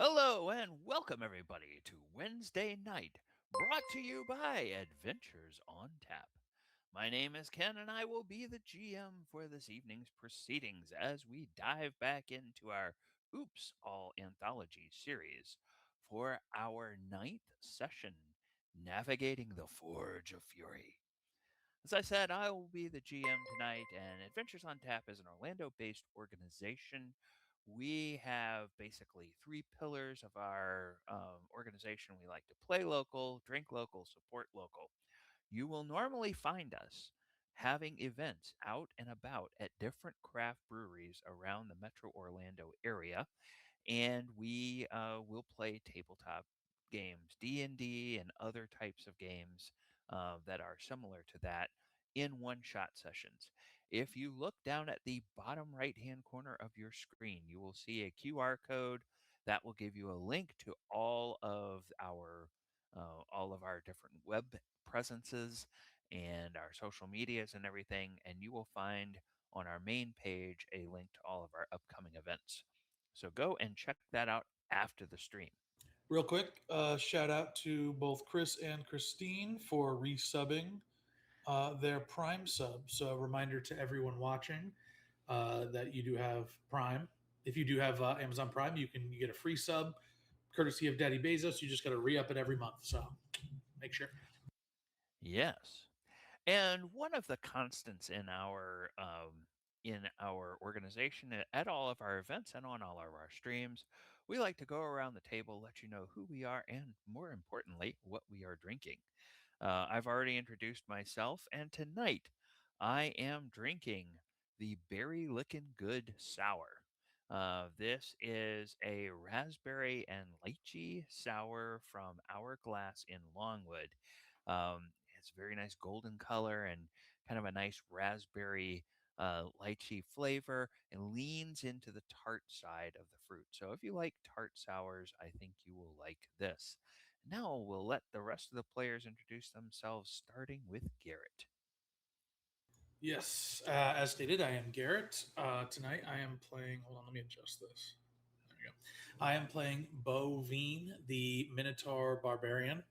Hello and welcome everybody to Wednesday night, brought to you by Adventures on Tap. My name is Ken and I will be the GM for this evening's proceedings as we dive back into our Oops All Anthology series for our ninth session, Navigating the Forge of Fury. As I said, I will be the GM tonight, and Adventures on Tap is an Orlando based organization. We have basically three pillars of our organization. We like to play local, drink local, support local. You will normally find us having events out and about at different craft breweries around the Metro Orlando area, and we will play tabletop games, D&D, and other types of games that are similar to that in one-shot sessions. If you look down at the bottom right-hand corner of your screen, you will see a QR code that will give you a link to all of our different web presences and our social medias and everything, and you will find on our main page a link to all of our upcoming events. So go and check that out after the stream. Real quick, shout out to both Chris and Christine for resubbing their Prime sub. So, a reminder to everyone watching that you do have Prime. If you do have Amazon Prime, you get a free sub courtesy of Daddy Bezos. You just got to re up it every month. So, make sure. Yes. And one of the constants in our organization at all of our events and on all of our streams, we like to go around the table, let you know who we are, and more importantly, what we are drinking. I've already introduced myself, and tonight I am drinking the Berry Lickin' Good Sour. This is a raspberry and lychee sour from Hourglass in Longwood. It's a very nice golden color and kind of a nice raspberry lychee flavor and leans into the tart side of the fruit. So if you like tart sours, I think you will like this. Now we'll let the rest of the players introduce themselves, starting with Garrett. Yes, as stated, I am Garrett. Tonight I am playing. Hold on, let me adjust this. There we go. I am playing Bovine, the Minotaur Barbarian.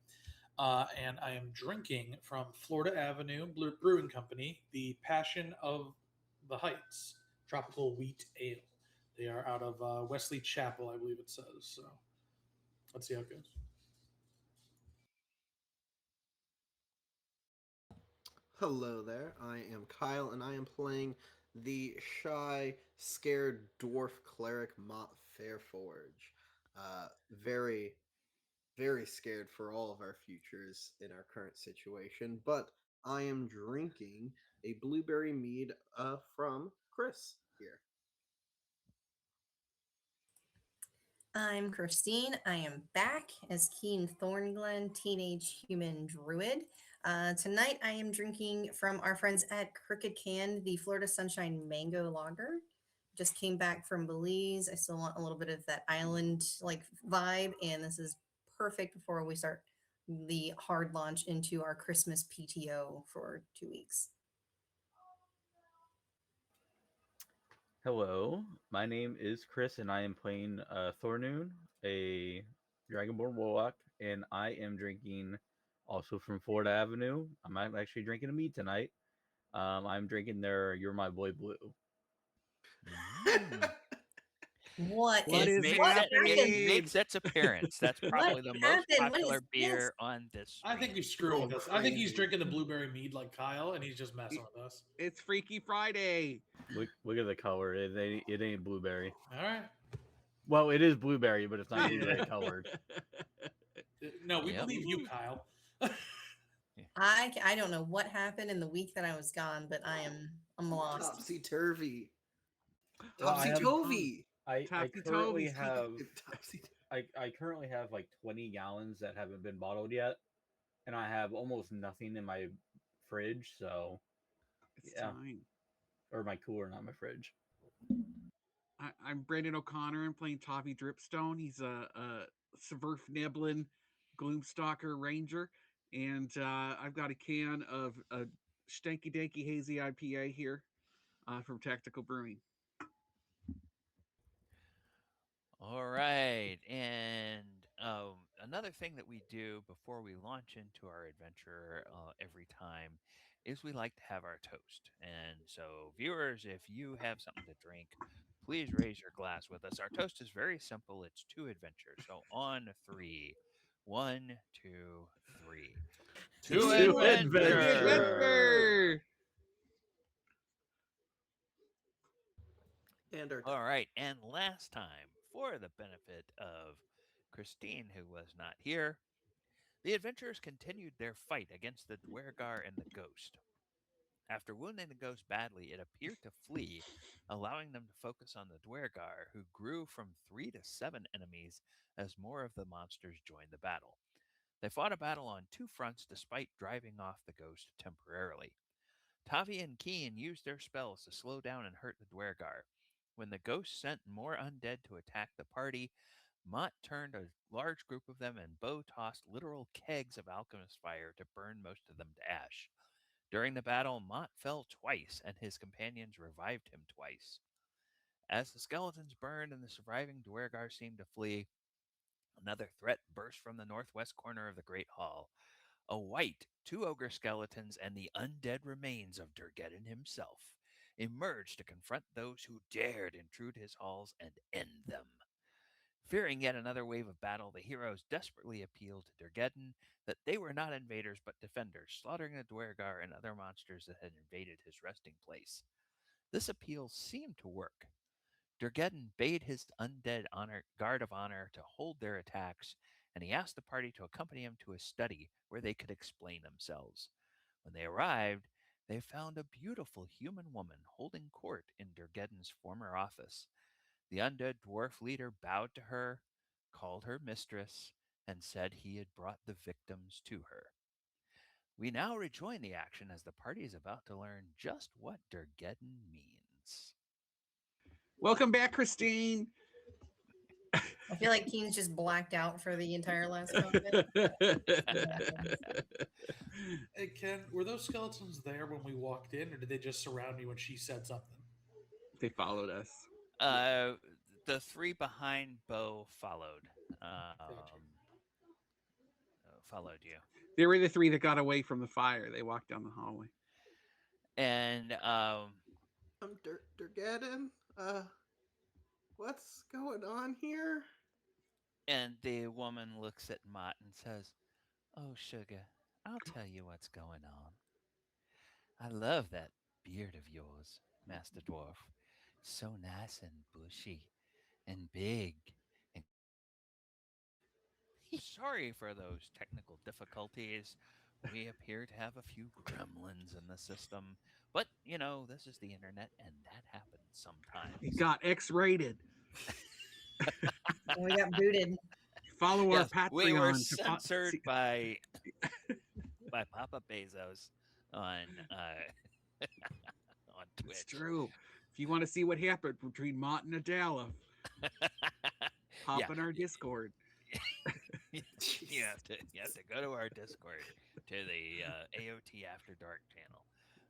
And I am drinking from Florida Avenue Brewing Company the Passion of the Heights Tropical Wheat Ale. They are out of Wesley Chapel, I believe it says. So let's see how it goes. Hello there, I am Kyle, and I am playing the shy, scared dwarf cleric Mott Fairforge. Very, very scared for all of our futures in our current situation, but I am drinking a blueberry mead from Chris here. I'm Christine. I am back as Keen Thornglen, Teenage Human Druid. Tonight I am drinking from our friends at Crooked Can, the Florida Sunshine Mango Lager. Just came back from Belize. I still want a little bit of that island like vibe, and this is perfect before we start the hard launch into our Christmas PTO for 2 weeks. Hello, my name is Chris, and I am playing Thornoon, a Dragonborn Warlock, and I am drinking also from Florida Avenue. I'm actually drinking a mead tonight. I'm drinking their You're My Boy Blue. Mm. What What is is It what happening? happened? makes its appearance. That's What probably the most happened? What popular is this? beer on this I stream. think he's screwing with Oh, us. I think he's crazy. drinking the blueberry mead like Kyle, and he's just messing with us. It's Freaky Friday. Look at the color. It ain't blueberry. All right. Well, it is blueberry, but it's not blueberry colored. No, we Yep. believe you, Kyle. I don't know what happened in the week that I was gone, but I'm lost. Topsy turvy. Well, I Topsy have- tovy. I Topsy currently Tovies. have Topsy. I currently have like 20 gallons that haven't been bottled yet, and I have almost nothing in my fridge. So It's yeah, time. or my cooler, not my fridge. I'm Brandon O'Connor. I'm playing Toffee Dripstone. He's a Subverf Niblin Gloomstalker Ranger. And I've got a can of a Stanky Danky Hazy IPA here from Tactical Brewing. All right. And another thing that we do before we launch into our adventure every time is we like to have our toast. And so, viewers, if you have something to drink, please raise your glass with us. Our toast is very simple. It's to adventure. So on three, one, two, three. To To To the adventure. adventure. adventure. And our All right. And last time, for the benefit of Christine, who was not here, the adventurers continued their fight against the Dwergar and the ghost. After wounding the ghost badly, it appeared to flee, allowing them to focus on the Dwergar, who grew from 3 to 7 enemies as more of the monsters joined the battle. They fought a battle on two fronts despite driving off the ghost temporarily. Tavi and Keen used their spells to slow down and hurt the Dwergar. When the ghost sent more undead to attack the party, Mott turned a large group of them and Bo tossed literal kegs of alchemist fire to burn most of them to ash. During the battle, Mott fell twice, and his companions revived him twice. As the skeletons burned and the surviving Dwergar seemed to flee, another threat burst from the northwest corner of the Great Hall. A white, two ogre skeletons, and the undead remains of Durgeddon himself emerged to confront those who dared intrude his halls and end them. Fearing yet another wave of battle, the heroes desperately appealed to Durgeddon that they were not invaders but defenders, slaughtering the Dwergar and other monsters that had invaded his resting place. This appeal seemed to work. Durgeddon bade his undead guard of honor to hold their attacks, and he asked the party to accompany him to a study where they could explain themselves. When they arrived, they found a beautiful human woman holding court in Durgeddon's former office. The undead dwarf leader bowed to her, called her mistress, and said he had brought the victims to her. We now rejoin the action as the party is about to learn just what Durgeddon means. Welcome back, Christine. I feel like Keen's just blacked out for the entire last combat. Hey, Ken, were those skeletons there when we walked in, or did they just surround me when she said something? They followed us. Uh, the three behind Bo followed. Gotcha. Followed you, They were the three that got away from the fire. They walked down the hallway. and Durgeddon, what's going on here? the woman looks at Mott and says, "Oh, sugar, I'll tell you what's going on. I love that beard of yours, Master Dwarf. So nice and bushy and big and sorry for those technical difficulties. We appear to have a few gremlins in the system, but this is the internet and that happens It sometimes. got X-rated. And we got booted. Follow our Yes, we Patreon were to censored by Papa Bezos on on It's Twitch. true. If you want to see what happened between Mott and Adala, hop Yeah, in our Discord. you have to go to our Discord to the AoT After Dark channel.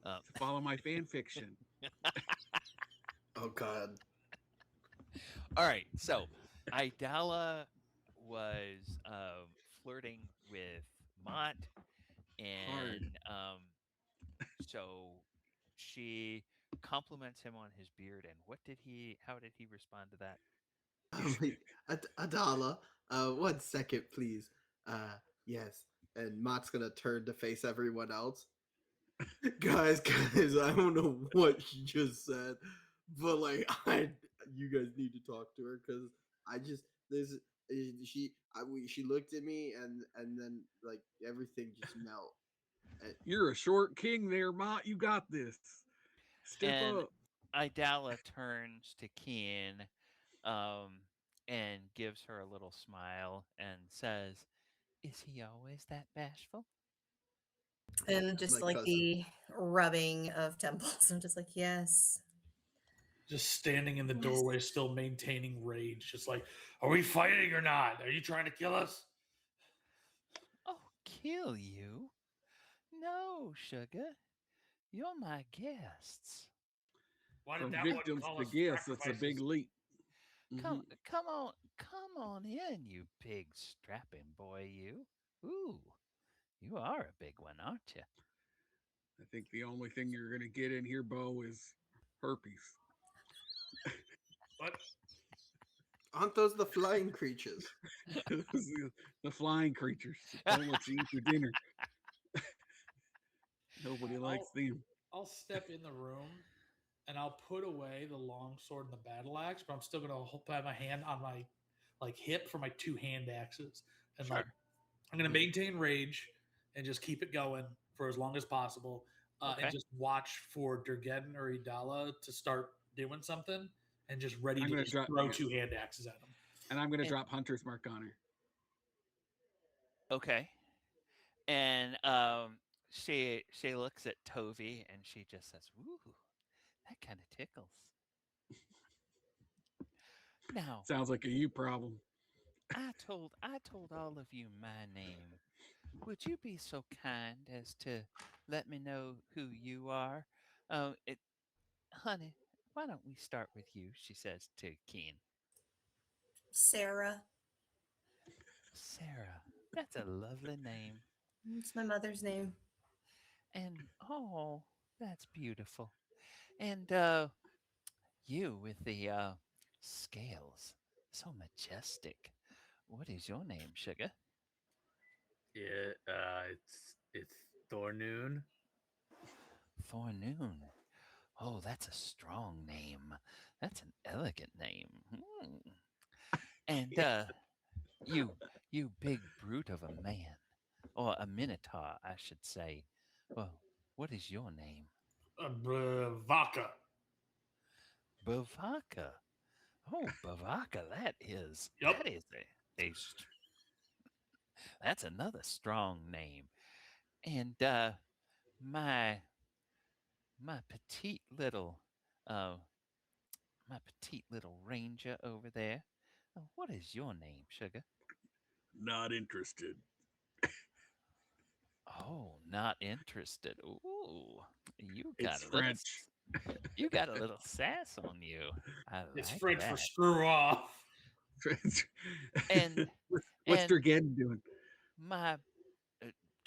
To follow my fan fiction. Oh God. All right, so Idala was flirting with Mott, Hard. and so she compliments him on his beard. And how did he respond to that? Wait, Adala, 1 second, please. Yes. And Mott's gonna turn to face everyone else. Guys, I don't know what she just said, but like, you guys need to talk to her because I just this she looked at me and then like everything just melt. You're a short king there, Mott. You got this. Step And up. Idala turns to Keen um, and gives her a little smile and says, "Is he always that bashful?" And just My like cousin. the rubbing of temples. I'm just like, yes. Just standing in the Yes. doorway, still maintaining rage. Just like, are we fighting or not? Are you trying to kill us? Oh, kill you? No, sugar. You're my guests. Why did From that one victims call to us guests, that's a big sacrifices? leap. Come, Mhm. come on, Come on in, you big strapping boy, you. Ooh, you are a big one, aren't you? I think the only thing you're gonna get in here, Bo, is herpes. What? Aren't those the flying creatures? The flying creatures that don't let you eat your dinner. Nobody likes I'll them. I'll step in the room and I'll put away the long sword and the battle axe, but I'm still gonna have my hand on my like hip for my two hand axes, and like Sure. I'm gonna Mhm. maintain rage and just keep it going for as long as possible, and Okay. just watch for Durgeddon or Idala to start doing something, and just ready I'm to gonna just drop, throw yeah, two hand axes at them. and I'm gonna And, drop Hunter's Mark on her. okay. And she looks at Tovi and she just says, "Ooh, that kind of tickles." Now, Sounds like a you problem. I told all of you my name. Would you be so kind as to let me know who you are? Honey, why don't we start with you? She says to Keen. Sarah. Sarah, that's a lovely name. It's my mother's name. And oh, that's beautiful. And you with the scales, so majestic. What is your name, sugar? Yeah, it's Thornoon. Forenoon. Oh, that's a strong name. That's an elegant name. Hmm. And you, you big brute of a man, or a minotaur, I should say. Well, what is your name? Vodka. Bavaka. Oh, Bavaka. Yep. That is that's another strong name. And my my petite little uh my petite little ranger over there. What is your name, sugar? Not interested. Oh, not interested. Ooh, you got It's a little French. you got a little sass on you. I It's like French for that. screw off. French. And What's and Durgan doing? my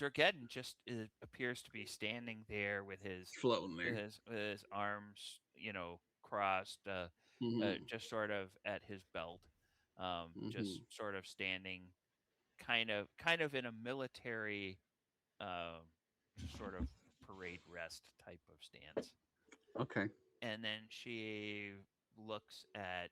Durgeddon just appears to be standing there Floating there. with his arms, crossed, Hmm. just sort of at his belt, just Hmm. sort of standing, kind of in a military, um, sort of parade rest type of stance. Okay. And then she looks at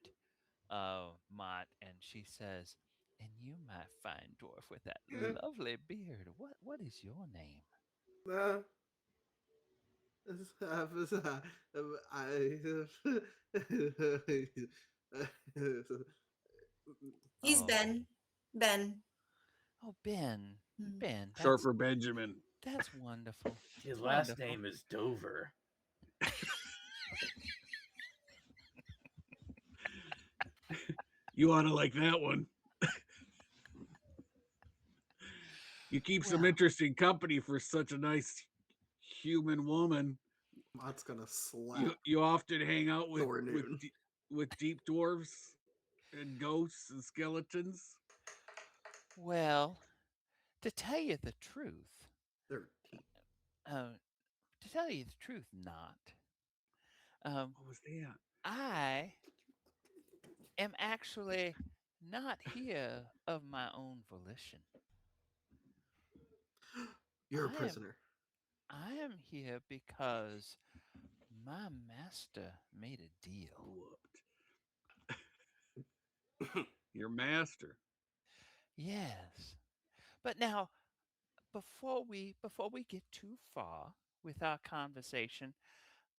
Mott and she says, "And you, my fine dwarf with that Yeah. lovely beard, what is your name?" Uh, He's Oh, Ben. Ben. oh, Ben, Hmm. Ben, Short for Benjamin. that's wonderful, His last wonderful. name is Dover. You ought to like that one. You keep some Well, interesting company for such a nice human woman. Mott's gonna You slap you often hang out Thornoon. with deep dwarves and ghosts and skeletons. well, to tell you the truth, 13. uh, to tell you the truth, not. Um, What was that? I am actually not here of my own volition. You're a I am prisoner. I am here because my master made a deal. Whooped. Your master. Yes. But now, before we get too far with our conversation,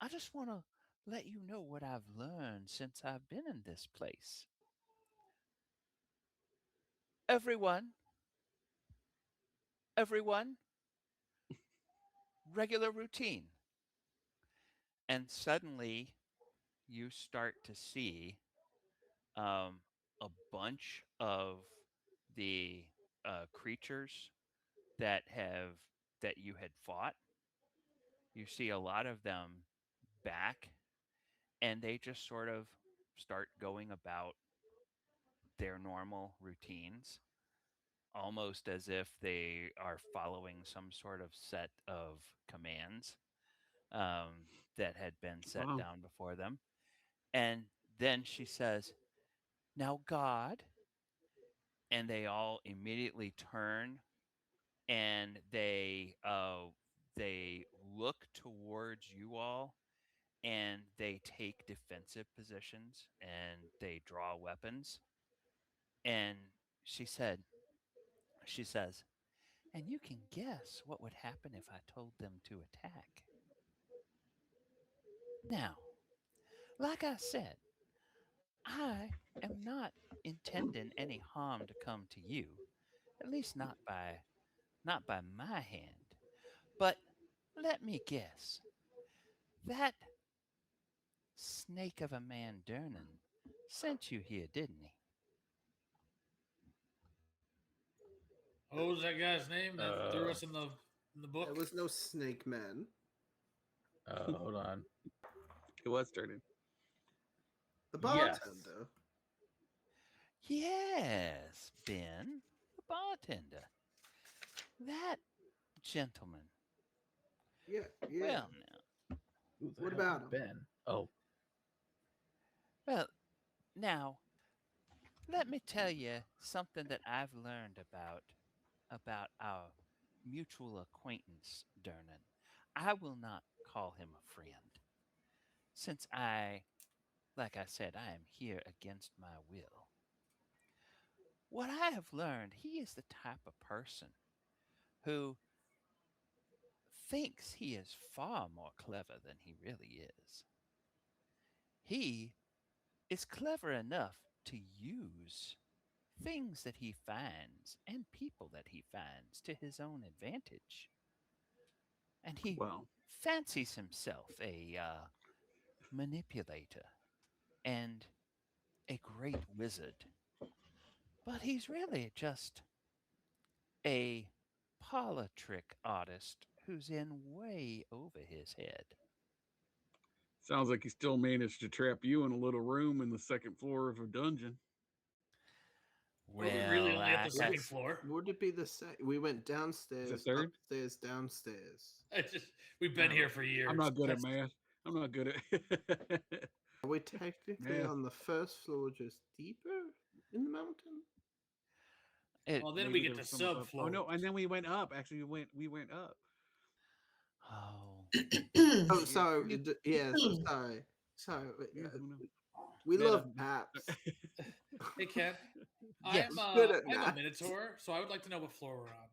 I just want to let you know what I've learned since I've been in this place. Everyone, everyone, regular routine. And suddenly you start to see um, a bunch of the creatures that have that you had fought. You see a lot of them back, and they just sort of start going about their normal routines, almost as if they are following some sort of set of commands that had been set Wow. down before them. And then she says, "Now, God," and they all immediately turn and they look towards you all and they take defensive positions and they draw weapons. And she said, she says, "And you can guess what would happen if I told them to attack. Now, like I said, I am not intending any harm to come to you, at least not by my hand. But let me guess, that snake of a man Durnan sent you here, didn't he?" What was that guy's name that threw Uh, us in the There book? was no snake man. hold on. It was turning. The Yes. bartender. "Yes, Ben, the bartender. That gentleman. Yeah, yeah. Well, now, Who the What hell about is him? Ben? Oh, well, now, let me tell you something that I've learned about our mutual acquaintance, Durnan. I will not call him a friend, since like I said, I am here against my will. What I have learned, he is the type of person who thinks he is far more clever than he really is. He is clever enough to use things that he finds and people that he finds to his own advantage. And he Wow. fancies himself a manipulator and a great wizard, but he's really just a parlor trick artist who's in way over his head." Sounds like he still managed to trap you in a little room in the second floor of a dungeon. Well, we really Well, only at the like I second s- floor. Would it be the same? We went Is it downstairs, third? upstairs, downstairs. I just we've I been don't here know. for I'm years. not good at That's math. I'm not good at Are we technically math. on the first floor, just deeper in the mountain? it. well. Then we Maybe get there to was some above. Oh subfloors. no! And then we went up. Actually, we went up. Oh, Oh, Yeah. sorry. Yeah, so sorry. Sorry. Yeah. Who knows? We Meta. love maps. Hey Ken, yes. Good at I'm a maps. minotaur, so I would like to know what floor we're on.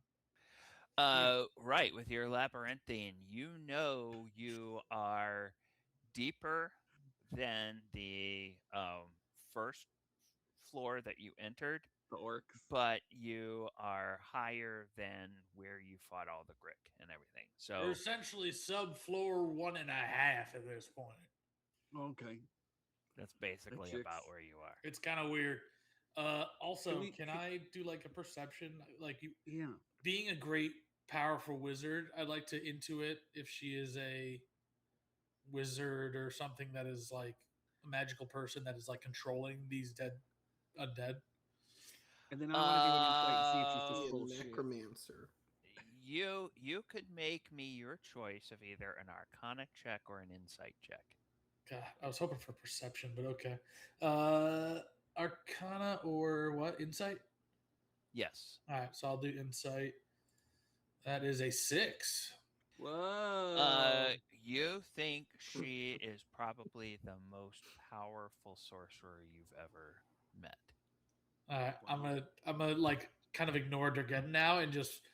Yeah. Right. With your labyrinthine, you know you are deeper than the first floor that you entered, The orcs. but you are higher than where you fought all the Grick and everything. We're So essentially subfloor 1.5 at this point. Okay. that's That basically chicks. about where you are. It's kind of weird. Also, can Can, I do like a perception? Like you yeah. being a great, powerful wizard, I'd like to intuit if she is a wizard or something that is like a magical person that is like controlling these dead undead. And then I want to do an insight and see if she's just Be a Um, full of shit. necromancer. you could make me your choice of either an Arcana check or an Insight check. God, I was hoping for perception, but okay. Arcana or what? Insight? Yes. All right, so I'll do insight. That is a 6. Whoa. You think she is probably the most powerful sorcerer you've ever met. All right, Wow. I'm gonna like kind of ignore Durgan now and just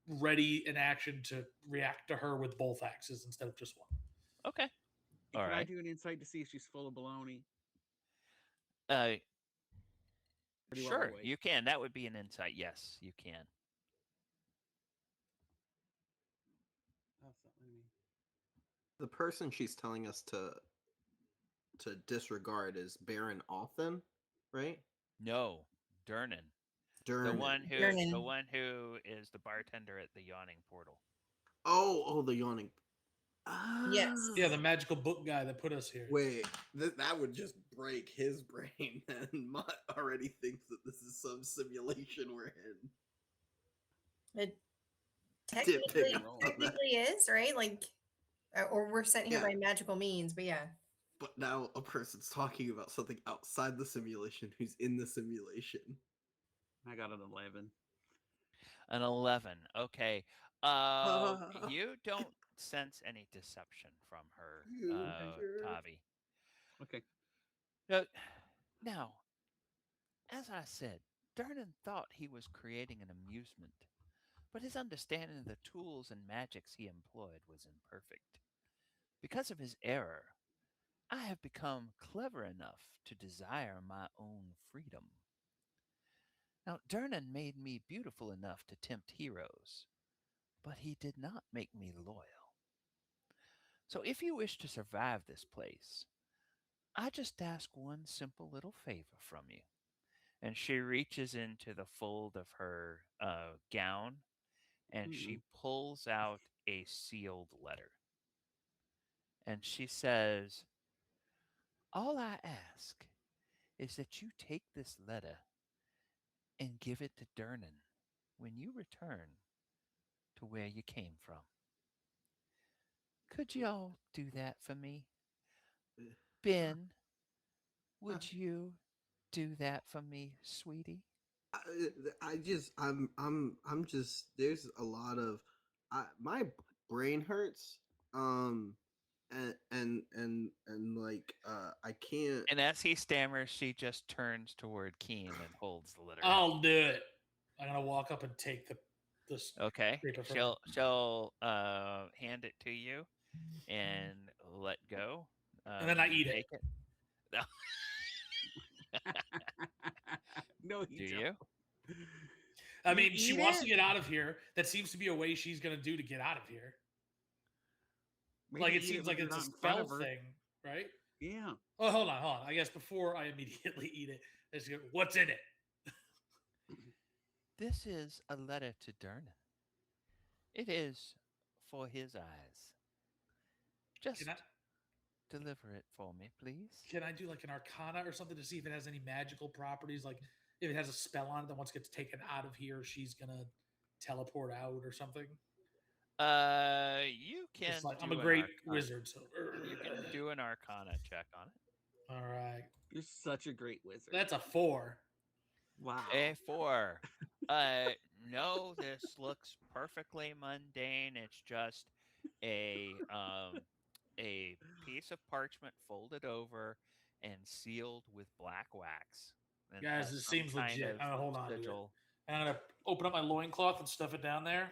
ready in action to react to her with both axes instead of just one. Okay. All Can I right. do an insight to see if she's full of baloney? Uh, Or do you want me to sure, wait? you can. That would be an insight. Yes, you can. Oh, it's not letting me. The person she's telling us to disregard is Baron Othen, right? No, Durnan, the Durnan. one who the Durnan. one who is the bartender at the Yawning Portal. Oh, the yawning. Yes. Yeah, the Oh, magical book guy that put us here. wait, that would just break his brain. And Mutt already thinks that this is some simulation we're in. It I didn't pick technically up Roll. on that. technically is, right? Like or we're sent here Yeah, by magical means, but yeah. but now a person's talking about something outside the simulation who's in the simulation. I got an 11. An 11. Okay. Ah, You don't sense any deception from her, you Okay. jerk. Tavi. Okay. Uh, Now, as I said, Durnan thought he was creating an amusement, but his understanding of the tools and magics he employed was imperfect. Because of his error, I have become clever enough to desire my own freedom. Now, Durnan made me beautiful enough to tempt heroes, but he did not make me loyal. So if you wish to survive this place, I just ask one simple little favor from you. And she reaches into the fold of her gown and she Mm-mm. pulls out a sealed letter. And she says, all I ask is that you take this letter and give it to Durnan when you return to where you came from. Could y'all do that for me? Ben, would you do that for me, sweetie? I, I'm just. There's a lot of, my brain hurts. And like, I can't. And as he stammers, she just turns toward Keen and holds the letter out. I'll do it. I'm gonna walk up and take this Okay, paper from her. she'll hand it to you and let go. And then I You eat it. take it. No, No, do you you? don't. I You mean, she eat wants to it? get out of here. That seems to be a way she's gonna do to get out of here. Maybe Like it eat it seems when like you're it's a not in front spell of her. thing, right? Yeah. Oh, hold on. I guess before I immediately eat it, let's go, what's in it? This is a letter to Durnan. It is for his eyes. Can I Just deliver it for me, please. can I do like an arcana or something to see if it has any magical properties? Like if it has a spell on it that once it gets taken out of here, she's gonna teleport out or something. You Just can like I'm a do an great arcana. wizard, so You can do an arcana check on it. all right. You're such a great wizard. That's a 4. Wow. A four. Uh, no, this looks perfectly mundane. It's just a um a piece of parchment folded over and sealed with black wax, and Guys, has this some seems kind legit. of I'm gonna hold on to it. sigil. And I'm gonna open up my loincloth and stuff it down there.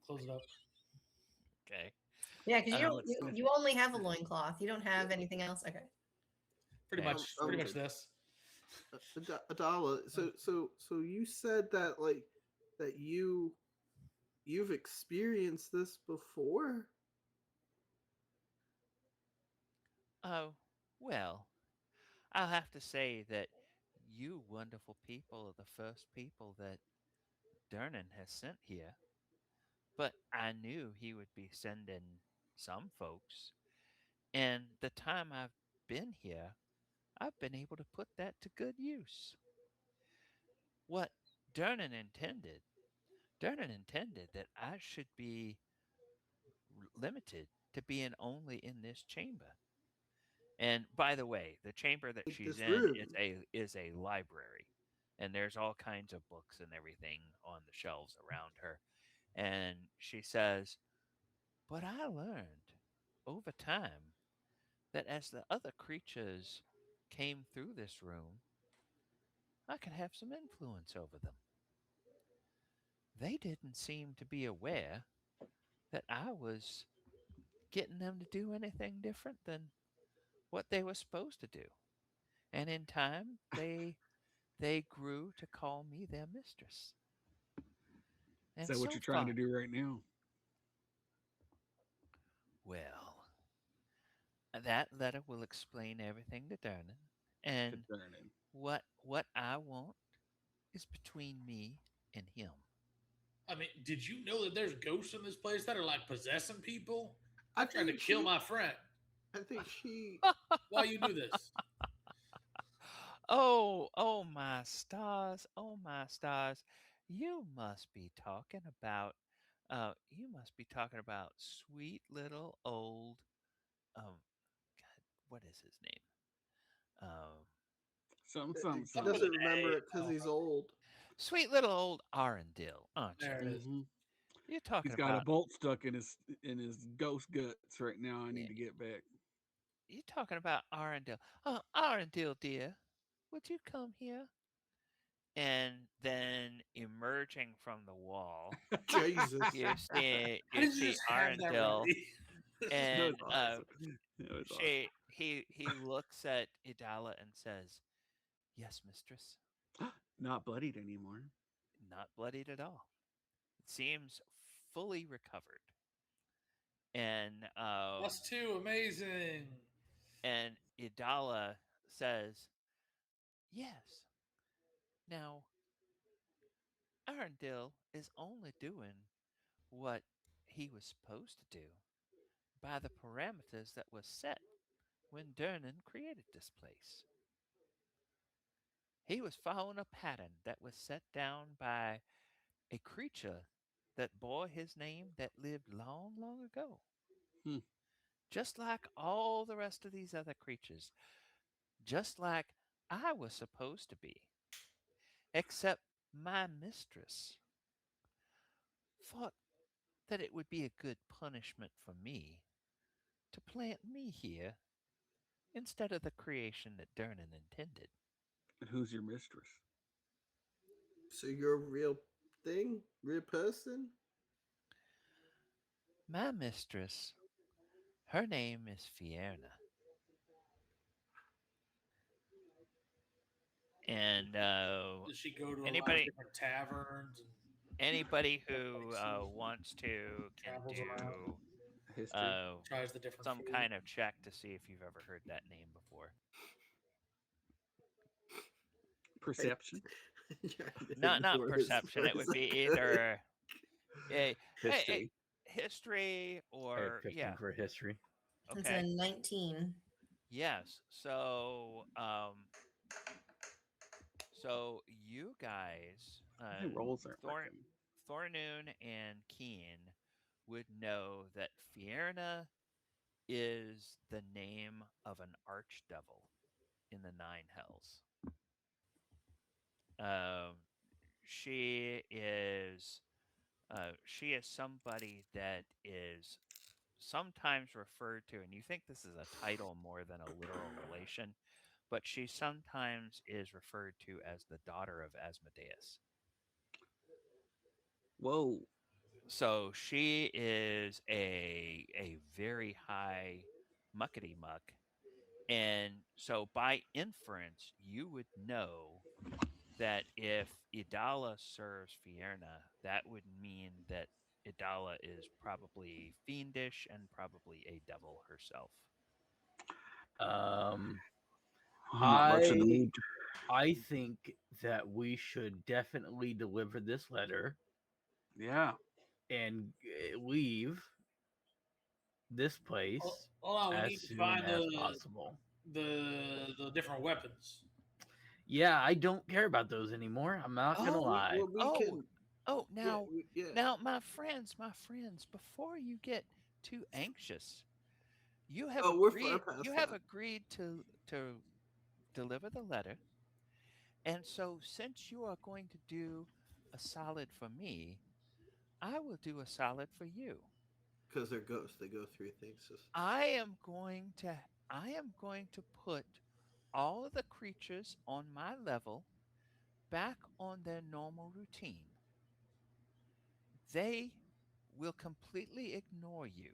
Close it up. Okay. Yeah, because Let's see. you only have a loincloth. You don't have anything else. Okay. Okay. Pretty Um, much this. Adala. So you said that, like, that you've experienced this before. Oh, well, I'll have to say that you wonderful people are the first people that Durnan has sent here. But I knew he would be sending some folks. And the time I've been here, I've been able to put that to good use. What Durnan intended, Durnan intended that I should be limited to being only in this chamber. And by the way, the chamber that Like she's this in room. is a library. And there's all kinds of books and everything on the shelves around her. And she says, but I learned over time that as the other creatures came through this room, I could have some influence over them. They didn't seem to be aware that I was getting them to do anything different than what they were supposed to do. And in time, they grew to call me their mistress. Is And that what so you're trying to far, do right now? well, that letter will explain everything to Durnan. And Concerning. what I want is between me and him. I mean, did you know that there's ghosts in this place that are like possessing people? I tried to kill my friend. I think she. Why you do this? Oh my stars, oh my stars. You must be talking about sweet little old God, what is his name? Some, some, She some. doesn't remember Hey, it because he's old. sweet little old Arendelle, aren't you? There it is. Hmm. You're talking He's got a about bolt stuck in his ghost guts right now. I need yeah, to get back. you're talking about Arendelle. Oh, Arendelle, dear, would you come here? And then emerging from the wall, Jesus. How you did you see just have that Arendelle, ready? That was and awesome. That was he looks at Idala and says, "Yes, mistress." awesome. Not bloodied anymore. Not bloodied at all. It seems fully recovered. And Us too. Amazing. Idala says, "Yes. Now Arendelle is only doing what he was supposed to do by the parameters that were set when Durnan created this place. He was following a pattern that was set down by a creature that bore his name that lived long, long ago. Hmm. Just like all the rest of these other creatures, just like I was supposed to be, except my mistress thought that it would be a good punishment for me to plant me here instead of the creation that Durnan intended. And who's your mistress? So you're a real thing, real person. My mistress, her name is Fierna. And Does she go to a lot of anybody different taverns and anybody who places wants to can travels around? do History. uh, Tries the different some food. kind of check to see if you've ever heard that name before. Perception. Trying to Not ignore this perception. as It would I be could. either a History. history I have or 15 for history. It's a okay. 19. Yes. So you guys, My rolls aren't Thor working. Thornoon and Keen would know that Fierna is the name of an archdevil in the Nine Hells. Um, she is somebody that is sometimes referred to, and you think this is a title more than a literal relation, but she sometimes is referred to as the daughter of Asmodeus. Whoa. So she is a very high muckety muck. And so by inference, you would know that if Idala serves Fierna, that would mean that Idala is probably fiendish and probably a devil herself. Um, Not much in the I mood. I think that we should definitely deliver this letter Yeah. and leave this place Hold on, we as need to soon find as possible. the different weapons. Yeah, I don't care about those anymore. I'm not gonna Oh, lie. Well, we oh, can. oh! Yeah, Now, yeah. my friends, before you get too anxious, Oh, we're far past you have that agreed to deliver the letter. And so, since you are going to do a solid for me, I will do a solid for you. because they're ghosts. They go through things. I am going to I am going to put all of the creatures on my level back on their normal routine. They will completely ignore you.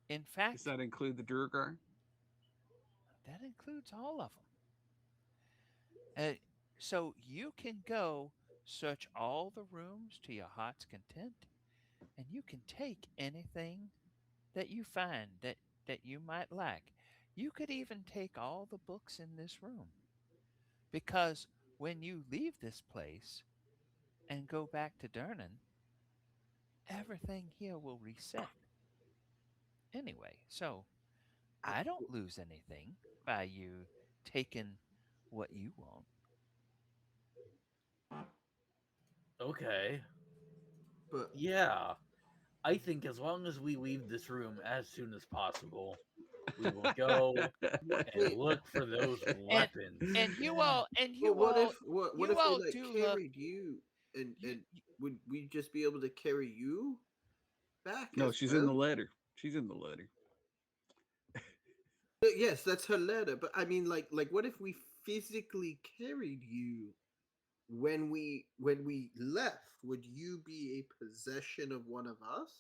In Does fact, that include the Durgar? that includes all of them. So you can go search all the rooms to your heart's content, and you can take anything that you find that you might like. You could even take all the books in this room because when you leave this place and go back to Durnan, everything here will reset. Anyway, so I don't lose anything by you taking what you want. Okay. But Yeah. I think as long as we leave this room as soon as possible, we will go and wait, look for those And weapons. but what you if they all like do look carried you you, and would we just be able to carry you back No, as she's in the well? letter. She's in the letter. Yes, that's her letter. But I mean, like, what if we physically carried you when we left? Would you be a possession of one of us?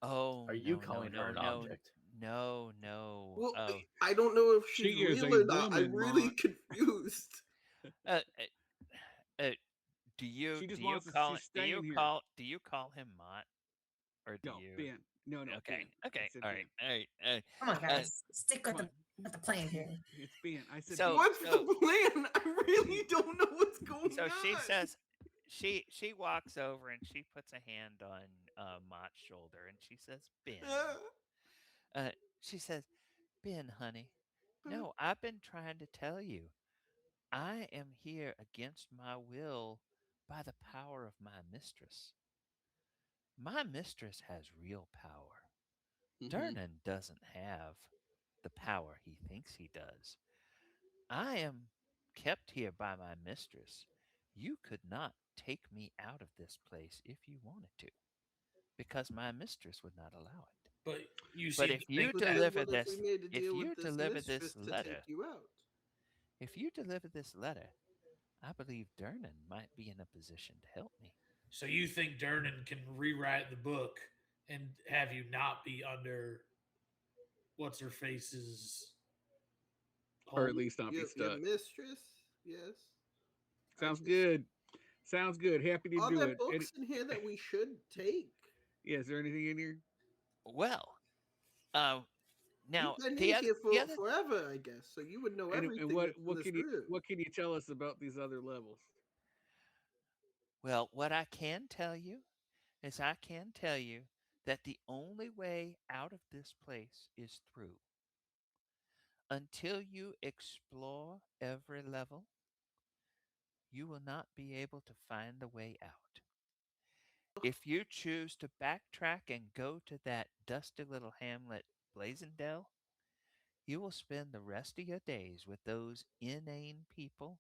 Oh, Are you no, no, calling her no, an no, object? no, no. Well, Oh, I don't know if she's She is real a or not. I'm woman, really Mont. confused. uh, uh, She just wants us. She's staying here. do you call him Mott, or do No, you? Ben. No, no, Okay, Ben. I okay, said all right, Ben. all right. Come on, Uh, guys, stick Come on. with the plan here. It's Ben. I said so Ben. What's the so plan? I really don't know what's going so she on. says, she walks over and she puts a hand on Mott's shoulder and she says, Ben. Uh, she says, Ben, honey. No, I've been trying to tell you. I am here against my will by the power of my mistress. My mistress has real power. Mm-hmm. Durnan doesn't have the power he thinks he does. I am kept here by my mistress. You could not take me out of this place if you wanted to, because my mistress would not allow it. But you But seem to think But that. then what if we made a if deal you with this deliver this mistress to take letter, you out? if you deliver this letter, I believe Durnan might be in a position to help me. So you think Durnan can rewrite the book and have you not be under what's her face's Or at hold? least not be Your stuck. mistress? Yes. I Sounds just good. Sounds good. Happy to are do there it. books in here that we should take? Yeah, is there anything in here? Well, um, You've now been in here the for other forever, I guess, so you would know And everything that's in this room. what can you tell us about these other levels? well, what I can tell you is I can tell you that the only way out of this place is through. Until you explore every level, you will not be able to find the way out. If you choose to backtrack and go to that dusty little hamlet, Blazendale, you will spend the rest of your days with those inane people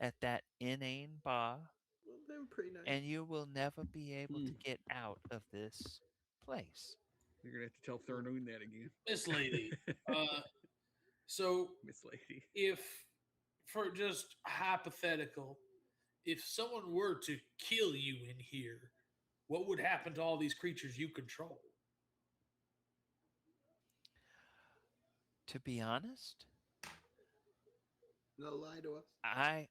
at that inane bar, Well, they were pretty nice. and you will never be able Hmm. to get out of this place. You're gonna have to tell Thurnoon that again. Miss Lady. So Miss Lady. if, for just hypothetical, if someone were to kill you in here, what would happen to all these creatures you control? To be honest, No lie to us. I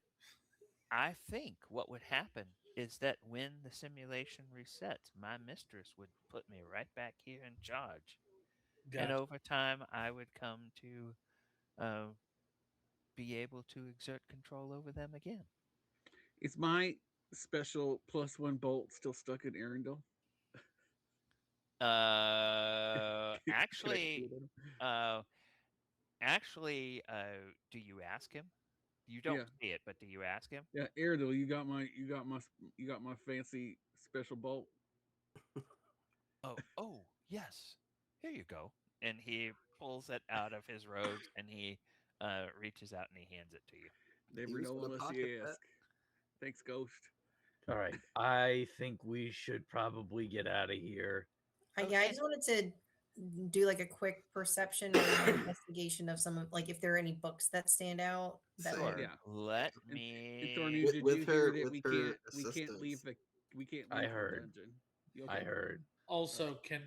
I think what would happen is that when the simulation resets, my mistress would put me right back here in charge. And Gotcha. over time, I would come to uh, be able to exert control over them again. Is my special +1 bolt still stuck in Arundel? Can I Actually, shoot at him? uh, do you ask him? You don't Yeah, see it, but do you ask him? yeah. Arundel, you got my fancy special bolt. Oh, oh, yes. Here you go. And he pulls it out of his robes and he reaches out and he hands it to you. Never He's know gonna unless pocket you that. ask. Thanks, Ghost. All right. I think we should probably get out of here. Yeah, I Okay. just wanted to do like a quick perception or investigation of some of like if there are any books that stand out that Same. are Yeah. Let And Thornu, me. did you hear that With her we can't leave assistance. the I heard. dungeon? You I okay? heard. Also, can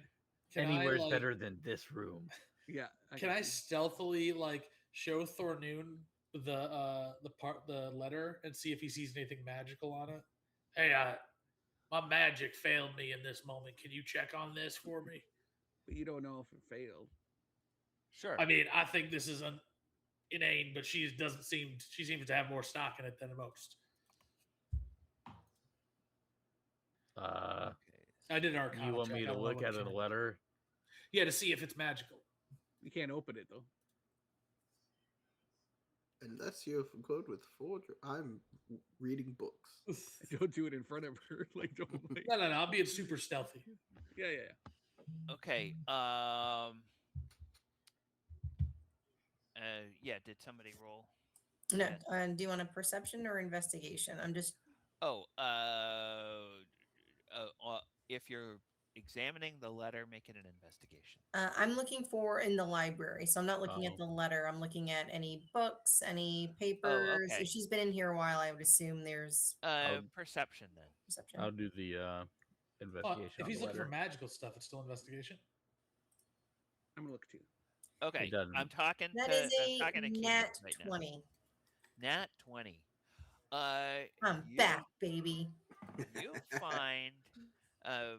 I Anywhere's like better than this room. Yeah. can got I you. stealthily like show Thornoon the letter and see if he sees anything magical on it? Hey, my magic failed me in this moment. Can you check on this for me? But you don't know if it failed. Sure. I mean, I think this is inane, but she seems to have more stock in it than most. Uh, Okay. I did an you Arcana want check. me I to don't know look what at a Karen did. letter? Yeah, to see if it's magical. You can't open it though. Unless you have good with forgery. I'm reading books. Don't do it in front of her. Like don't like. No, no, no. I'll be super stealthy. Yeah. Okay. Yeah. Did somebody roll? No, Yes. do you want a perception or investigation? I'm just Oh. If you're examining the letter, make it an investigation. I'm looking for in the library, so I'm not looking at Oh. the letter. I'm looking at any books, any Oh. papers. Okay. If she's been in here a while, I would assume there's Perception then. perception. I'll do the Well, investigation if on he's the looking for letter. magical stuff, it's still investigation. I'm gonna look too. Okay. It doesn't. I'm talking That to is I'm a talking to Keen nat right now. 20. Nat 20. Uh, I'm you back, baby. you find uh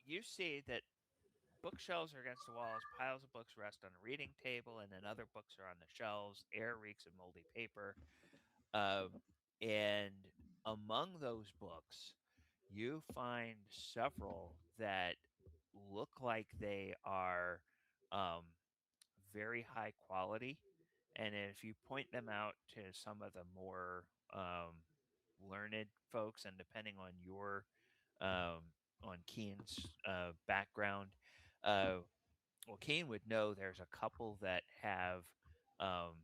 you see that bookshelves are against the walls, piles of books rest on a reading table, and then other books are on the shelves. Air reeks of moldy paper. Um, and among those books, you find several that look like they are um, very high quality. And if you point them out to some of the more learned folks, and depending um, on Keen's background, uh, well, Keen would know there's a couple that have um,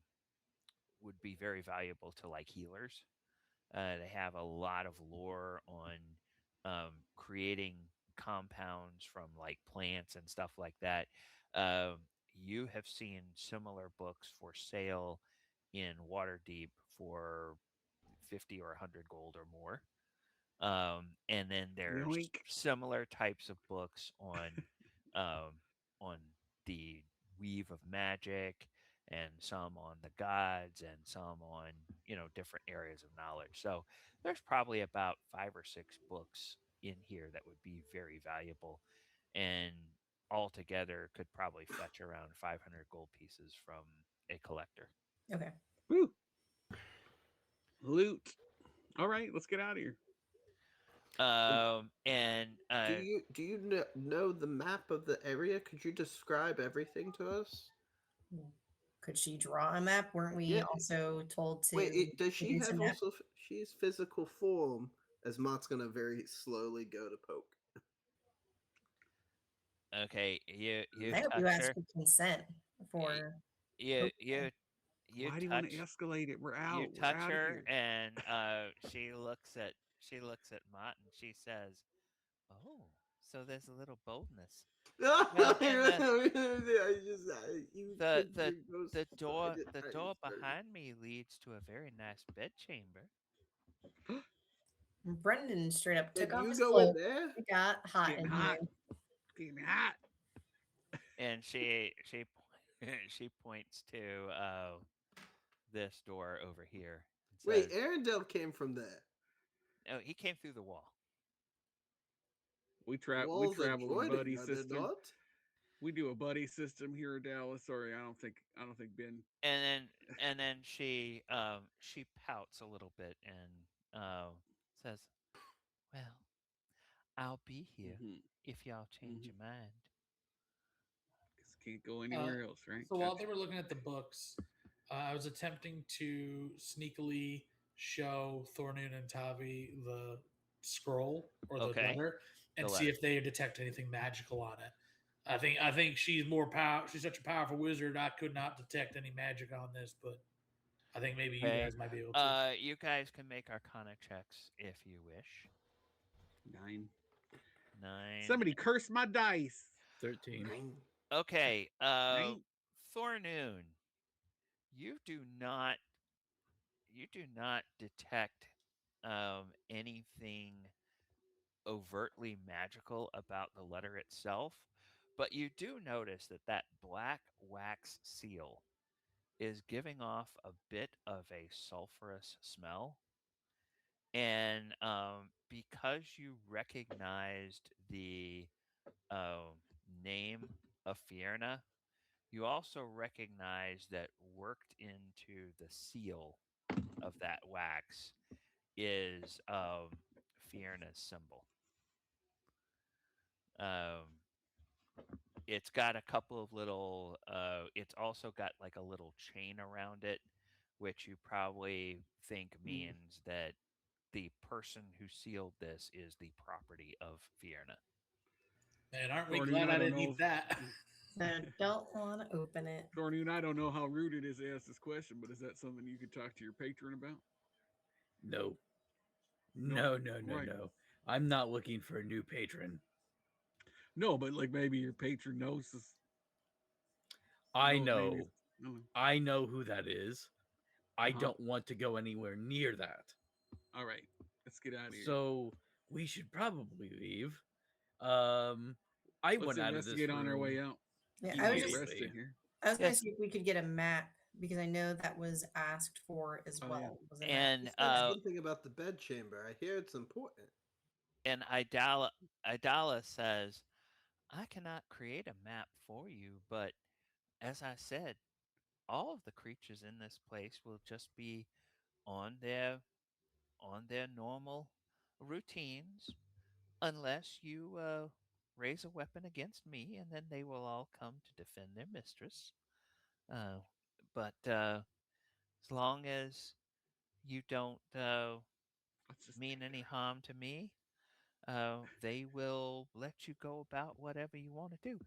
would be very valuable to like healers. They have a lot of lore on creating compounds from like plants and stuff like that. Um, you have seen similar books for sale in Waterdeep for 50 or 100 gold or more. And then there's Yoink. similar types of books um, on the weave of magic, and some on the gods, and some on different areas of knowledge. So there's probably about 5 or 6 books in here that would be very valuable, and altogether could probably fetch around 500 gold pieces from a collector. Okay. Woo. Loot. All right, let's get out of here. And Know the map of the area? Could you describe everything to us? Could she draw a map? Weren't we Yeah. also told to Wait, does she produce a have map? also? She's physical form. As Mott's gonna very slowly go to poke. okay, you I hope you touch ask her. for consent before. You you you Why do you want touch to escalate it? We're you out. We're touch out of her, here. and she looks at Mott, and she says, "Oh, so there's a little boldness." Well, and the the the door behind me leads to a very nice bedchamber. Brendan straight up took Can off you his go in clothes. there? It got hot Getting in hot. here. Getting hot. And she points to this door over here and Wait, says, Arendelle came from there. "Oh, he came through the wall." We Walls travel in adjoining, buddy are they system. not? We do a buddy system here in Dallas. Sorry, I don't think Ben. And then she pouts a little bit and says, "Well, I'll be here Mm-hmm. if y'all change Mm-hmm. your mind." Can't go anywhere else, right? So while Gotcha. they were looking at the books, I was attempting to sneakily show Thornun and Tavi the scroll or the Okay, letter and the see letter. if they detect anything magical on it. I think she's more power. She's such a powerful wizard. I could not detect any magic on this, but I think maybe you Okay, guys might be able to. you guys can make Arcana checks if you wish. 9. 9. Somebody curse my dice. 13. Okay, 9. Thornoon, you do not detect anything overtly magical about the letter itself, but you do notice that that black wax seal is giving off a bit of a sulfurous smell. And because you recognized the uh, name of Fierna, you also recognize that worked into the seal of that wax is Fierna's symbol. Um, it's got a couple of little. It's also got like a little chain around it, which you probably think means that the person who sealed this is the property of Fierna. Man, aren't we Thornton, glad I I don't didn't know. eat that? I don't want to open it. Thornton, I don't know how rude it is to ask this question, but is that something you could talk to your patron about? No, No. no, no, no, Right. no. I'm not looking for a new patron. No, but like maybe your patron knows this. I Maybe. know. No. I know who that is. I Uh-huh. don't want to go anywhere near that. All right. Let's get out of here. So we should probably leave. Um, I Let's went out of this investigate on our room way out. Yeah, You I was can't just rest in immediately. here. I was gonna Yes, see if we could get a map because I know that was asked for as Oh, yeah. well. Was a map? and You said something about the bedchamber. I hear it's important. Idala says, I cannot create a map for you, but as I said, all of the creatures in this place will just be on their on their normal routines, unless you raise a weapon against me, and then they will all come to defend their mistress. Uh, but as long as you don't Let's just mean take any harm to me, they will let you go about whatever you want to do.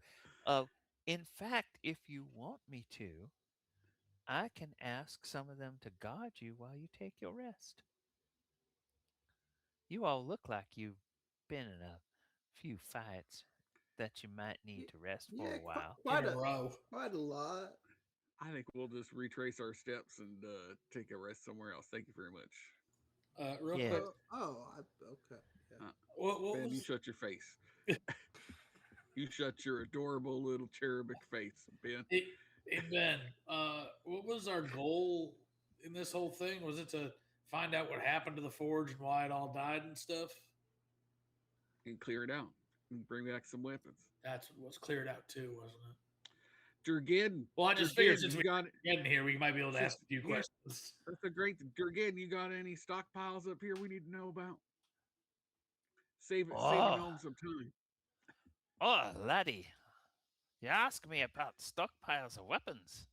Uh, in fact, if you want me to, I can ask some of them to guard you while you take your rest. You all look like you've been in a few fights that you might need Y- to rest for Yeah, a while. In quite a a row. quite a lot. I think we'll just retrace our steps and take a rest somewhere else. Thank you very much. Real Yeah. quick, Okay. Yeah. what Ben, you was shut your face. You shut your adorable little cherubic face, Ben. it? Hey Ben, what was our goal in this whole thing? Was it to find out what happened to the forge and why it all died and stuff? And clear it out. And bring back some weapons. That's what was cleared out too, wasn't it? Durgin, Well, I just figured Durgin, since you we got get in here, we might be able to ask a few yeah, questions. that's a great Durgin, you got any stockpiles up here we need to know about? Save a Oh, gnome some time. oh, laddie, you ask me about stockpiles of weapons.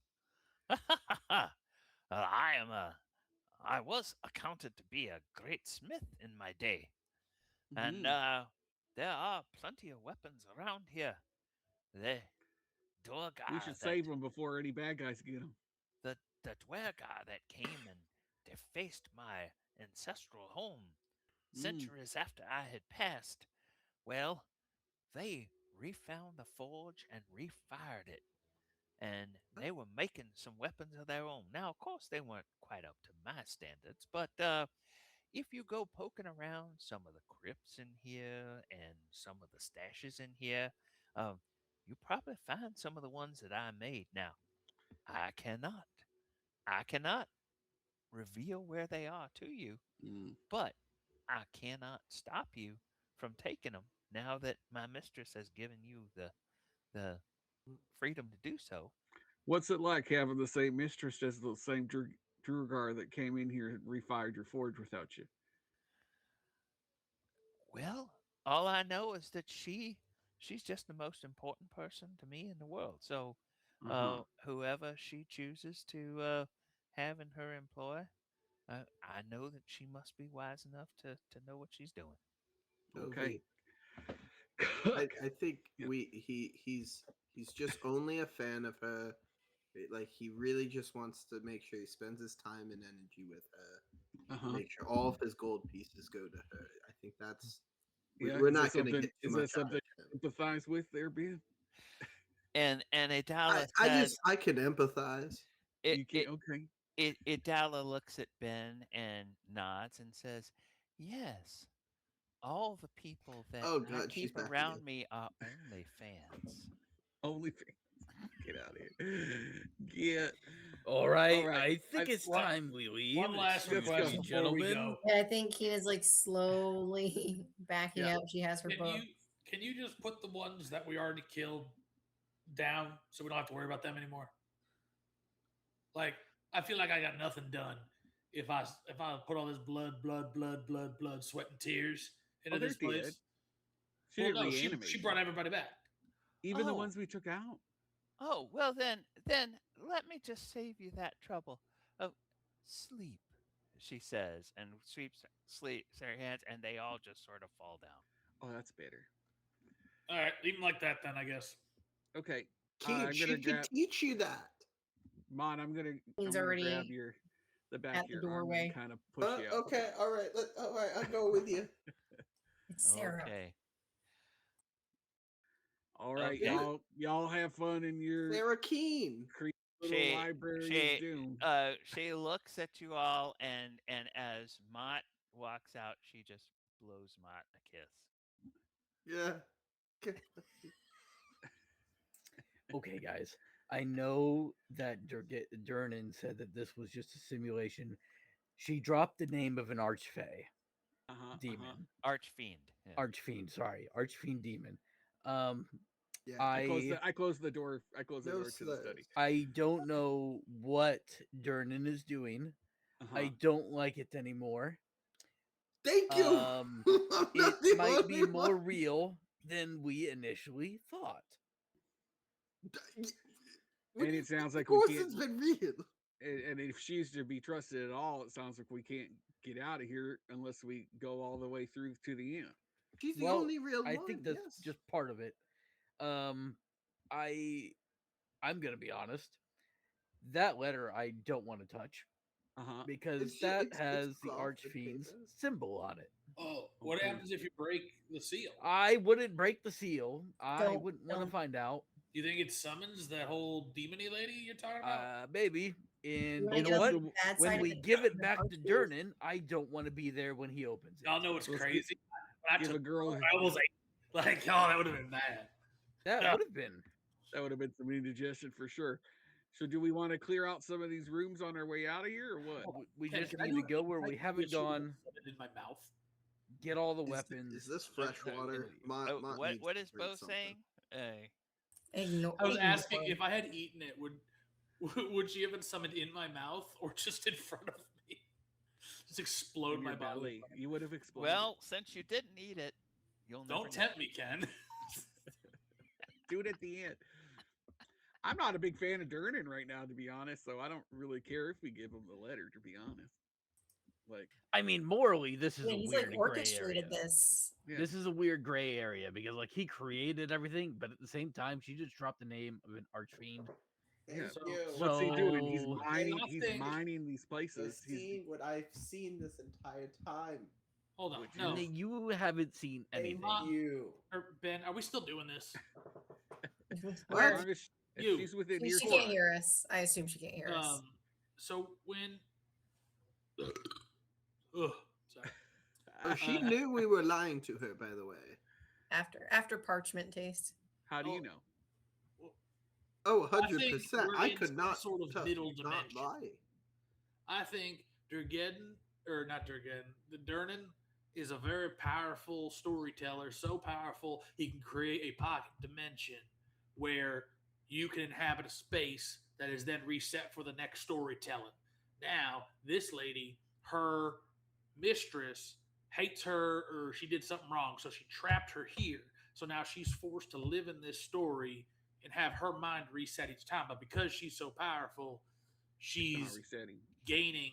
I am a. I was accounted to be a great smith in my day, and Mm-hmm. there are plenty of weapons around here. The We should Duergar that save them before any bad guys get them. the Duergar that came and defaced my ancestral home Mm. centuries after I had passed. Well, they refound the forge and refired it, and they were making some weapons of their own. Now, of course, they weren't quite up to my standards, but if you go poking around some of the crypts in here and some of the stashes in here, um, you probably find some of the ones that I made. Now, I cannot, I cannot reveal where they are to you, Mm. but I cannot stop you from taking them now that my mistress has given you the freedom to do so. What's it like having the same mistress as the same Drugar that came in here and refired your forge without you? Well, all I know is that she's just the most important person to me in the world. So, Uh huh. whoever she chooses to have in her employ, I know that she must be wise enough to know what she's doing. Okay. Ovi. Cook. I think Yep. he's just only a fan of her. Like he really just wants to make sure he spends his time and energy with Uh her. huh. Make sure all of his gold pieces go to her. I think that's Yeah. we're Is that not going to something? get too Is that much out something of him. you empathize with there, Ben? And Idala I said, just I can empathize. it You can't. it Okay. Idala looks at Ben and nods and says, "Yes, all the people that Oh I God, she's keep back again. around me are only fans." Only. Get out of here. Get. All All right, right. I think I, it's What? time we leave. One last Let's Excuse go. request me, before we gentlemen. go. Yeah, I think Kina's like slowly backing Yeah. out. She has her Can book. you just put the ones that we already killed down so we don't have to worry about them anymore? Like I feel like I got nothing done if I put all this blood, sweat and tears Oh, into they're this dead. place. She Well, didn't no, she reanimate she them. brought everybody back. Even the Oh, ones we took out. oh, well then let me just save you that trouble. Oh, sleep, she says, and sleeps her hands, and they all just sort of fall down. Oh, that's better. All right, leave him like that then, I guess. Okay, Keen, I'm gonna she could grab teach you that. Mon. He's I'm gonna grab already the back at of the your arm and doorway. kind of push you out. Okay, all right, all right. I'll go with you. It's Sarah. Okay. All right, Okay. y'all have fun in your Sarah Keen. creepy little She library of she doom. she looks at you all, and as Mott walks out, she just blows Mott a kiss. Yeah. Okay. Okay, guys. I know that Durnan said that this was just a simulation. She dropped the name of an archfey demon, Archfiend. Yeah. archfiend. Sorry, archfiend demon. Um, Yeah. I I closed the door. I closed the No door to the study. slurs. I don't know what Durnan is doing. Uh-huh. I don't like it anymore. Thank you. Um, I'm it not the might be only more one. real than we initially thought. What And do you it mean? sounds Of like we course can't. it's been real. And if she's to be trusted at all, it sounds like we can't get out of here unless we go all the way through to the end. She's the Well, only real I one. think that's Yes. just part of it. Um, I I'm gonna be honest. That letter I don't want to touch Uh huh. because It's just, that it's has the frosted archfiend's paper. symbol on it. Oh, what Okay. happens if you break the seal? I wouldn't break the seal. I Don't wouldn't want to don't find out. You think it summons that whole demony lady you're talking about? Maybe. you And want you to know get on what? the bad When side of we the give it the back to archfiend? Durnan, I don't want to be there when he opens it. Y'all know what's Let's crazy? When I give took, a girl I was like, oh, that would have been bad. That Yeah. would have been. that would have been some indigestion for sure. So, do we want to clear out some of these rooms on our way out of here, or what? We Ken, just can I need do to an go where insight we to haven't see if she gone, won't put it in my mouth? get all the Is, weapons. is this and- fresh and water? leave. Mont What needs what to is drink Bo something. saying? I was Ignore. asking if I had eaten it, would she have been summoned in my mouth or just in front of me? Just explode In my your body. belly, you would have exploded. Well, since you didn't eat it, you'll never Don't know. tempt me, Ken. Do it at the end. I'm not a big fan of Durnan right now, to be honest. So I don't really care if we give him the letter. To be honest, like, I mean, morally, this is Yeah, a he's like weird gray area. orchestrated this. yeah. This is a weird gray area because, like, he created everything, but at the same time, she just dropped the name of an archfiend. Yeah. Thank So- you. What's he doing? He's So- mining. Last He's thing- mining these places. I've seen what I've seen this entire time. Hold on. Which No. You haven't seen Thank anything. you. Ben, are we still doing this? As What? long as if You. she's within She earshot. can't hear us. I assume she can't hear us. So when Ugh, sorry. Oh, she Uh, knew we were lying to her, by the way. After parchment taste. How do you Oh. know? Oh, I think 100%. we're I in could some not sort of t- middle not dimension. lie. I think Durgeddon, or not Durgeddon, the Durnan is a very powerful storyteller. So powerful, he can create a pocket dimension where you can inhabit a space that is then reset for the next storytelling. Now, this lady, her mistress, hates her or she did something wrong, so she trapped her here. So now she's forced to live in this story and have her mind reset each time. But because she's so powerful, It's not she's resetting. gaining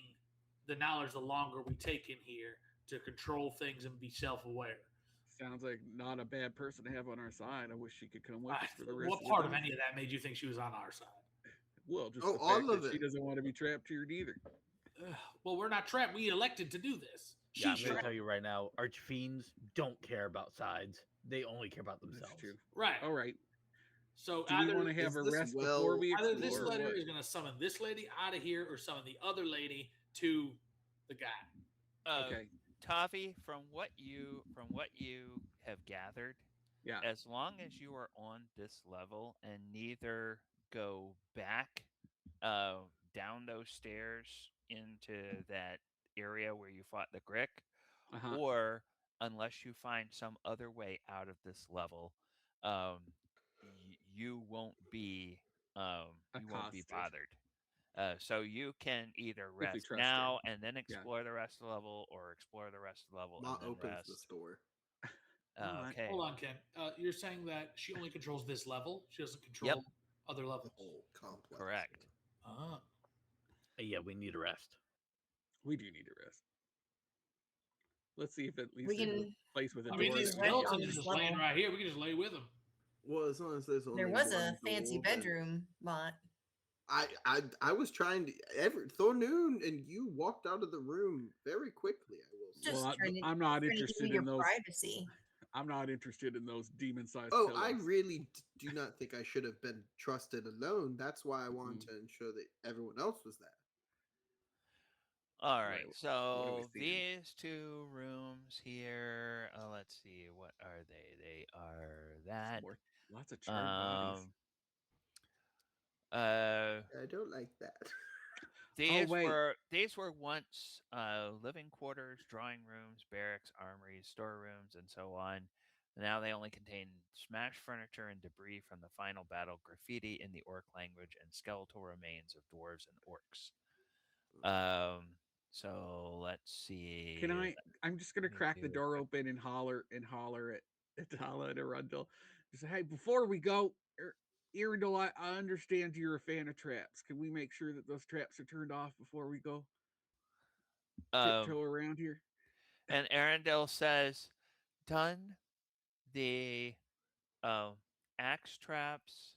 the knowledge the longer we take in here to control things and be self-aware. Sounds like not a bad person to have on our side. I wish she could come with us for the rest What of the part of time. any of that made you think she was on our side? Well, just Oh, the all fact of that she it. doesn't want to be trapped here either. Well, we're not trapped. We elected to do this. Yeah, I'm She's going to trapped. tell you right now, archfiends don't care about sides. They only care about That's themselves. true. Right. All right. So Do we either, want to have is a this rest well- before we either explore? this or letter what? is going to summon this lady out of here or summon the other lady to the guy. Okay. Tavi, from what you have gathered, Yeah. as long as you are on this level and neither go back down those stairs into that area where you fought the Grick, Uh-huh. or unless you find some other way out of this level, you won't be Accosted. bothered. So you can either If we rest trust now her. and then explore the rest of the level, or explore the rest of the level Ma and then opens rest. this door. All right. Okay. Hold on, Ken. You're saying that she only controls this level. She doesn't Yep. control other The levels. whole complex. Correct. Ah, Yeah, we need a rest. We do need a rest. Let's see if at We least in the can place with a I mean, door these that we can rest get on skeletons are this to. just laying level. right here. We can just lay with them. Well, as long as there's only There was a one fancy door, then- bedroom, but I was trying to. Thornoon and you walked out of the room very quickly. I will say. just Well, I'm trying not to give you interested your in those. privacy. I'm not interested in those demon-sized Oh, pillows. I really do not think I should have been trusted alone. That's why I wanted to ensure that everyone else was there. All Right, right. what are we So seeing? these two rooms here. Let's see. What are they? They are that. More, lots of charred bodies. Um. Uh. I don't like that. Wait. These were once living quarters, drawing rooms, barracks, armories, storerooms, and so on. Now they only contain smashed furniture and debris from the final battle, graffiti in the orc language, and skeletal remains of dwarves and orcs. Um. So let's see. Can I? I'm just gonna Let me crack the do a door quick. open and holler at Tala and Arundel. Just say, hey, before we go, Arundel, I understand you're a fan of traps. Can we make sure that those traps are turned off before we go Um. tiptoe around here? And Arendelle says, "Done the um, axe traps,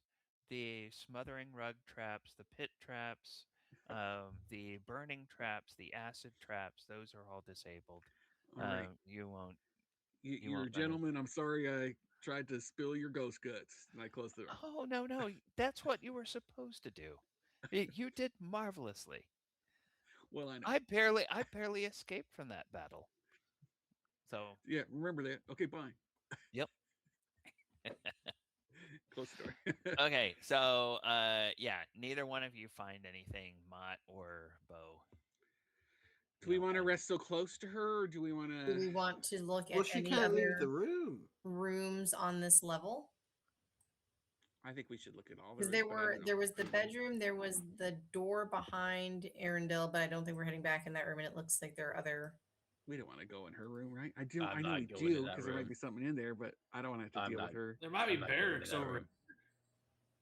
the smothering rug traps, the pit traps, the burning traps, the acid traps. Those are all disabled. All right, You won't. You you're a won't run it. gentleman. I'm sorry I tried to spill your ghost guts. And I closed the door. Oh no, no. That's what you were supposed to do. You did marvelously. Well, I know. I barely escaped from that battle. So, Yeah, remember that. Okay, bye. yep. Close the door. Okay, so yeah, neither one of you find anything, Mott or Bo. Do we don't want to find rest so close to her, or do we want Do to? we want to look Well, at she any can't leave the other room. rooms on this level? I think we should look at all the Because rooms, but I don't know. there was the bedroom, there was the door behind Arendelle, but I don't think we're heading back in that room, and it looks like there are other. We don't want to go in her room, right? I I'm know not we going in do that because there might room. be something in there, but I don't want to have to I'm deal not. with her. There might be I'm not going into barracks that over. room.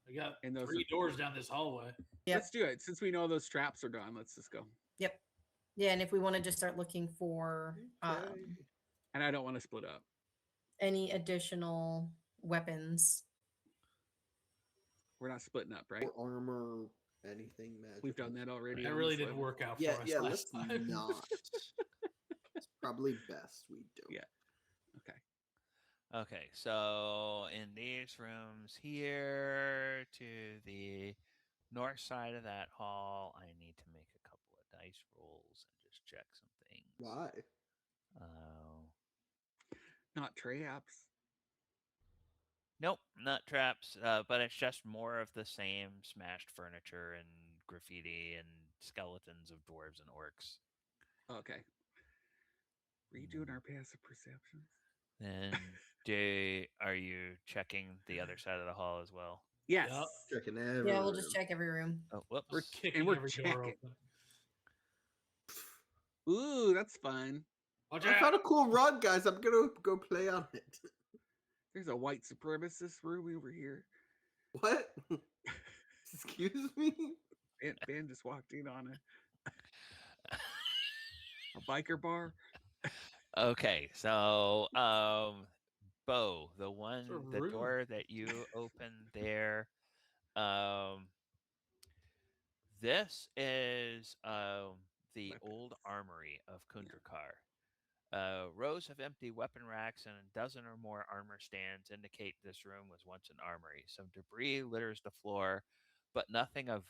We got And those three doors down this hallway. Yep. Let's do it. Since we know those traps are gone, let's just go. Yep. Yeah, and if we want to just start looking for Okay. And I don't want to split up. any additional weapons. We're not splitting up, right? Or armor, anything magic. We've done that already. That on really this didn't level. work out for Yeah, us yeah. last Let's time. not. It's probably best we don't. Yeah. Okay. Okay, so in these rooms here to the north side of that hall, I need to make a couple of dice rolls and just check some things. Why? Uh, Not traps. nope, not traps, but it's just more of the same smashed furniture and graffiti and skeletons of dwarves and orcs. Okay. Were you doing our passive perceptions? And are you checking the other side of the hall as well? Yes. Yep. Checking every Yeah, we'll room. just check every room. Oh, whoops. We're Kicking and we're every door checking. open. Ooh, that's fun. Watch I out. found a cool rug, guys. I'm gonna go play on it. There's a white supremacist room over here. What? Excuse me? Ben just walked in on a biker bar. Okay, so Bo, the room. door that you opened there, this is the Weapons. old armory of Kundrakar. Rows of empty weapon racks and a dozen or more armor stands indicate this room was once an armory. Some debris litters the floor, but nothing of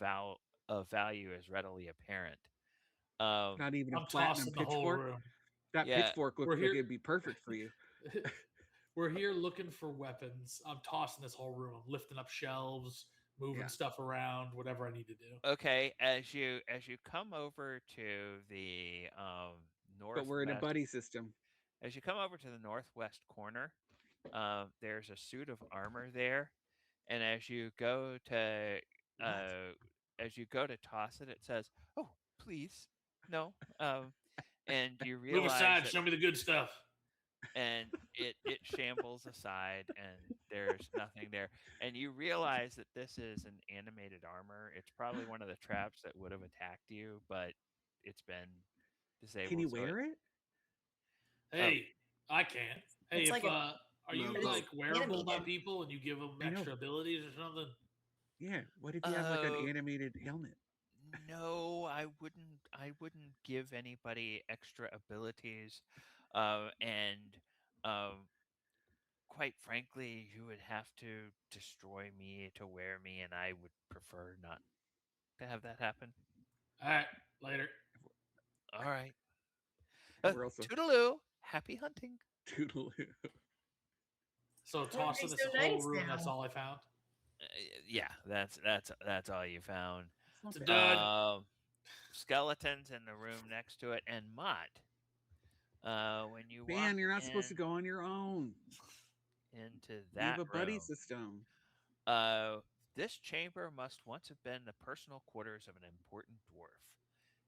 value is readily apparent. Not even a I'm platinum tossing the whole pitchfork. room. That Yeah, pitchfork looks we're like here- it'd be perfect for you. We're here looking for weapons. I'm tossing this whole room. I'm lifting up shelves, moving Yeah. stuff around, whatever I need to do. Okay, as you come over to the But we're in a northwest, buddy system. as you come over to the northwest corner, there's a suit of armor there, and as you go to toss it, it says, "Oh, please, no." And you Move realize aside. that, Show me the good stuff. and it shambles aside, and there's nothing there. And you realize that this is an animated armor. It's probably one of the traps that would have attacked you, but it's been Can you disabled. So it wear it? oh Hey, I can't. Hey, It's if like a, are No, you but it's like no. wearable by animated. people and you give them I know. extra abilities or something? Yeah. What if you have like an oh animated helmet? no, I wouldn't give anybody extra abilities, and um, quite frankly, you would have to destroy me to wear me, and I would prefer not to have that happen. All right, later. All right. We're also Toodaloo. Happy hunting. toodle. So Why are toss they in so this whole nice room. That's now? all I found. Uh, yeah, that's all you found. It's not It's bad. done. Skeletons in the room next to it, and Mott. When you walk Man, you're not supposed to in go on your own. into You have that a buddy room, system. uh, this chamber must once have been the personal quarters of an important dwarf.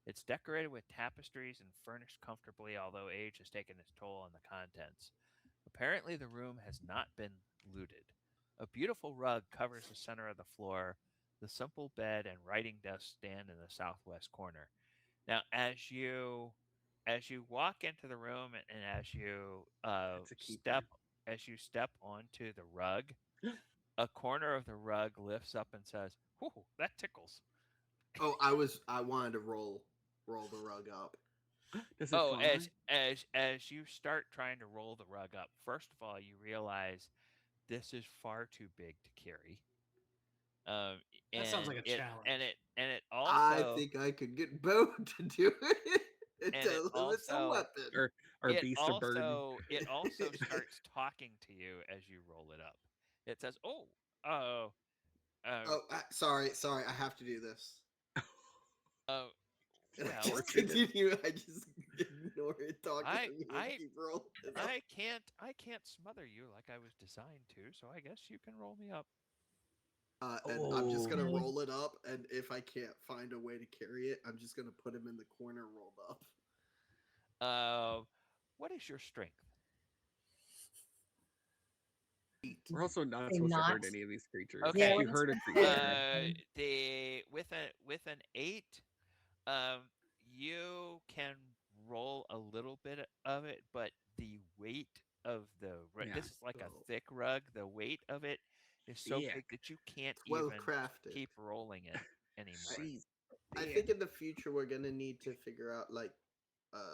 It's decorated with tapestries and furnished comfortably, although age has taken its toll on the contents. Apparently, the room has not been looted. A beautiful rug covers the center of the floor. The simple bed and writing desk stand in the southwest corner. Now, as you walk into the room, and That's a keeper. as you step onto the rug, a corner of the rug lifts up and says, "Whoo, that tickles." Oh, I wanted to roll the rug up. Does it Oh, fly? as you start trying to roll the rug up, first of all, you realize this is far too big to carry. Um, That sounds like and a it and challenge. it and it I also think I could get Bo to do it and and it tell him it's a also weapon. Or beast of burden? it also starts talking to you as you roll it up. It says, "Oh, uh, uh, Oh, sorry, I have to do this. uh, And I Of well, just course you do. continue. I just ignore it talking I to me and I keep rolling it up. I can't smother you like I was designed to, so I guess you can roll me up." And I'm just Oh, gonna No. roll it up, and if I can't find a way to carry it, I'm just gonna put him in the corner rolled up. Uh, what is your strength? Eight. we're also not Say supposed to hurt not. any of these creatures. Yeah, If Okay. you we're not hurt a supposed to hurt creature, them. The with an 8, you can roll a little bit of it, but the weight of the yeah, this is like a So thick rug. The weight of it is so big thick. that you can't 12 even crafted. keep rolling it I, anymore. She's I thick. think in the future we're gonna need to figure out like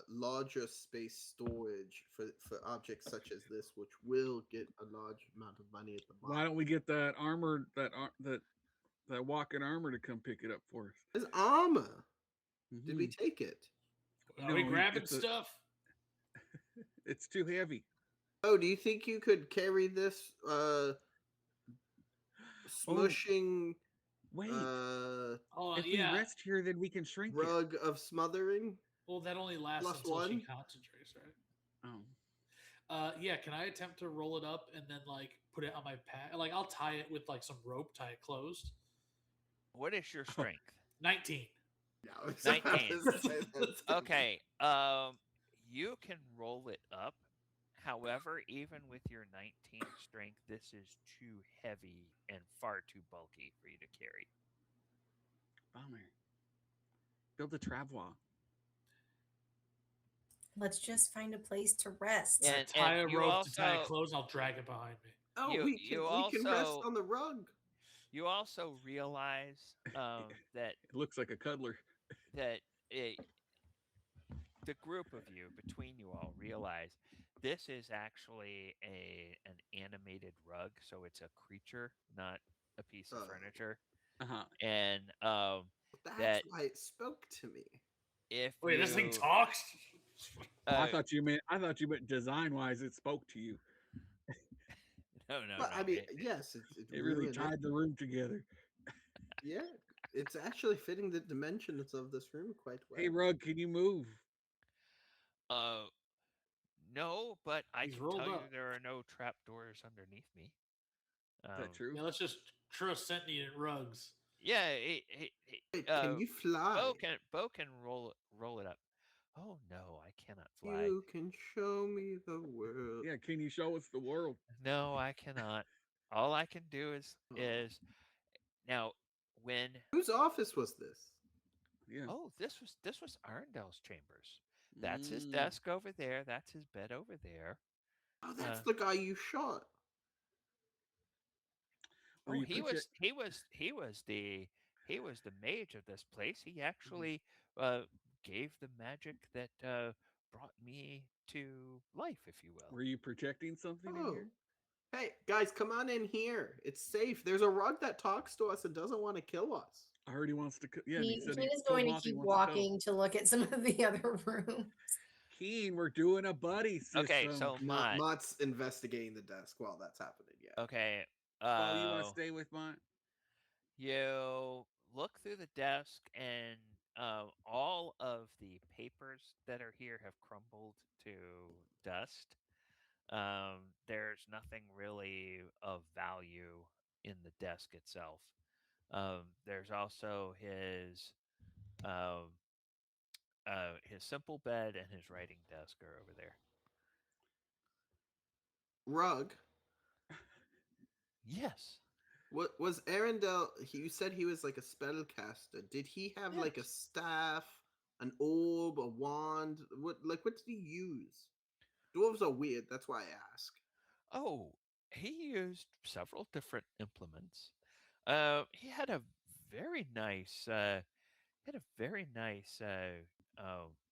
larger space storage for objects such as this, which will get a large amount of money at the Why bottom. don't we get that armor, that walking armor to come pick it up for us? His armor. Did we Hmm. take it? Are we No, grabbing stuff? it's too heavy. Oh, do you think you could carry this Oh, smushing wait. uh Oh, If we yeah. rest here, then we can shrink it. rug of smothering Well, that only lasts plus until she one? concentrates, right? Oh, Yeah. Can I attempt to roll it up and then like put it on my pack? Like I'll tie it with like some rope, tie it closed. What is your oh, strength? 19. Yeah, I was about 19. to say that's Okay. You can roll it up. However, even with your 19 strength, this is too heavy and far too bulky for you to carry. bummer. Build a travois. Let's just find a place to rest. I And tie a you rope to tie it also closed. I'll drag it behind me. Oh, you you we can rest also on the rug. you also realize that It looks like a cuddler. that it, the group of you between you all realize this is actually a an animated rug, so it's a creature, not a piece of Uh, furniture. Uh huh. And that's that why it spoke to me. if Wait, this thing you talks? Oh, uh, I thought you meant design wise. It spoke to you. But I no, mean, yes, it It really ruined it. tied the room together. Yeah, it's actually fitting the dimensions of this room quite well. Hey, Rug, can you move? uh no, but I He's can rolled tell you up. there are no trapdoors underneath me. Is that true? Yeah, let's just trust Sentiny and rugs. Yeah, Wait, can you Bo fly? can roll it up. Oh no, I cannot fly. You can show me the world. Yeah, can you show us the world? No, I cannot. All I can do Oh. is now when Whose office was this? Yeah. oh this was Arundel's chambers. That's his Mm. desk over there. That's his bed over there. Oh, Uh, that's the guy you shot. Were oh, you he was the mage of this place. He actually uh, gave the magic that brought me to life, if you will. were you projecting something in Oh. here? Hey, guys, come on in here. It's safe. There's a rug that talks to us and doesn't want to kill us. I heard he wants to. Yeah, and he said Keen he is told going to Moth he keep wants to cuddle. walking to look at some of the other rooms. Keen, we're doing a buddy Okay, system. so Mott. Mott's investigating the desk while that's happening. Yeah. Okay, Oh, you want to stay with Mott? you look through the desk, and all of the papers that are here have crumbled to dust. There's nothing really of value in the desk itself. There's also um, his simple bed and his writing desk are over there. Rug. Yes. What was Arendelle? You said he was like a spellcaster. Did he have like a Yes. staff, an orb, a wand? What did he use? Dwarves are weird. That's why I ask. Oh, he used several different implements. He had a very nice,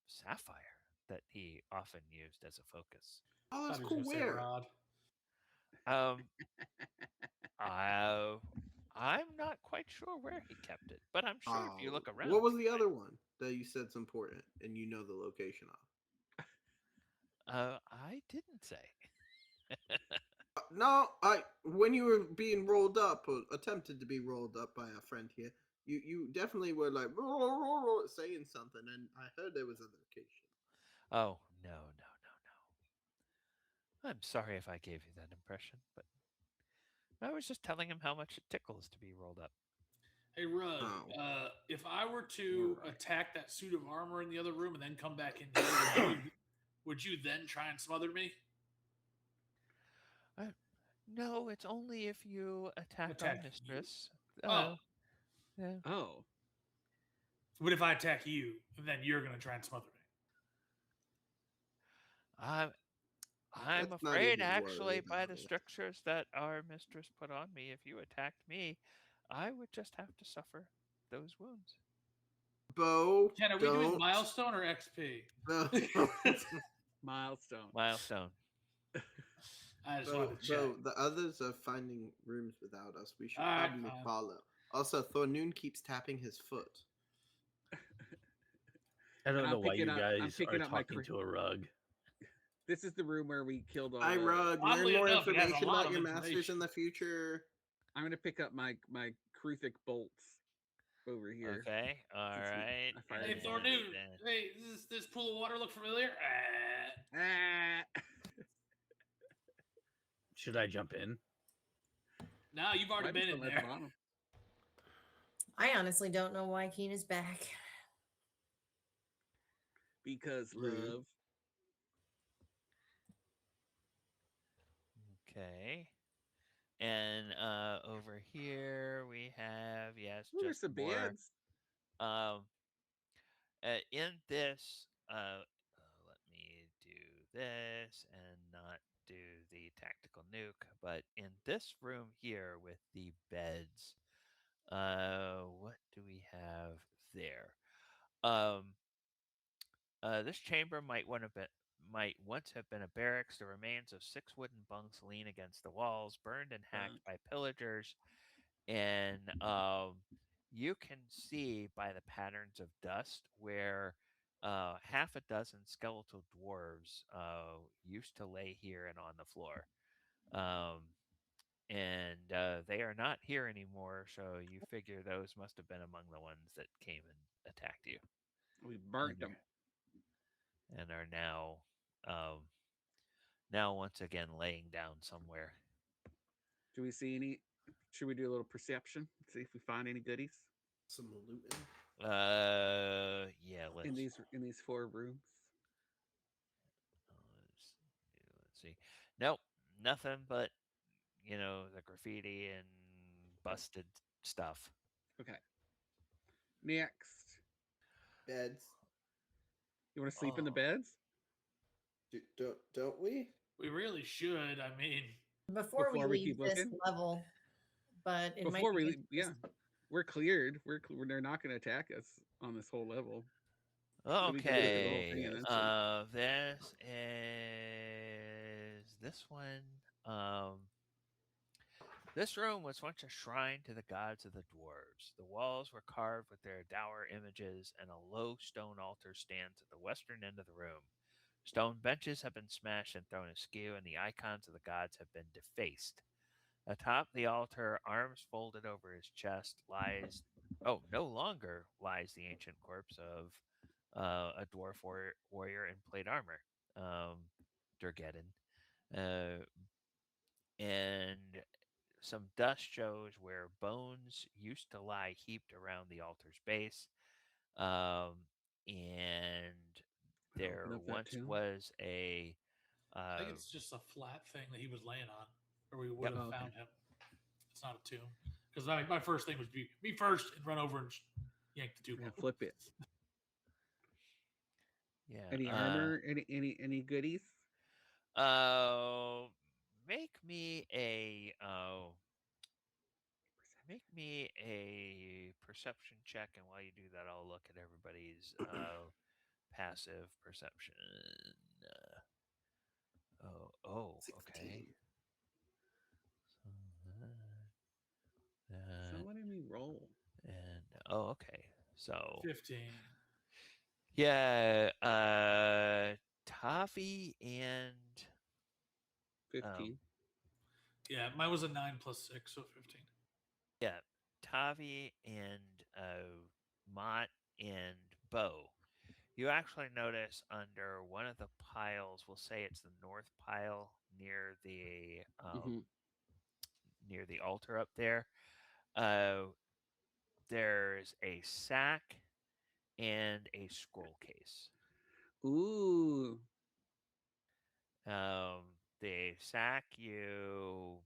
sapphire that he often used as a focus. Oh, that's Thought he was cool. going to say Where? Rod. Um, I, I'm not quite sure where he kept it, but I'm sure if you look around, What was you the might. other one that you said's important and you know the location of? I didn't say. No, when you were being rolled up or attempted to be rolled up by a friend here, you definitely were like saying something, and I heard there was a location. Oh, no, no, no, no. I'm sorry if I gave you that impression, but I was just telling him how much it tickles to be rolled up. Hey, Rug, Oh. if I were to You're right. attack that suit of armor in the other room and then come back in here, would you then try and smother me? No, it's only if you attack our Attack you? mistress. Oh, Yeah. Oh, what if I attack you and then you're going to try and smother me? I'm I'm That's not afraid, even a actually, word. by the strictures that our mistress put on me, if you attacked me, I would just have to suffer those wounds. Bo, Ken, are we doing milestone or XP? milestone. Milestone. I just wanted to check. Bo, the others are finding rooms without us. We should All right, probably fine. follow. Also, Thornoon keeps tapping his foot. I don't And know I'm why you picking up- I'm guys picking are up my talking to a rug. This is the room where we killed all Hi, the. Rug. Learn Oddly more enough, it has a information lot about of your masters information. in the future. I'm gonna pick up my Kruthic bolts over here. Okay. All Since we- right. I fired Hey, them Thornoon. And, Hey, does this pool of water look familiar? Ah. Should I jump in? No, you've already Might be been in something at the there. bottom. I honestly don't know why Keen is back. Because Rude. love. okay. And over here we have Ooh, there's just some more. beds. Um, in this, let me do this and not do the tactical nuke. But in this room here with the beds, what do we have there? This chamber might once have been a barracks. The remains of 6 wooden bunks lean against the walls, burned and hacked by pillagers. And you can see by the patterns of dust where half a dozen skeletal dwarves used to lay here and on the floor. And they are not here anymore, so you figure those must have been among the ones that came and attacked you. We burnt And them. and are now once again laying down somewhere. Do we see any? Should we do a little perception? See if we find any goodies Some looting. Yeah, let's in these 4 rooms. see. Nope, nothing but the graffiti and busted stuff. Okay. Next. Beds. You want to sleep in the Oh, beds Don't we? We really should. I mean, Before we before we leave keep this looking? level, but it might Before be we good leave, to yeah. just We're cleared. They're not going to attack us on this whole level. So we can look through the whole thing okay. and then sleep. This one. This room was once a shrine to the gods of the dwarves. The walls were carved with their dour images, and a low stone altar stands at the western end of the room. Stone benches have been smashed and thrown askew, and the icons of the gods have been defaced. Atop the altar, arms folded over his chest, no longer lies the ancient corpse of a dwarf warrior in plate armor, Durgeddon. Uh, and some dust shows where bones used to lie heaped around the altar's base. And there Open up that once tomb. was a. I think Uh, it's just a flat thing that he was laying on, or we would Yep. have Oh, okay. found him. It's not a tomb. Because my first thing was be me first and run over and yank the tomb Yeah, off. flip it. yeah. Any armor? Any goodies? Uh, make me a. Make me a perception check, and while you do that, I'll look at everybody's passive perception. Okay. 16. So that, So that, letting me roll. and okay. So 15. yeah, Toffee and 15. Yeah, mine was a 9 plus 6, so 15. yeah, Tavi and Mott and Bo. You actually notice under one of the piles, we'll say it's the north pile Mm-hmm. near the altar up there. Uh, there's a sack and a scroll case. Ooh, The sack you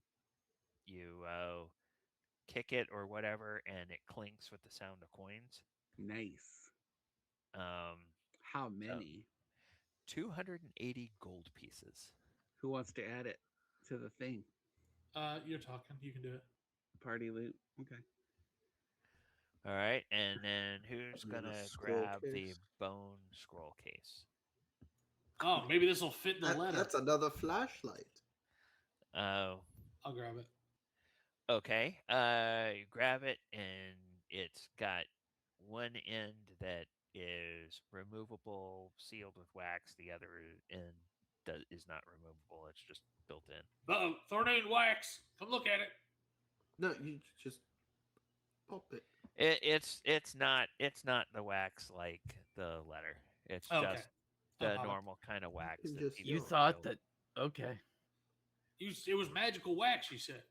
kick it or whatever, and it clinks with the sound of coins. nice. Um, How so many? 280 gold pieces. Who wants to add it to the thing? You're talking. You can do it. Party loot. Okay. All right, and then who's And then a gonna scroll grab the case. bone scroll case? Oh, maybe this will fit the letter. That's another flashlight. Oh, I'll grab it. okay. You grab it, and it's got one end that is removable, sealed with wax. The other end is not removable. It's just built in. Uh-oh, Thornane wax. Come look at it. No, you just pop it. It's not the wax like the letter. It's Okay. just I'll the pop it. normal kind of wax can that just- people You thought build. that. Okay. It was magical wax, you said.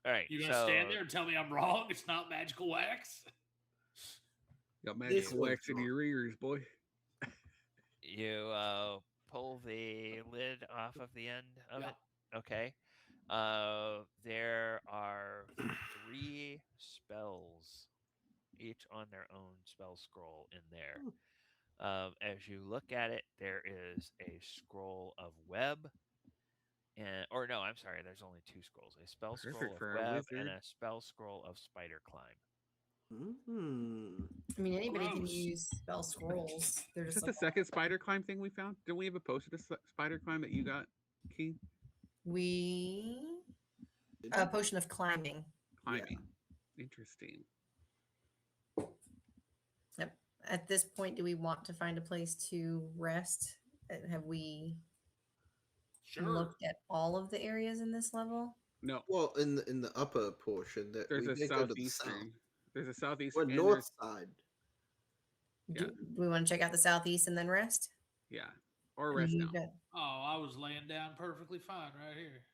All right, You gonna so stand there and tell me I'm wrong? It's not magical wax? Got This magical one's wax in wrong. your ears, boy. you pull the lid off of the end of Yeah. it. Okay. There are 3 spells, each on their own spell scroll in there. As you look at it, there is a scroll of web, or no, I'm sorry. There's only 2 scrolls: a spell Perfect scroll of for a web and wizard. a spell scroll of spider climb. I mean, anybody can Gross. use spell scrolls. They're Is just that the like second spider climb thing we found? Didn't we have a potion of spider climb that you got, Keen? we Did a you? potion of climbing. Climbing. Interesting. Yep. At this point, do we want to find a place to rest? Have we Sure. looked at all of the areas in this level? No, Well, in the upper portion, that there's we a did go to the south. southeastern. There's a southeast. Or and north side. Do we want to check out the southeast and then rest? Yeah. Or And rest you now. got- Oh, I was laying down perfectly fine right here.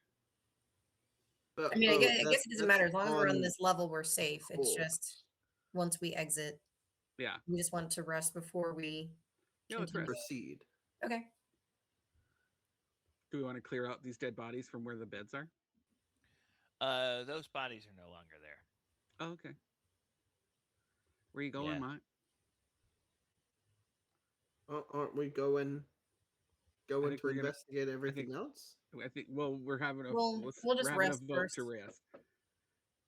But I mean, I oh, guess, it doesn't that's matter as long as we're on on this level, we're safe. It's course. just once we exit, Yeah. we just want to rest before we Yeah, let's continue. rest. Proceed. Okay. Do we want to clear out these dead bodies from where the beds are? Those bodies are no longer there. Oh, okay. Where you going, Yeah. Mont? Aren't we going I going think to we're gonna. investigate I think. everything else? I think. Well, we're having a. We'll We're just having a rest vote to first. rest.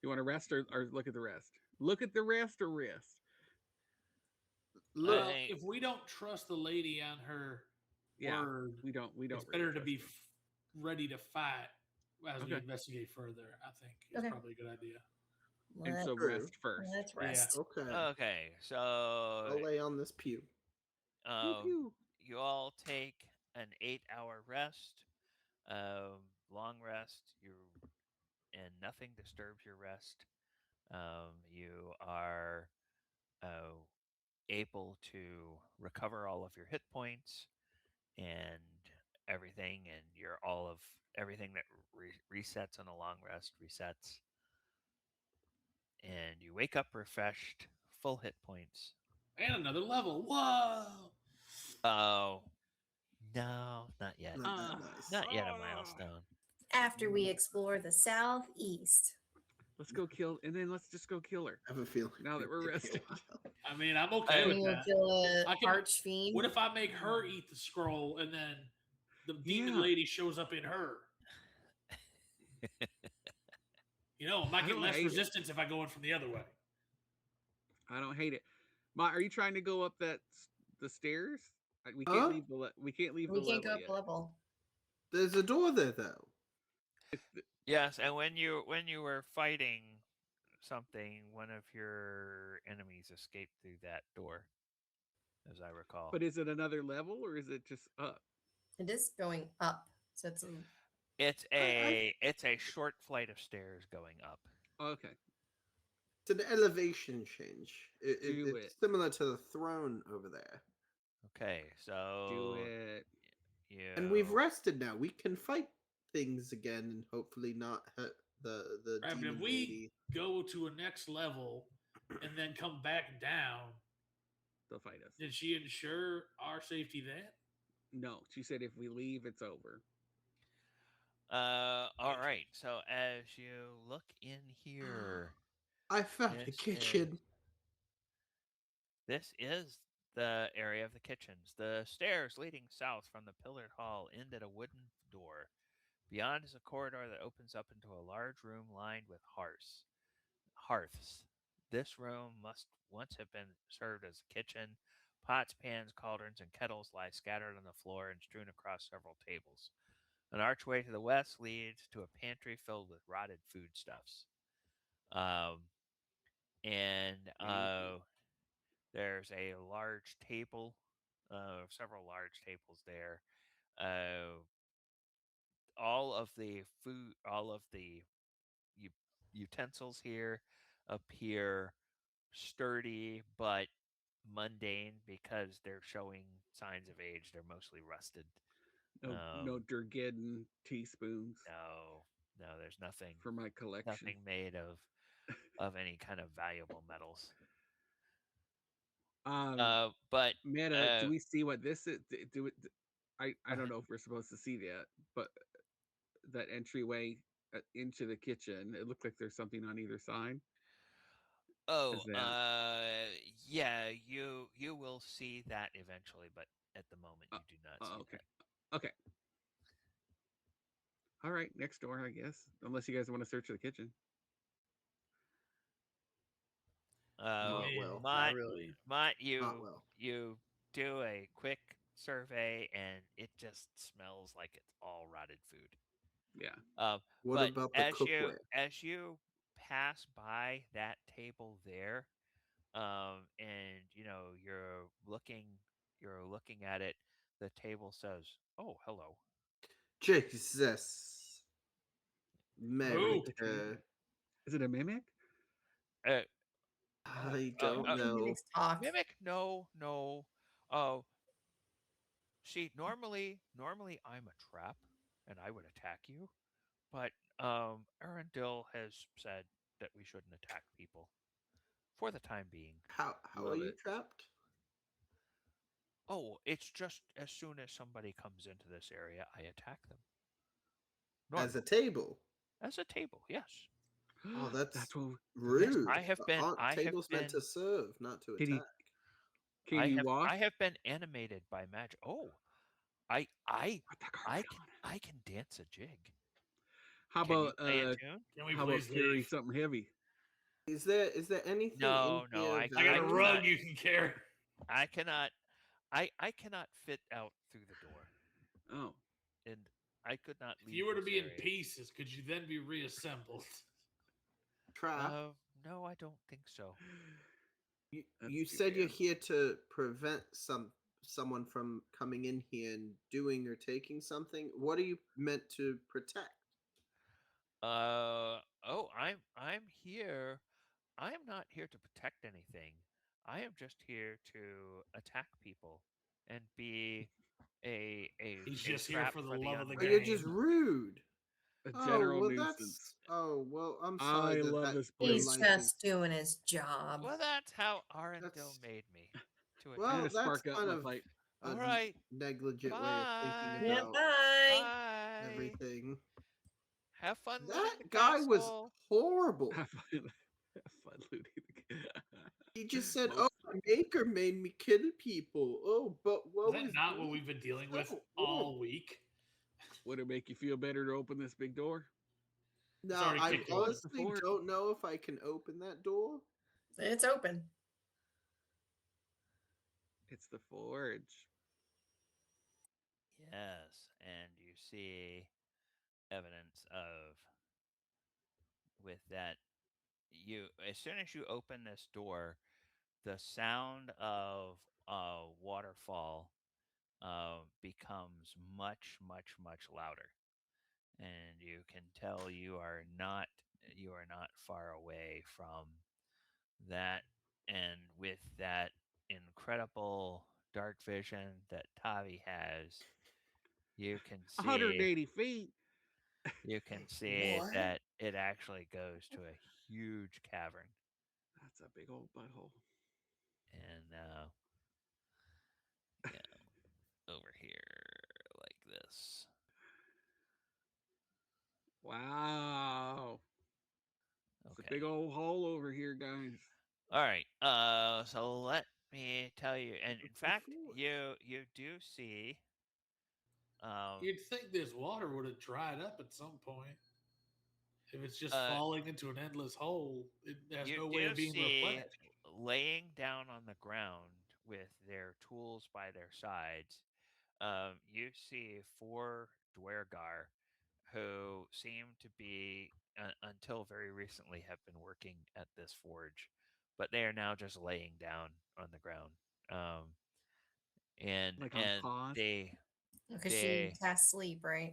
You want to rest or look at the rest? Look at the rest or rest. Look, Well, I if we don't trust the lady on her Yeah, word, we don't. We don't it's really better to trust be her. ready to fight as we Okay. investigate further. I think is Okay. probably a good idea. And so True. rest first. Let's Yeah. rest. okay. okay. So I'll lay on this pew. Pew um, pew. you all take an 8-hour rest. Long rest. You and nothing disturbs your rest. You are uh, able to recover all of your hit points and everything, and you're all of everything that resets on a long rest resets, and you wake up refreshed, full hit points. And another level. Whoa! Oh no, not yet. Not that Uh, nice. Not yet a milestone. After we explore the southeast. let's go kill, and then let's just go kill her. I have a feeling. Now that we're it'll take me a rested. while. I mean, I'm okay I- with We will that. kill a I can- archfiend. What if I make her eat the scroll and then the demon Yeah. lady shows up in her? I might I get don't less hate it. resistance if I go in from the other way. I don't hate it. Ma, are you trying to go up the stairs? We Huh? can't leave we can't leave We the can't level go up yet. a level. There's a door there, though. Yes, and when you were fighting something, one of your enemies escaped through that door, as I recall. But is it another level or is it just up? It is going up. So it's a, It's I- it's a short flight of stairs going up. Okay. It's an elevation change. Do It's it. similar to the throne over there. Okay, so Do it. you And we've rested now. We can fight things again and hopefully not hurt the Right, but demon if we lady. go to a next level and then come back down, They'll fight us. did she ensure our safety then? No, she said if we leave, it's over. all Okay. right. So as you look in here, I found a This kitchen. this is the area of the kitchens. The stairs leading south from the pillared hall end at a wooden door. Beyond is a corridor that opens up into a large room lined with hearths. This room must once have been served as a kitchen. Pots, pans, cauldrons, and kettles lie scattered on the floor and strewn across several tables. An archway to the west leads to a pantry filled with rotted foodstuffs. Um, and there's a large table, several large tables there. Uh, all of the utensils here appear sturdy but mundane because they're showing signs of age. They're mostly rusted. No Durgeddon teaspoons No, there's nothing for my collection. made of any kind of valuable metals. But Meta, do we see what this is? Do it. I don't know if we're supposed to see that, but that entryway into the kitchen, it looked like there's something on either side. oh, Is that yeah, you will see that eventually, but at the moment you do not see okay? Okay. All right, next door, I guess. Unless you guys want to search the kitchen. that. Not well. Mott, really. Not well. you do a quick survey, and it just smells like it's all rotted food. Yeah. What But about the cookware? as you pass by that table there, and you're looking at it, the table says, "Oh, hello." Jesus. Mary. Ooh. Is it a mimic? Uh, I Uh, don't uh, know. mimics talk. Mimic, no, no. Oh, see, normally I'm a trap, and I would attack you, but Arundel has said that we shouldn't attack people for the time being. How are Love you it. trapped? Oh, it's just as soon as somebody comes into this area, I attack them. as a Normal. table. As a table, yes. Oh, that's That's what. Yes, rude. Aren't I have tables meant been to serve, not to Can he? attack? Can he walk? I have been animated by magic. Oh, I I What the car feeling? I can dance a jig. How Can you about play a tune? Can we how about please carry leave? something heavy? Is there anything in No, no, here I I got I a valuable? rug cannot you can carry. I cannot I cannot fit out through the door, Oh, and I could not If you leave were to this be in area. pieces, could you then be reassembled? Trap. No, I don't think so. that's You too said you're bad. here to prevent someone from coming in here and doing or taking something. What are you meant to protect? Oh, I'm here. I am not here to protect anything. I am just here to attack people and be He's a just here trap for the for the love of the Oh, you're unwary. just game. rude. A Oh, general well, nuisance. I'm sorry I that love this your place. He's life is. just doing his job. Well, that's how Arendelle That's made me to I'm attack gonna well, that's spark up kind my of pipe. a people. All right. negligent way of thinking Bye. Yeah, about bye. Bye. everything. Have fun looting That the guy was castle. horrible. Have fun, have fun looting. He just said, Most "Oh, my maker made me kill people." Oh, but Is woe that is not what me. we've been dealing with So all horrible. week? would it make you feel better to open this big door? It's Now, already I kicked Oh, open. it's the honestly fort. don't know if I can open that door. It's open. It's the forge. Yes, and you see evidence of with that you as soon as you open this door, the sound of waterfall becomes much louder, and you can tell you are not far away from that. And with that incredible dark vision that Tavi has, you can see 180 feet. What? that it actually goes to a huge cavern, That's a big old butthole. and yeah, over here like this. Wow. It's a Okay. big old hole over here, guys. All right. So let me tell you, and in It's the fact, forge. you do see, You'd think this water would have dried up at some point. If it's just uh, falling into an endless hole, it has you no way do of being see replenished. laying down on the ground with their tools by their sides. You see four Dwergar who seem to be, until very recently, have been working at this forge, but they are now just laying down on the ground. Um, Like on and pause. Because she they has sleep, right?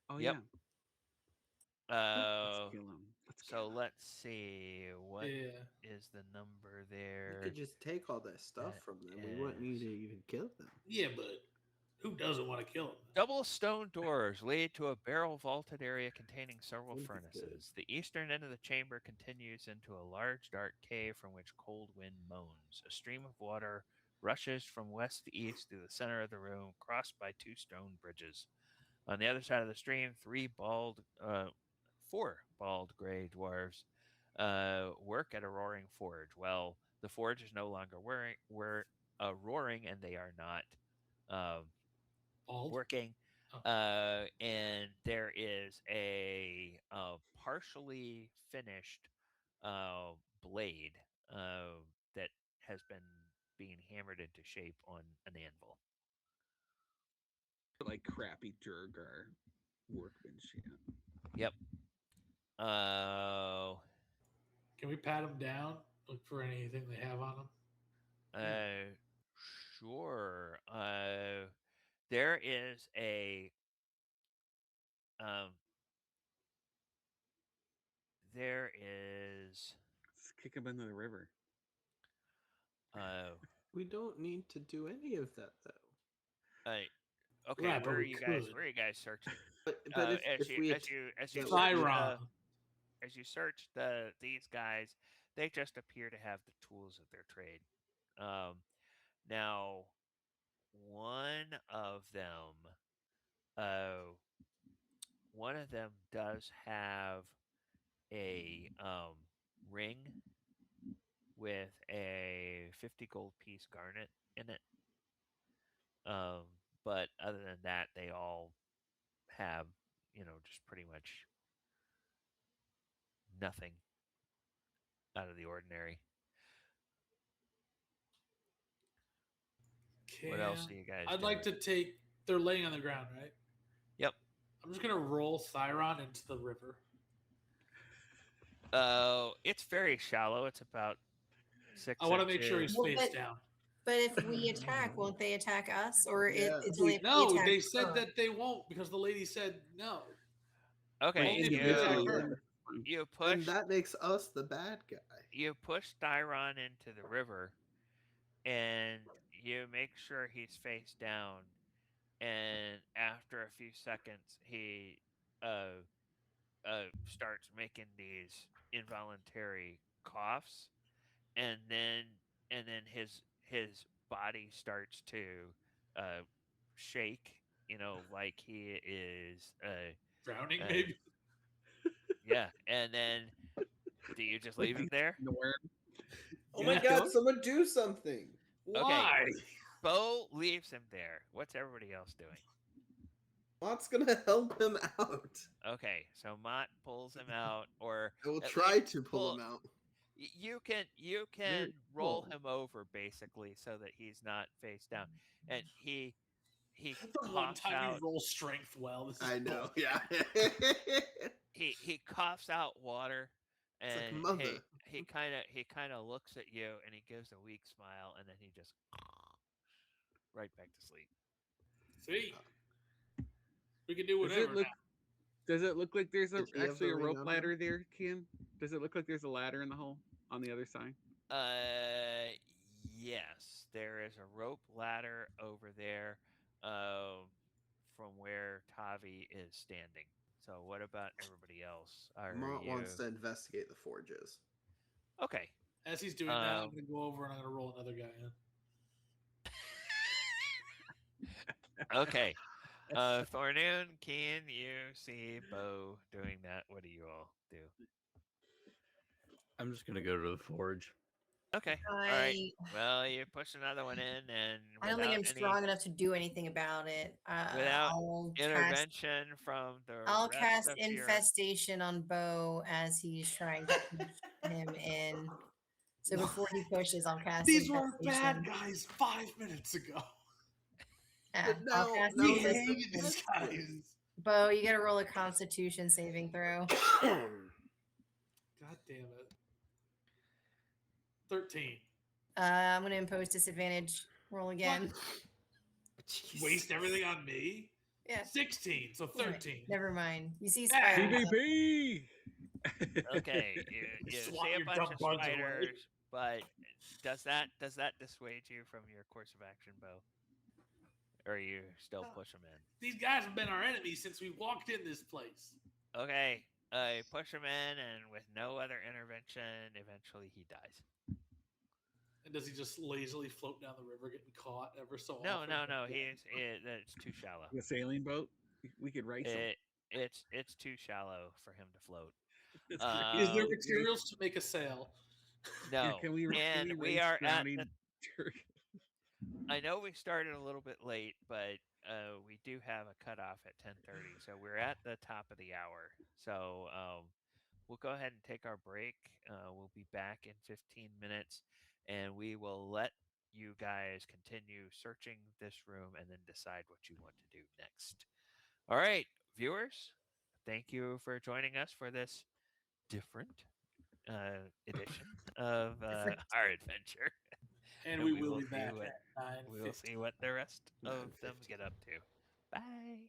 Oh, yep. yeah. Let's Uh, kill him. Let's kill so him. let's see what Yeah. is the number We there. could just take all their stuff That from them. We wouldn't need is to even kill them. Yeah, but who doesn't want to kill him? double stone doors lead to a barrel vaulted area containing several Wouldn't be good. furnaces. The eastern end of the chamber continues into a large dark cave from which cold wind moans. A stream of water rushes from west to east through the center of the room, crossed by two stone bridges. On the other side of the stream, four bald gray dwarves work at a roaring forge. Well, the forge is no longer roaring, and they are not um, Bald? working. Oh. And there is a partially finished blade that has been being hammered into shape on an anvil. Like crappy Durgar workmanship. Yep. Uh, Can we pat him down? Look for anything they have on him? uh, sure. There is a um, there is Let's kick him into the river. uh, We don't need to do any of that though. okay. Right, but we could. Where are you guys searching? But if we As you that search would- Chiron. as you search these guys, they just appear to have the tools of their trade. Um, now, one of them, uh, one of them does have a ring with a 50 gold piece garnet in it. Um, but other than that, they all have, just pretty much nothing out of the ordinary. What else Can are you guys I'd doing? like to take. They're laying on the ground, right? Yep. I'm just gonna roll Thyron into the river. It's very shallow. It's about six I want to make sure he's inches. Well, face down. but if we attack, won't they attack us? Or Yeah. it's only if we No, attack they said her? that they won't because the lady said no. Okay, Only if we Yeah, attack you her. yeah. you And push that makes us the bad guy. you push Styron into the river, and you make sure he's face down. And after a few seconds, he uh starts making these involuntary coughs, and then his body starts to uh shake, like he is Drowning, uh maybe. yeah. And then do you just leave him there? The worm. Oh my Yeah. god, someone do something. Okay. Why? Bo leaves him there. What's everybody else doing? What's gonna help him out? Okay, so Mott pulls him out, or I will at try least to pull him out. You can roll him over basically so that he's not face down, and he The one coughs time out. you roll strength well. This is I know, bullshit. yeah. He coughs out water, It's like, and mother. he kind of looks at you, and he gives a weak smile, and then he just right back to sleep. See, we can do Does whatever. it look? Now. Does it look like there's Did he have actually the a ring rope on him? ladder there, Ken? Does it look like there's a ladder in the hole on the other side? Yes, there is a rope ladder over there, from where Tavi is standing. So, what about everybody else? Are Mont you wants to investigate the forges. okay? As he's doing that, I'm Um, gonna go over and I'm gonna roll another guy in. Okay. Thornoon, can you see Bo doing that? What do you all do? I'm just gonna go to the forge. Okay. All right. I Well, you push another one in, and I don't think without I'm strong enough to do anything about it. without I'll cast intervention from the I'll rest cast of your infestation on Bo as he's trying to push him in. So before he pushes, I'll cast These were bad infestation. guys 5 minutes ago. Yeah, But I'll cast We this- hated infestation. these guys. Bo, you gotta roll a Constitution saving throw. God damn it. 13. I'm gonna impose disadvantage. Roll again. Jeez. Waste everything on me? Yeah. 16, so 13. Never mind. You see Ah. spiders. PvP. Okay, you Swat see a your bunch dumb of bugs away. spiders, but does that dissuade you from your course of action, Bo? Or you still push them in? These guys have been our enemies since we walked in this place. Okay, push him in, and with no other intervention, eventually he dies. And does he just lazily float down the river getting caught ever so No, often? no, it's too shallow. The sailing boat. We could race him. It's too shallow for him to float. Is there Um, materials to make a sail? No, Can we and we race are at drowning the I know we started a little bit late, but we do have a cutoff at 10:30, so we're at the top of the hour. So we'll go ahead and take our break. We'll be back in 15 minutes, and we will let you guys continue searching this room and then decide what you want to do next. All right, viewers, thank you for joining us for this different edition of Different. our adventure. And And we we will will be see back what- at 9:50. We will see what the rest of them 9:50. get up to. Bye.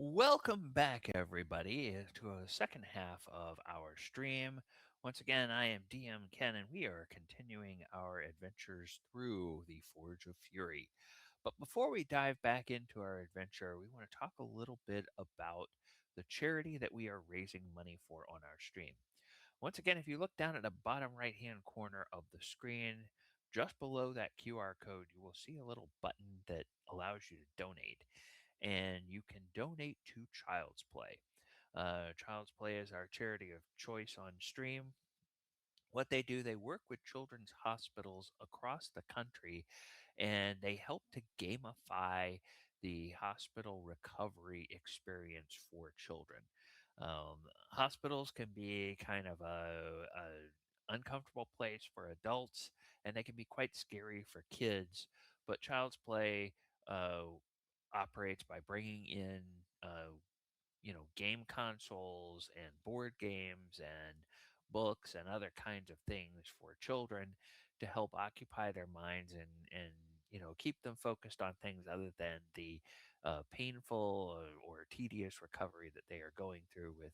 Welcome back, everybody, to a second half of our stream. Once again, I am DM Ken, and we are continuing our adventures through the Forge of Fury. But before we dive back into our adventure, we want to talk a little bit about the charity that we are raising money for on our stream. Once again, if you look down at the bottom right hand corner of the screen, just below that QR code, you will see a little button that allows you to donate, and you can donate to Child's Play. Child's Play is our charity of choice on stream. What they do, they work with children's hospitals across the country, and they help to gamify the hospital recovery experience for children. Hospitals can be kind of a uncomfortable place for adults, and they can be quite scary for kids. But Child's Play uh, operates by bringing in game consoles and board games and books and other kinds of things for children to help occupy their minds and keep them focused on things other than the painful or tedious recovery that they are going through with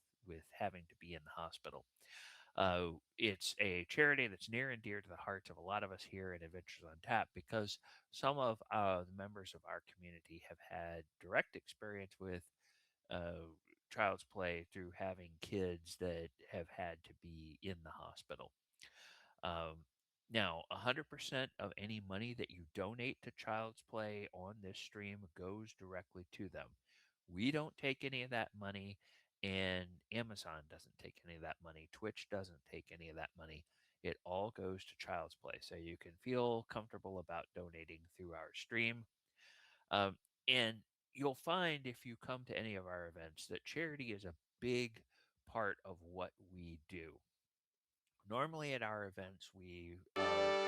having to be in the hospital. It's a charity that's near and dear to the hearts of a lot of us here at Adventures on Tap because some of the members of our community have had direct experience with uh, Child's Play through having kids that have had to be in the hospital. Um, Now, 100% of any money that you donate to Child's Play on this stream goes directly to them. We don't take any of that money, and Amazon doesn't take any of that money. Twitch doesn't take any of that money. It all goes to Child's Play. So you can feel comfortable about donating through our stream. Um, and you'll find if you come to any of our events that charity is a big part of what we do. Normally at our events, we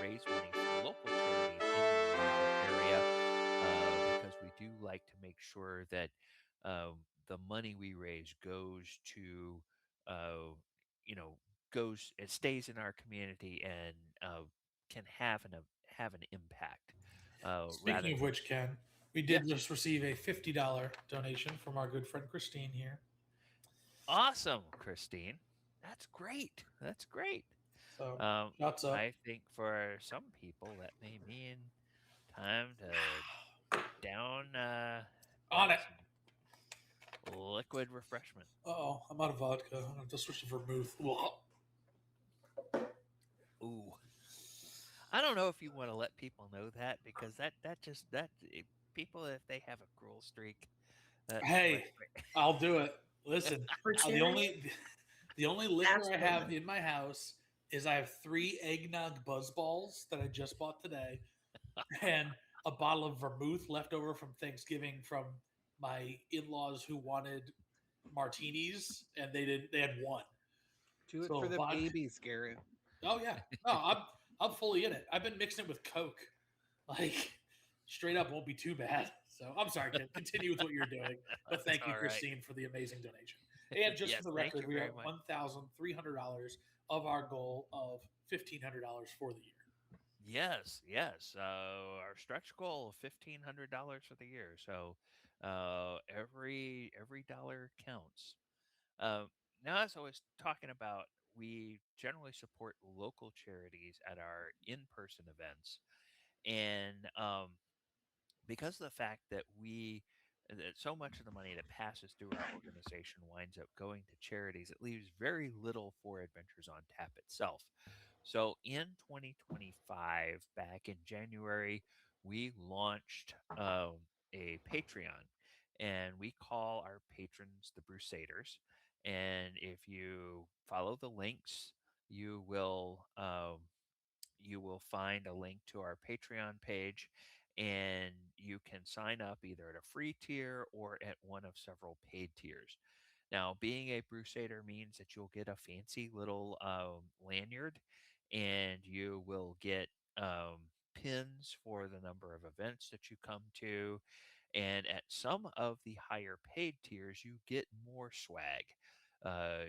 raise money for local charities in the Louisville area because we do like to make sure that the money we raise goes to, uh, you know, it stays in our community and can have an impact Speaking rather of than. which, Ken, we did Yes. just receive a $50 donation from our good friend Christine here. Awesome, Christine. That's great. That's great. So, Um, shots up. I think for some people that may mean time to On down it. some liquid refreshment. Oh, I'm out of vodka. I have to switch to vermouth. Ugh. Ooh, I don't know if you want to let people know that because people, if they have a cruel streak, that Hey, might. I'll do it. Listen, For the charity, only liquor I have absolutely. in my house is I have 3 eggnog buzzballs that I just bought today, and a bottle of vermouth left over from Thanksgiving from my in-laws who wanted martinis, and they had one. Do it for So the vodka. babies, Garrett. Oh yeah, no, I'm fully in it. I've been mixing it with Coke, like straight up won't be too bad. So I'm sorry, Ken. Continue with what you're doing, but That's thank you, all right. Christine, for the amazing donation. And just for Yes, the thank record, you we are very much. $1,300 of our goal of $1,500 for the year. Yes, yes. Our stretch goal of $1,500 for the year. So every dollar counts. Um, Now, as I was talking about, we generally support local charities at our in-person events, and because of the fact that so much of the money that passes through our organization winds up going to charities, it leaves very little for Adventures on Tap itself. So in 2025, back in January, we launched a Patreon, and we call our patrons the Brusaders. And if you follow the links, you will you will find a link to our Patreon page, and you can sign up either at a free tier or at one of several paid tiers. Now, being a Brusader means that you'll get a fancy little lanyard, and you will get pins for the number of events that you come to. And at some of the higher paid tiers, you get more swag.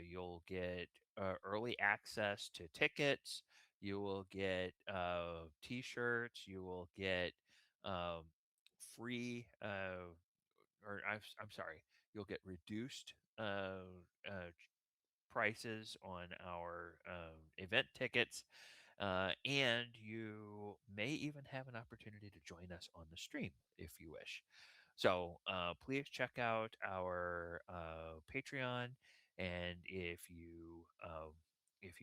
You'll get early access to tickets. You will get T-shirts. You will get um, free I'm sorry, you'll get reduced uh, prices on our event tickets, and you may even have an opportunity to join us on the stream if you wish. So please check out our Patreon, and if you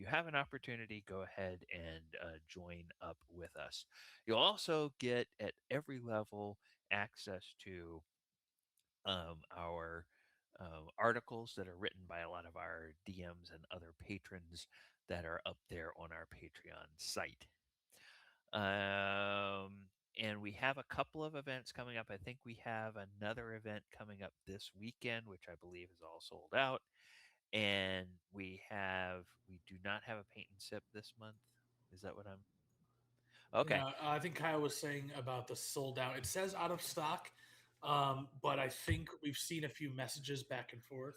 have an opportunity, go ahead and join up with us. You'll also get at every level access to our articles that are written by a lot of our DMs and other patrons that are up there on our Patreon site. And we have a couple of events coming up. I think we have another event coming up this weekend, which I believe is all sold out. And we do not have a paint and sip this month. Is that what I'm okay? Yeah, I think Kyle was saying about the sold out. It says out of stock, but I think we've seen a few messages back and forth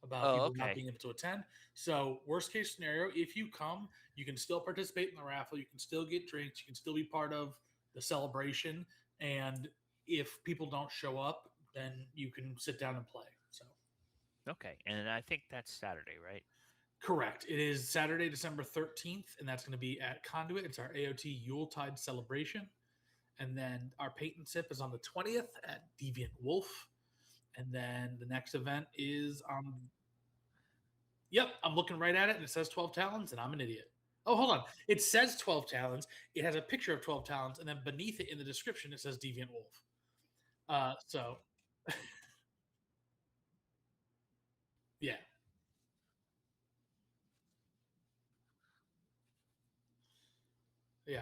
about Oh, people not okay. being able to attend. So, worst case scenario, if you come, you can still participate in the raffle. You can still get drinks. You can still be part of the celebration. And if people don't show up, then you can sit down and play. So, Okay. And I think that's Saturday, right? correct. It is Saturday, December 13th, and that's going to be at Conduit. It's our AoT Yuletide celebration. And then our paint and sip is on the 20th at Deviant Wolf. And then the next event is on. Yep, I'm looking right at it and it says 12 talons, and I'm an idiot. Oh, hold on. It says 12 talons. It has a picture of 12 talons, and then beneath it in the description, it says Deviant Wolf. So, yeah. Yeah.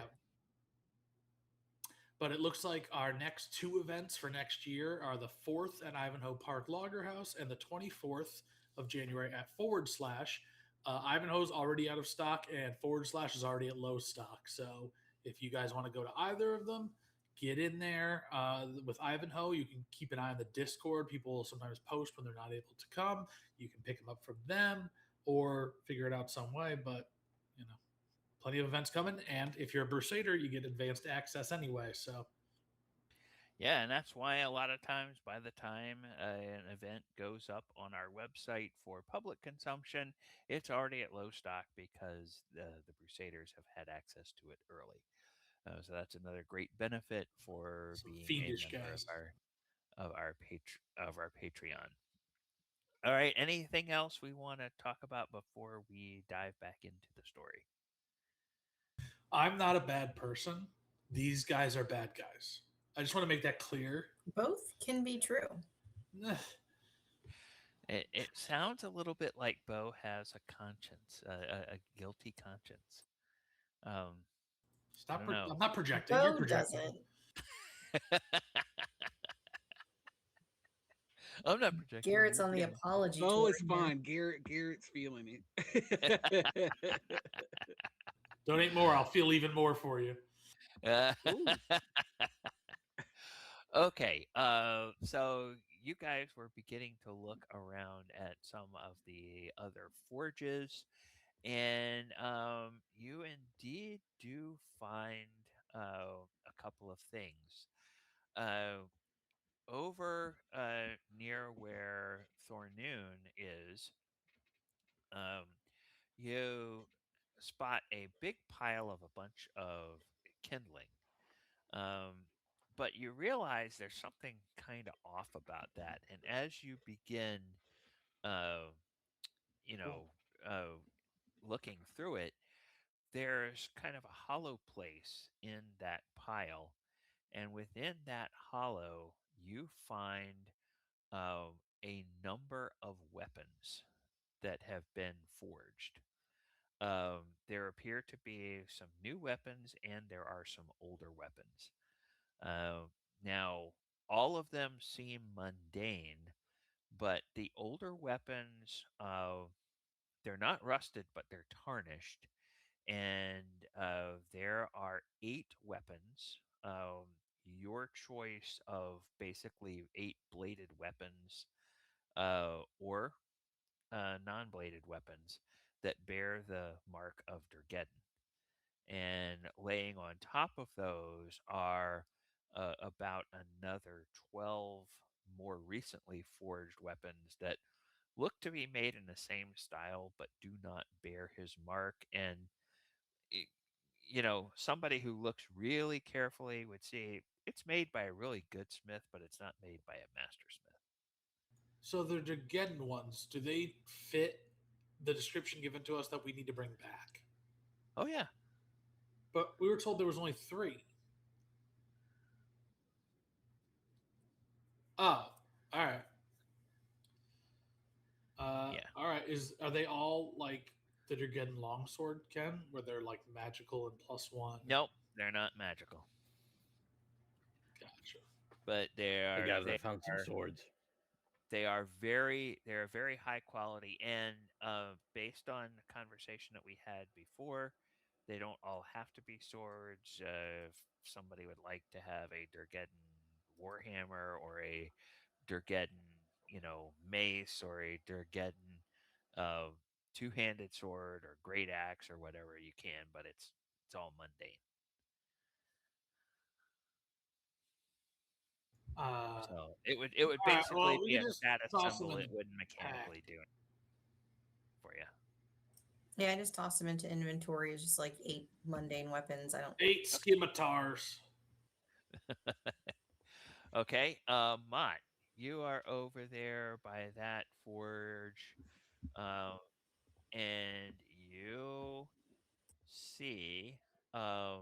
But it looks like our next two events for next year are the 4th at Ivanhoe Park Lager House and the 24th of January at forward slash. Ivanhoe's already out of stock and forward slash is already at low stock. So if you guys want to go to either of them, get in there. With Ivanhoe, you can keep an eye on the Discord. People sometimes post when they're not able to come. You can pick them up from them or figure it out some way. But, you know, plenty of events coming. And if you're a Brusader, you get advanced access anyway. So Yeah, and that's why a lot of times by the time an event goes up on our website for public consumption, it's already at low stock because the Crusaders have had access to it early. So that's another great benefit for some being a fiendish member guys. of our Patreon. All right, anything else we want to talk about before we dive back into the story? I'm not a bad person. These guys are bad guys. I just want to make that clear. Both can be true. It sounds a little bit like Bo has a conscience, a guilty conscience. Um, I Stop. don't know. I'm not projecting. You're Bo projecting. doesn't. I'm not projecting. Garrett's You're on the feeling. apology Bo tour is here. fine. Garrett's feeling it. Donate more. I'll feel even more for you. Ooh. Okay. So you guys were beginning to look around at some of the other forges, and you indeed do find a couple of things. Uh, Over near where Thornoon is, um, you spot a big pile of a bunch of kindling. Um, but you realize there's something kind of off about that. And as you begin, uh, you know, uh, looking through it, there's kind of a hollow place in that pile. And within that hollow, you find um, a number of weapons that have been forged. There appear to be some new weapons and there are some older weapons. Uh, Now, all of them seem mundane, but the older weapons, they're not rusted, but they're tarnished. And there are 8 weapons. Your choice of basically 8 bladed weapons or non bladed weapons that bear the mark of Durgeddon. And laying on top of those are about another 12 more recently forged weapons that look to be made in the same style but do not bear his mark. And it, somebody who looks really carefully would see it's made by a really good smith, but it's not made by a master smith. So the Drageddon ones, do they fit the description given to us that we need to bring back? Oh yeah. But we were told there was only 3. Oh, all right. Yeah. All right. Are they all like the Drageddon longsword, Ken, where they're like magical and +1? Nope, they're not magical, Gotcha. but They got the function are swords. they're very high quality. And based on the conversation that we had before, they don't all have to be swords. If somebody would like to have a Durgeddon warhammer or a Durgeddon, mace, or a Durgeddon uh, two-handed sword or great axe or whatever, you can, but it's all mundane. Uh, So it would all right. Well, basically we be can a just status toss them symbol. in It wouldn't pack. mechanically do it for you. Yeah, I just tossed them into inventory as just like 8 mundane weapons. I don't. 8 scimitars. Okay, Mott, you are over there by that forge, um, and you see um,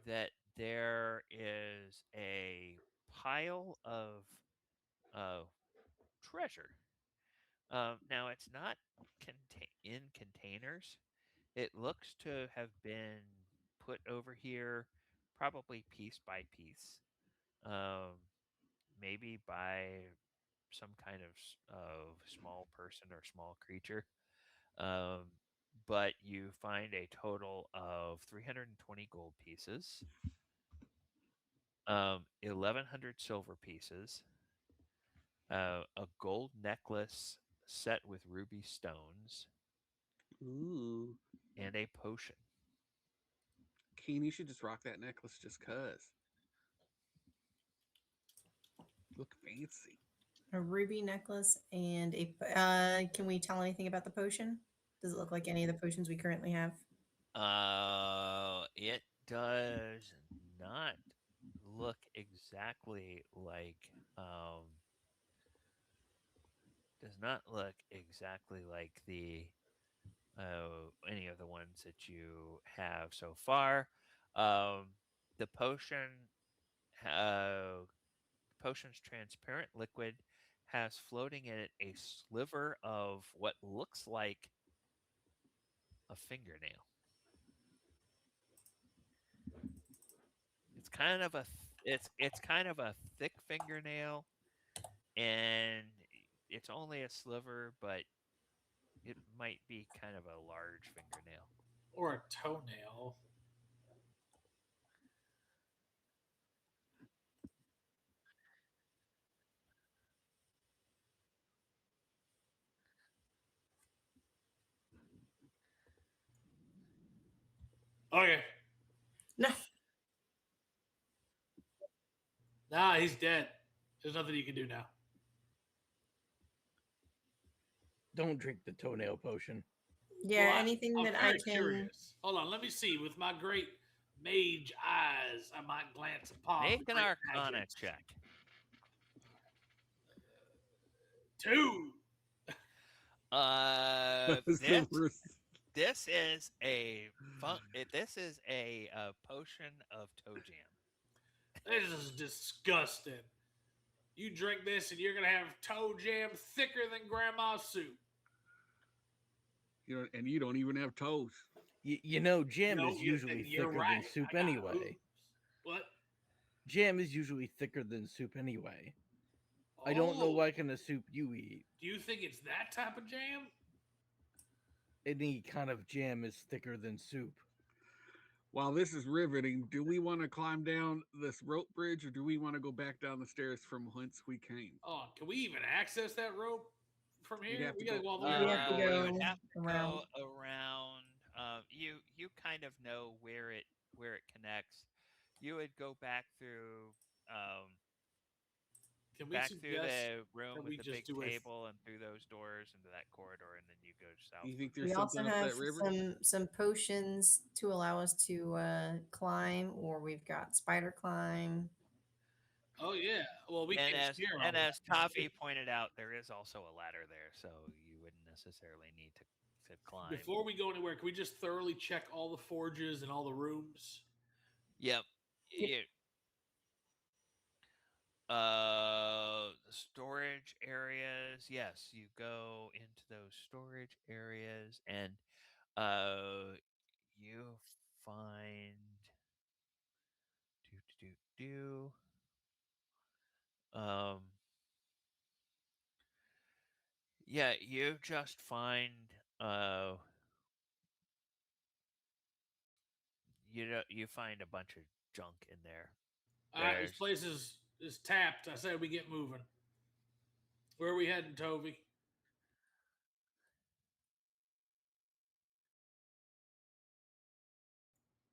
that there is a pile of uh, treasure. Now, it's not in containers. It looks to have been put over here, probably piece by piece, um, maybe by some kind of small person or small creature. Um, but you find a total of 320 gold pieces, 1,100 silver pieces, a gold necklace set with ruby stones, Ooh. and a potion. Keen, you should just rock that necklace just cuz. Look fancy. A ruby necklace and a. Can we tell anything about the potion? Does it look like any of the potions we currently have? It does not look exactly like does not look exactly like the any of the ones that you have so far. Um, the uh, potion's transparent liquid has floating in it a sliver of what looks like a fingernail. It's kind of a it's kind of a thick fingernail, and it's only a sliver, but it might be kind of a large fingernail. Or a toenail. Okay. No. Nah, he's dead. There's nothing you can do now. Don't drink the toenail potion. Yeah, Well, anything I'm that I very can. curious. Hold on, let me see. With my great mage eyes, I might glance upon the Make an great Arcana magics. check. 2. This Silver. this is this is a potion of toe jam. This is disgusting. You drink this and you're gonna have toe jam thicker than grandma's soup. And you don't even have toes. Jam No, is usually you're thicker than right. soup I got anyway. hooves. What? Jam is usually thicker than soup anyway. I don't know Oh, what kind of soup you eat. do you think it's that type of jam? Any kind of jam is thicker than soup. While this is riveting, do we want to climb down this rope bridge or do we want to go back down the stairs from whence we came? Oh, can we even access that rope from We'd here? have to We gotta go- go all the way We have to around. You would go have to around. go around. You kind of know where it connects. You would go back through Can we back through suggest the room that with we the just big do a table and through those doors into that corridor, and then you go You southward think from there's We there. also something up have that river? some potions to allow us to climb, or we've got spider climb. Oh yeah. Well, we And can as experiment and with as that. Toffee pointed out, there is also a ladder there, so you wouldn't necessarily need to climb. Before we go anywhere, can we just thoroughly check all the forges and all the rooms? Yep. Yep. The storage areas. Yes, you go into those storage areas, and uh, you find do do do do. Yeah, you just find uh, you find a bunch of junk in there. All right, this There's place is tapped. I say we get moving. Where are we heading, Toby?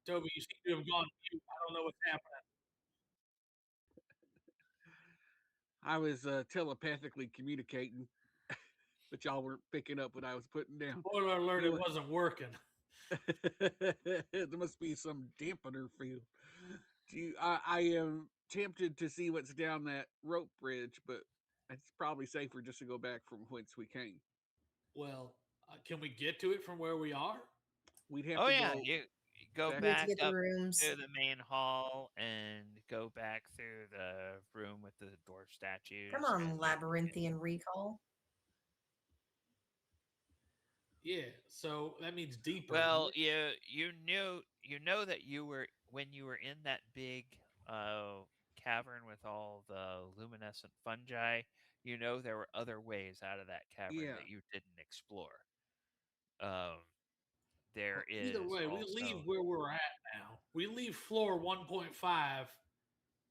Toby, you seem to have gone mute. I don't know what's happening. I was telepathically communicating, but y'all weren't picking up what I was putting down. Spoiler alert, You it know, wasn't working. there must be some dampener field. I am tempted to see what's down that rope bridge, but it's probably safer just to go back from whence we came. Well, can we get to it from where we are? We'd have oh to yeah, go you go back. We have to back get the up rooms. to the main hall and go back through the room with the dwarf Come statues, and on, you can get. labyrinthian recall. Yeah, so that means deeper, Well, right? you know that you were when you were in that big uh cavern with all the luminescent fungi. You know there were other ways out of that cavern Yeah, that you didn't explore. Um, there Well, either is way, we leave also. where we're at now. We leave floor 1.5.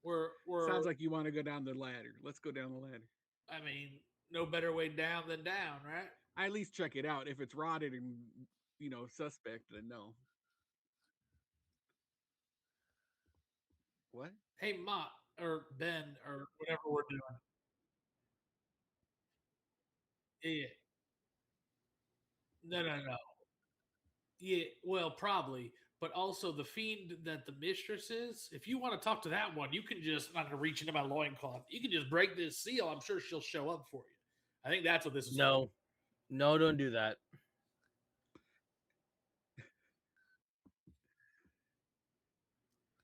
We're sounds like you want to go down the ladder. Let's go down the ladder. I mean, no better way down than down, right? I at least check it out. If it's rotted and suspect, then no. What? Hey, Mott or Ben or whatever we're doing. Yeah. No, no, no. Yeah, well, probably. But also the fiend that the mistress is, if you want to talk to that one, you can just, I'm not going to reach into my loincloth. You can just break this seal. I'm sure she'll show up for you. I think that's what this is for. No, no, don't do that.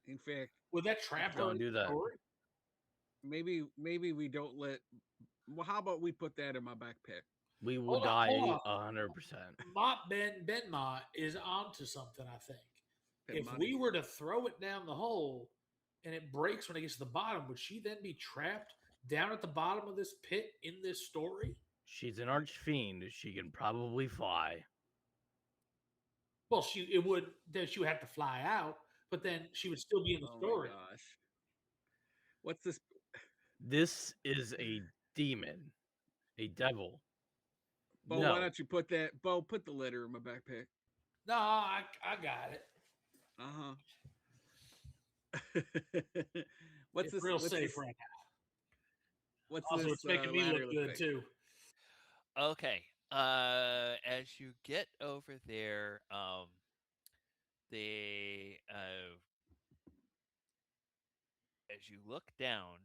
In fact, Would that trap her in Don't do the that. story? maybe we don't let. Well, how about we put that in my backpack? We will Hold on, hold die on. 100%. Mott Ben Mott is onto something, I think. Pet If money. we were to throw it down the hole and it breaks when it gets to the bottom, would she then be trapped down at the bottom of this pit in this story? She's an archfiend. She can probably fly. Well, she would have to fly out, but then she would still be in the Oh my story. gosh. What's this? This is a demon, a devil. Bo, why No, don't you put that? Bo, put the letter in my backpack. No, I got it. What's It's this? real What's safe this? right now. What's Also, this it's making me ladder look look good like? too. Okay. As you get over there, the as you look down,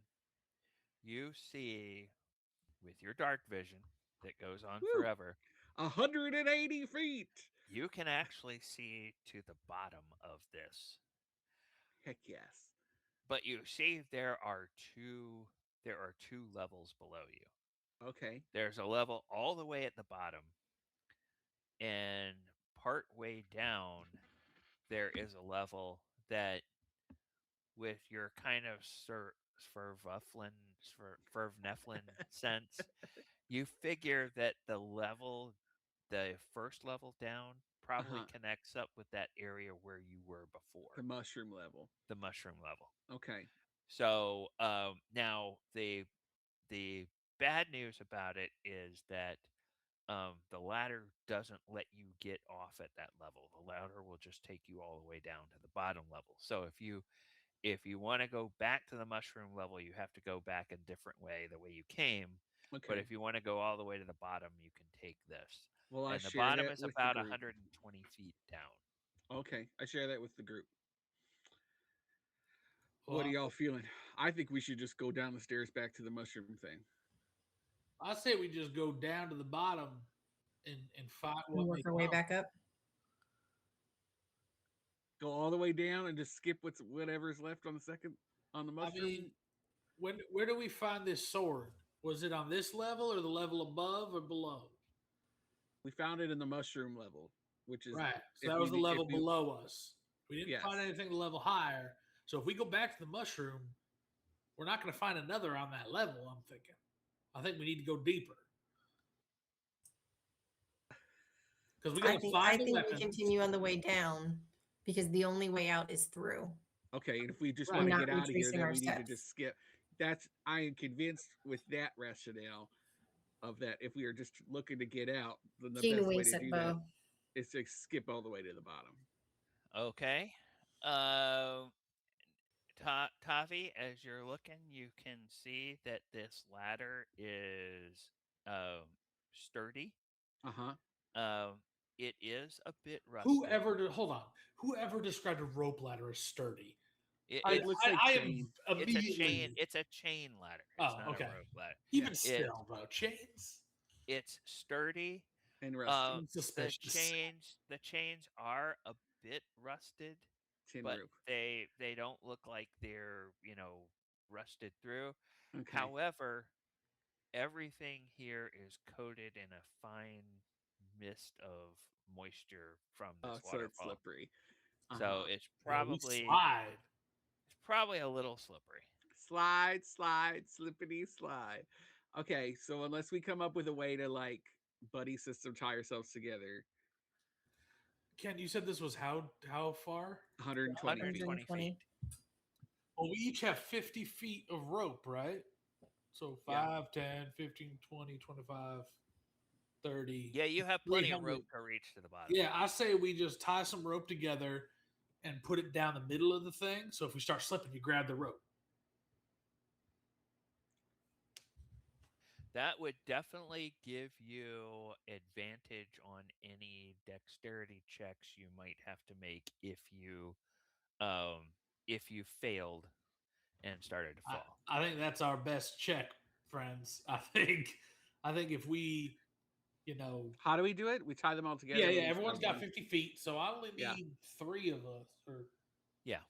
you see with your dark vision that goes on Woo! forever, 180 feet. you can actually see to the bottom of this. Heck yes. But you see there are two levels below you. Okay. There's a level all the way at the bottom, and part way down there is a level that, with your kind of Svervneflin sense, you figure that the first level down Uh probably huh. connects up with that area where you were before, The mushroom level. the mushroom level. Okay. So now the bad news about it is that the ladder doesn't let you get off at that level. The ladder will just take you all the way down to the bottom level. So If you want to go back to the mushroom level, you have to go back a different way, the way you came. But Okay. if you want to go all the way to the bottom, you can take this. Well, I And the share bottom that is with the about group. 120 feet down. Okay, I share that with the group. What are Well, y'all feeling? I think we should just go down the stairs back to the mushroom thing. I say we just go down to the bottom and find And what may work our way come. back up. Go all the way down and just skip whatever's left on the second on the I mushroom. mean, where do we find this sword? Was it on this level or the level above or below? We found it in the mushroom level, which is Right. So if that was the we if level we below us. We didn't yes. find anything the level higher. So if we go back to the mushroom, we're not going to find another on that level, I'm thinking. I think we need to go deeper. Because we got to I find the think we weapons. continue on the way down because the only way out is through. Okay, and if we just Right. want to Not get out of here, retracing then our we need to steps. just skip. That's I am convinced with that rationale of that. If we are just looking to get out, then the Keen best way winks to at do that Bo. is to skip all the way to the bottom. Okay. Tavi, as you're looking, you can see that this ladder is sturdy. Uh huh. Um, it is a bit rusted. Hold on. Whoever described a rope ladder as sturdy? It looks like I chain. am It's a immediately. chain. It's a chain ladder. It's Oh, not okay. a rope ladder. Even Yeah. still, bro, chains. It's sturdy. And rusty. Suspicious. The chains are a bit rusted, Tin but roof. they don't look like they're rusted through. Okay. However, everything here is coated in a fine mist of moisture from this So it's waterfall. slippery. So it's Yeah, we probably a little slippery. Slide, slide, slippity slide. Okay, so unless we come up with a way to like buddy system tie ourselves together, Ken, you said this was how far? 120 feet. 120 feet. Well, we each have 50 feet of rope, right? So Yeah. 5, 10, 15, 20, 25, 30. Yeah, you have plenty of 300. rope to reach to the bottom. Yeah, I say we just tie some rope together and put it down the middle of the thing. So if we start slipping, you grab the rope. That would definitely give you advantage on any dexterity checks you might have to make if you failed and started to fall. I think that's our best check, friends. I think if we, How do we do it? We tie them all together. yeah, and we everyone's start got one. 50 feet, so I only Yeah. need 3 of us. Or Yeah.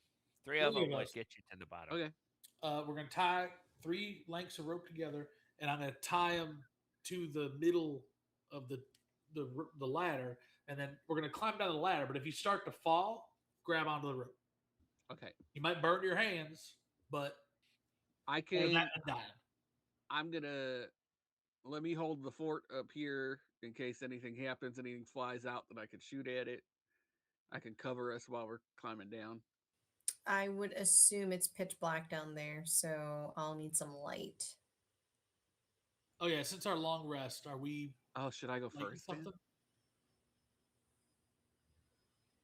Three of Three them of would us. get you to the bottom. Okay. We're gonna tie 3 lengths of rope together, and I'm gonna tie them to the middle of the ladder, and then we're gonna climb down the ladder. But if you start to fall, grab onto the rope. Okay. You might burn your hands, but I better can. that than dying. I'm gonna let me hold the fort up here in case anything happens, anything flies out that I can shoot at it. I can cover us while we're climbing down. I would assume it's pitch black down there, so I'll need some light. Oh yeah, since our long rest, are we Oh, should I go lighting first then? something?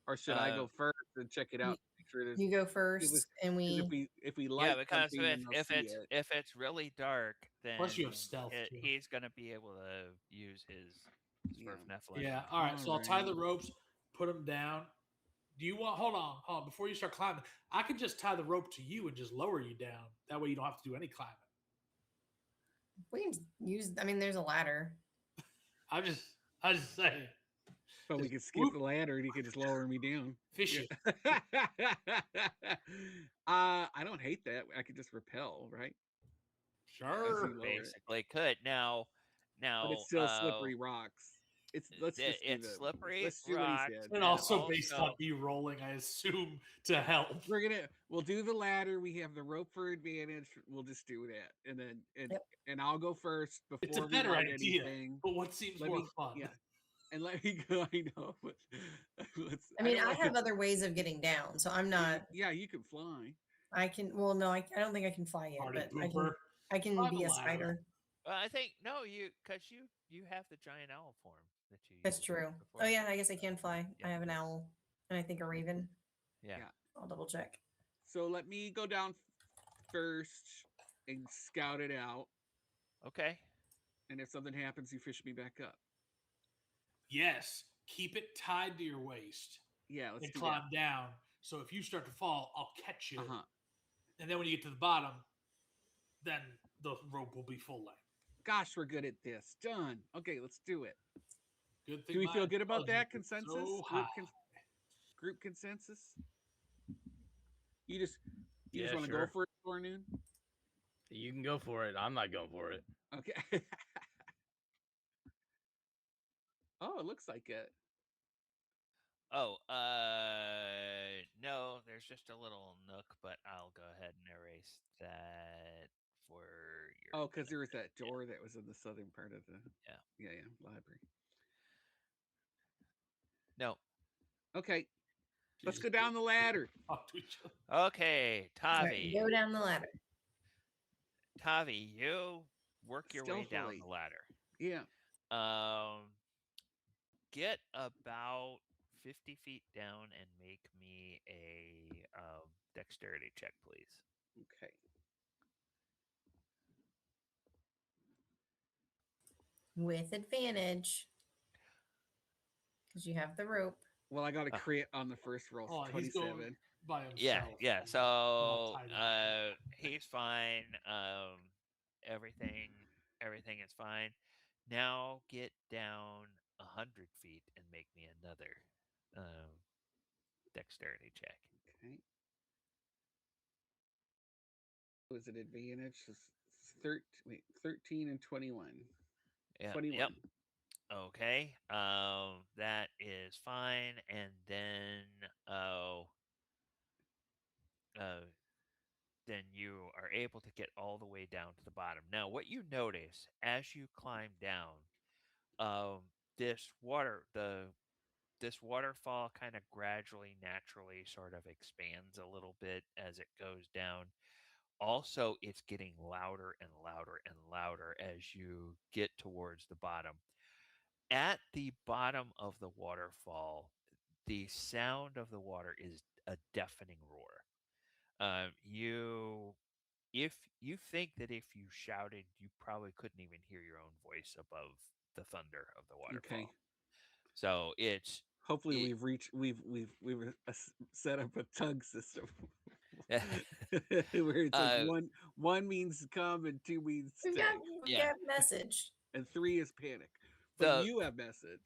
Or should I go first and check it out? Make sure it is. You go first, and If we. we light Yeah, because something, then they'll see it. if it's really dark, then Plus you have stealth, too. he's gonna be able to use his Yeah. Smurf Nephilim. Yeah. All right. So I'll tie the Alright. ropes, put them down. Do you want? Hold on. Before you start climbing, I could just tie the rope to you and just lower you down. That way you don't have to do any climbing. We can use. I mean, there's a ladder. I just saying. But we Just could skip whoop. the ladder and you could just lower me down. Fish it. I don't hate that. I could just repel, right? Sure. you lower it. Basically, could now. But it's still slippery rocks. Let's just do it's slippery Let's do what rocks. he said. And also based on me rolling, I assume to help. We'll do the ladder. We have the rope for advantage. We'll just do that, and then and I'll go first before It's a we better light idea, anything. but what seems Let more me- fun? Yeah, and let me go. I know, but I mean, don't I wanna- have other ways of getting down, so I'm not. Yeah, you can fly. I can. Well, no, I don't think I can fly yet, Party but pooper. I can Climb be a a ladder. spider. I think no, because you have the giant owl form that you. That's used true. before. Oh yeah, I guess I can fly. Yeah. I have an owl, and I think a raven. Yeah. Yeah. I'll double check. So let me go down first and scout it out. Okay. And if something happens, you fish me back up. Yes, keep it tied to your waist Yeah, let's and do climb that. down. So if you start to fall, I'll catch you. Uh-huh. And then when you get to the bottom, then the rope will be full length. Gosh, we're good at this. Done. Okay, let's do it. Good thing Do we my feel good about that intelligence is consensus? so high. Group consensus? You just Yeah, want to go sure. for it, Forenoon? You can go for it. I'm not going for it. Okay. Oh, it looks like it. Oh, no, there's just a little nook, but I'll go ahead and erase that for your Oh, because there was benefit. that door that was in the southern part of the Yeah. library. No. Okay, let's Just go down the ladder. talk to each other. Okay, All right, Tavi. go down the ladder. Tavi, you work your way down Stealthily. the ladder. Yeah. Get about 50 feet down and make me a dexterity check, please. Okay. With advantage. Because you have the rope. Well, I got a crit on the first roll. Oh, he's going 27. by Yeah, himself. yeah. and So not tied up. he's fine. Everything everything is fine. Now get down 100 feet and make me another um, dexterity check. Okay. Was it advantage? 13 and 21. Yeah, 21. yep. Okay. That is fine. And then uh, then you are able to get all the way down to the bottom. Now, what you notice as you climb down, um, this water, the this waterfall kind of gradually, naturally sort of expands a little bit as it goes down. Also, it's getting louder and louder and louder as you get towards the bottom. At the bottom of the waterfall, the sound of the water is a deafening roar. You if you think that if you shouted, you probably couldn't even hear your own voice above the thunder of the Okay. waterfall. So it's Hopefully, it, we've set up a tug system where it's like uh, one means come and two means We've stay, got, we've yeah. got message. and three is panic. But The you have message.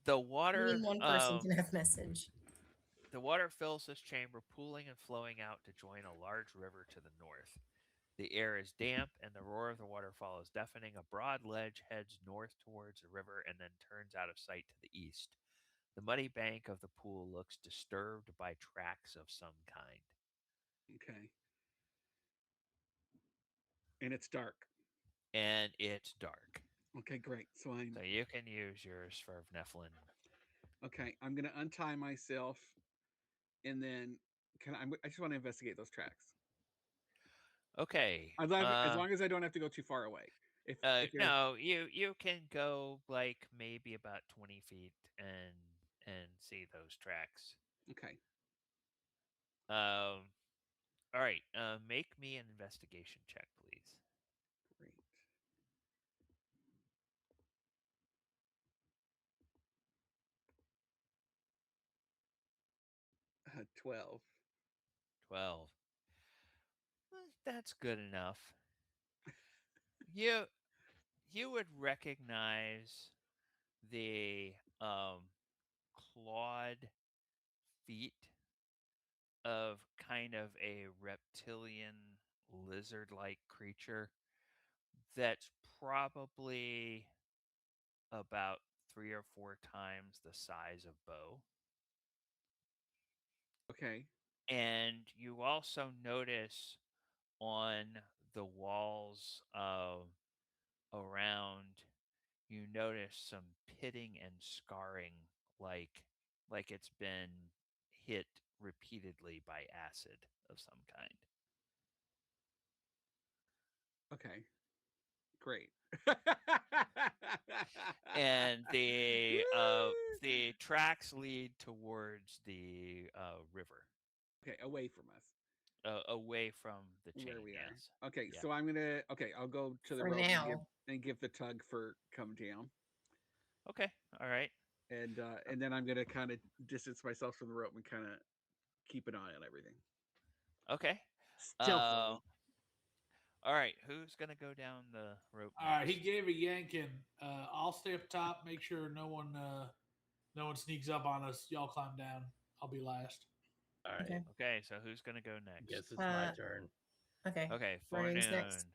the I water mean, one person can have message. the water fills this chamber, pooling and flowing out to join a large river to the north. The air is damp, and the roar of the waterfall is deafening. A broad ledge heads north towards the river and then turns out of sight to the east. The muddy bank of the pool looks disturbed by tracks of some kind. Okay. And it's dark. And it's dark. Okay, great. So I'm So you can use yours for Nephilim. okay. I'm gonna untie myself, and then I just want to investigate those tracks. Okay. As long as I don't have to go too far away. If there's No, you can go like maybe about 20 feet and see those tracks. okay, All right. Make me an investigation check, please. great. 12. 12. That's good enough. You you would recognize the clawed feet of kind of a reptilian lizard-like creature that's probably about 3 or 4 times the size of Bo. Okay. And you also notice on the walls around, you notice some pitting and scarring, like it's been hit repeatedly by acid of some kind. Okay. Great. And the tracks lead towards the river. Okay, away from us, away from the chain. where we are. Yes. Okay, Yeah. so I'm gonna. Okay, I'll go to the For rope now. and give the tug for come down, Okay. All right. and then I'm gonna kind of distance myself from the rope and kind of keep an eye on everything Okay. Uh, stealthily. all right. Who's gonna go down the rope All right, he next? gave a yanking. I'll stay up top, make sure no one sneaks up on us. Y'all climb down. I'll be last. All right. Okay. Okay. So who's gonna go next? Guess it's my Uh, turn. okay. Okay. Maroon's next.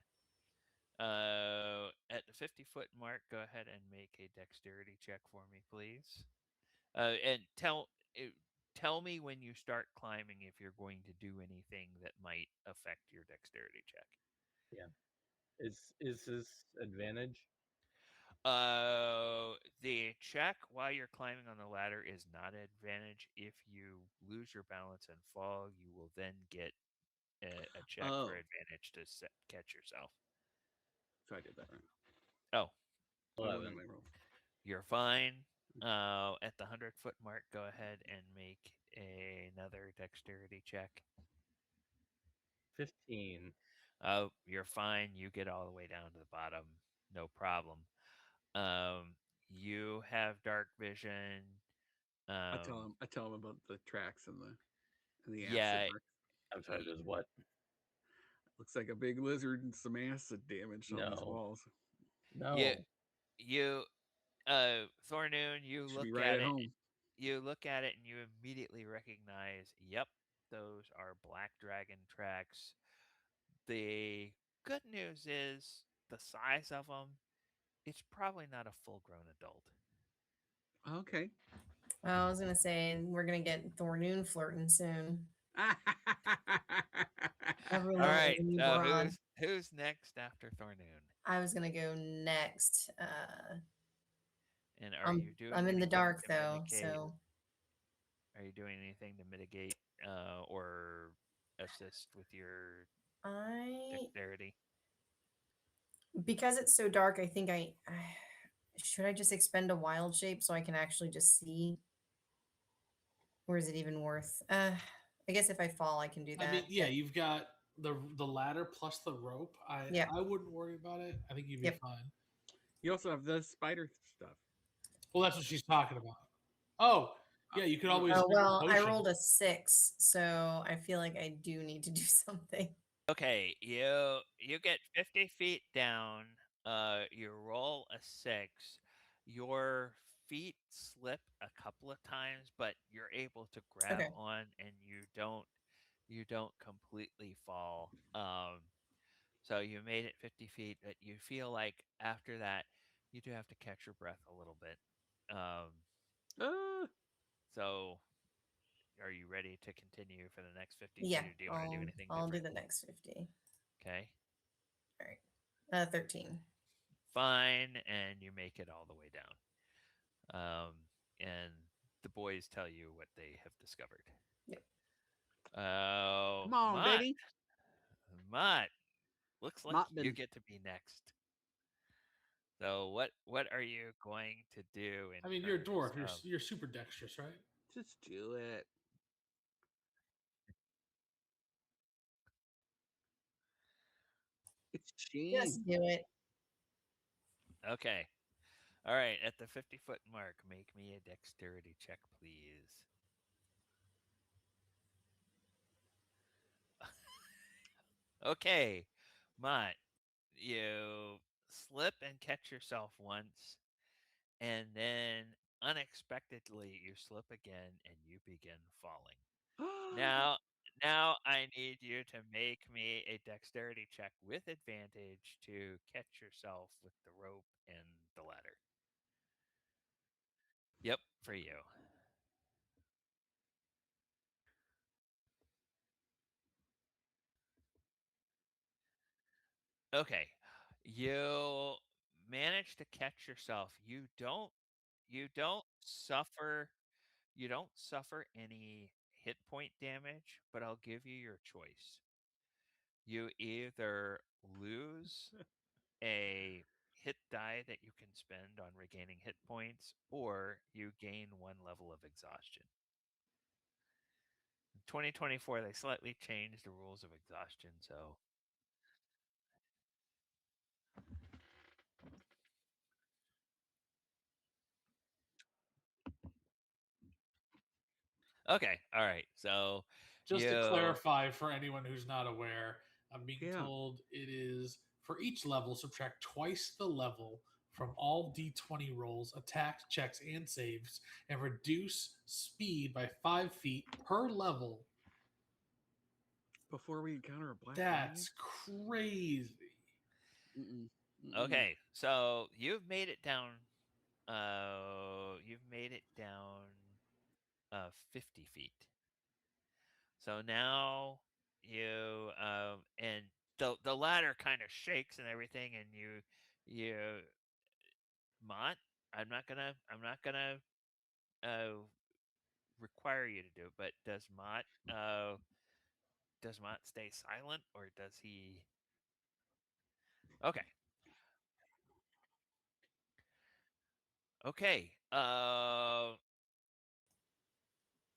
Forenoon. At the 50-foot mark, go ahead and make a dexterity check for me, please. And uh, tell me when you start climbing if you're going to do anything that might affect your dexterity check. Yeah. Is this advantage? The check while you're climbing on the ladder is not an advantage. If you lose your balance and fall, you will then get a check for Oh, advantage to catch yourself. so I did that right. Oh, I'm looking at 11. my roll. you're fine. At the 100-foot mark, go ahead and make another dexterity check. 15. You're fine. You get all the way down to the bottom, no problem. Um, you have dark vision. I tell him about the tracks and the acid Yeah, marks. I'm sorry, there's what? Looks like a big lizard and some acid damage on these No. walls. you No. you Thornoon, Should be right at home. you look at it and you immediately recognize, yep, those are black dragon tracks. The good news is the size of them, it's probably not a full grown adult. Okay. I was gonna say we're gonna get Thornoon flirting soon. All Everyone is right, a new so broad. who's next after Thornoon? I was gonna go next. And are you doing I'm in the anything dark to though, mitigate? so Are you doing anything to mitigate or assist with your I dexterity? because it's so dark. I think I should I just expend a wild shape so I can actually just see, or is it even worth? I guess if I fall, I can do I mean, that. yeah, But you've got the ladder plus the rope. I yeah, I wouldn't worry about it. I think you'd be yep. fine. You also have the spider stuff. Well, that's what she's talking about. Oh, yeah, you could always Oh drink a well, I potion. rolled a 6, so I feel like I do need to do something. Okay, you get 50 feet down. You roll a 6. Your feet slip a couple of times, but you're able to grab Okay. on, and you don't completely fall. So you made it 50 feet, but you feel like after that you do have to catch your breath a little bit. Uh, So are you ready to continue for the next 50 Yeah, feet, or do you want to do anything I'll do different? the next 50. Okay. All right. 13. Fine, and you make it all the way down. And the boys tell you what they have discovered. Yep. Oh, come on, Mott, Betty. Mott, looks like you Mopbin. get to be next. So what are you going to do in I mean, you're a terms dwarf. You're of you're super dexterous, right? Just do it. It's Shane. Just do it. Okay. All right, at the 50-foot mark, make me a dexterity check, please. Okay, Mott, you slip and catch yourself once, and then unexpectedly you slip again and you begin falling. Now, now I need you to make me a dexterity check with advantage to catch yourself with the rope and the ladder. Yep, for you. Okay. You manage to catch yourself. You don't suffer any hit point damage, but I'll give you your choice. You either lose a hit die that you can spend on regaining hit points, or you gain 1 level of exhaustion. 2024 they slightly changed the rules of exhaustion, so okay, all right. So Just to you clarify for anyone who's not aware, I'm being Yeah. told it is for each level, subtract twice the level from all d20 rolls, attacks, checks, and saves, and reduce speed by 5 feet per level. Before we encounter a black That's crazy. dragon. okay, so you've made it down. You've made it down 50 feet. So now you and the ladder kind of shakes and everything, and you Mont. I'm not gonna uh require you to do it, but does Mott stay silent or does he? Okay, okay.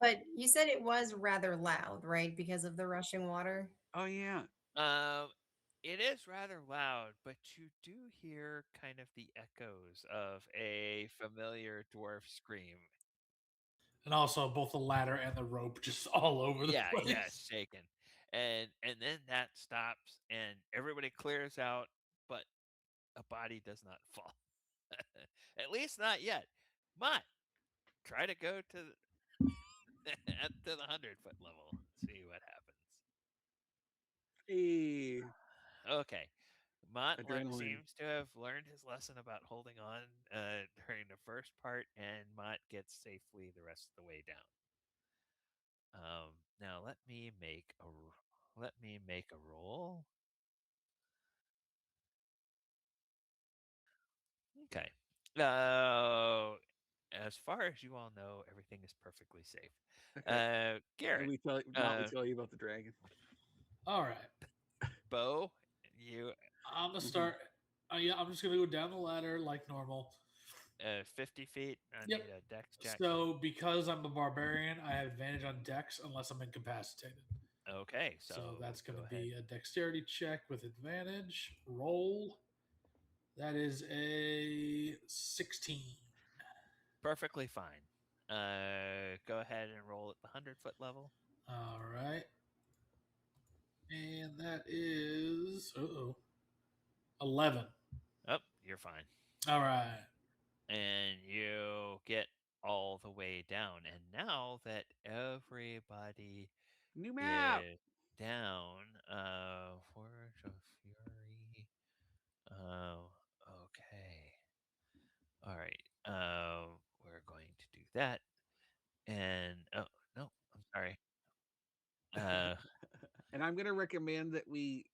But you said it was rather loud, right? Because of the rushing water. Oh yeah. Um, it is rather loud, but you do hear kind of the echoes of a familiar dwarf scream. And also both the ladder and the rope just all over the Yeah, yeah, place. it's shaking, and then that stops, and everybody clears out, but a body does not fall. At least not yet. But try to go to to the 100-foot level. See what happens. Hey, Okay. Mott adrenaline. seems to have learned his lesson about holding on during the first part, and Mott gets safely the rest of the way down. Now let me make a roll. Okay. As far as you all know, everything is perfectly safe. Okay. And Garrett, we tell you about the dragon. All right. Bo, you I'm gonna Mhm. start. Yeah, I'm just gonna go down the ladder like normal. 50 feet. I Yep. need a dex check. So because I'm a barbarian, I have advantage on dex unless I'm incapacitated. Okay, so So that's going go to ahead. be a dexterity check with advantage. Roll. That is a 16. Perfectly fine. Go ahead and roll at the 100-foot level. All right. And that is 11. Oh, you're fine. All right. And you get all the way down. And now that everybody New map. is down, Forge of Fury. Oh, okay. All right. We're going to do that. And oh no, I'm sorry. Uh, And I'm gonna recommend that we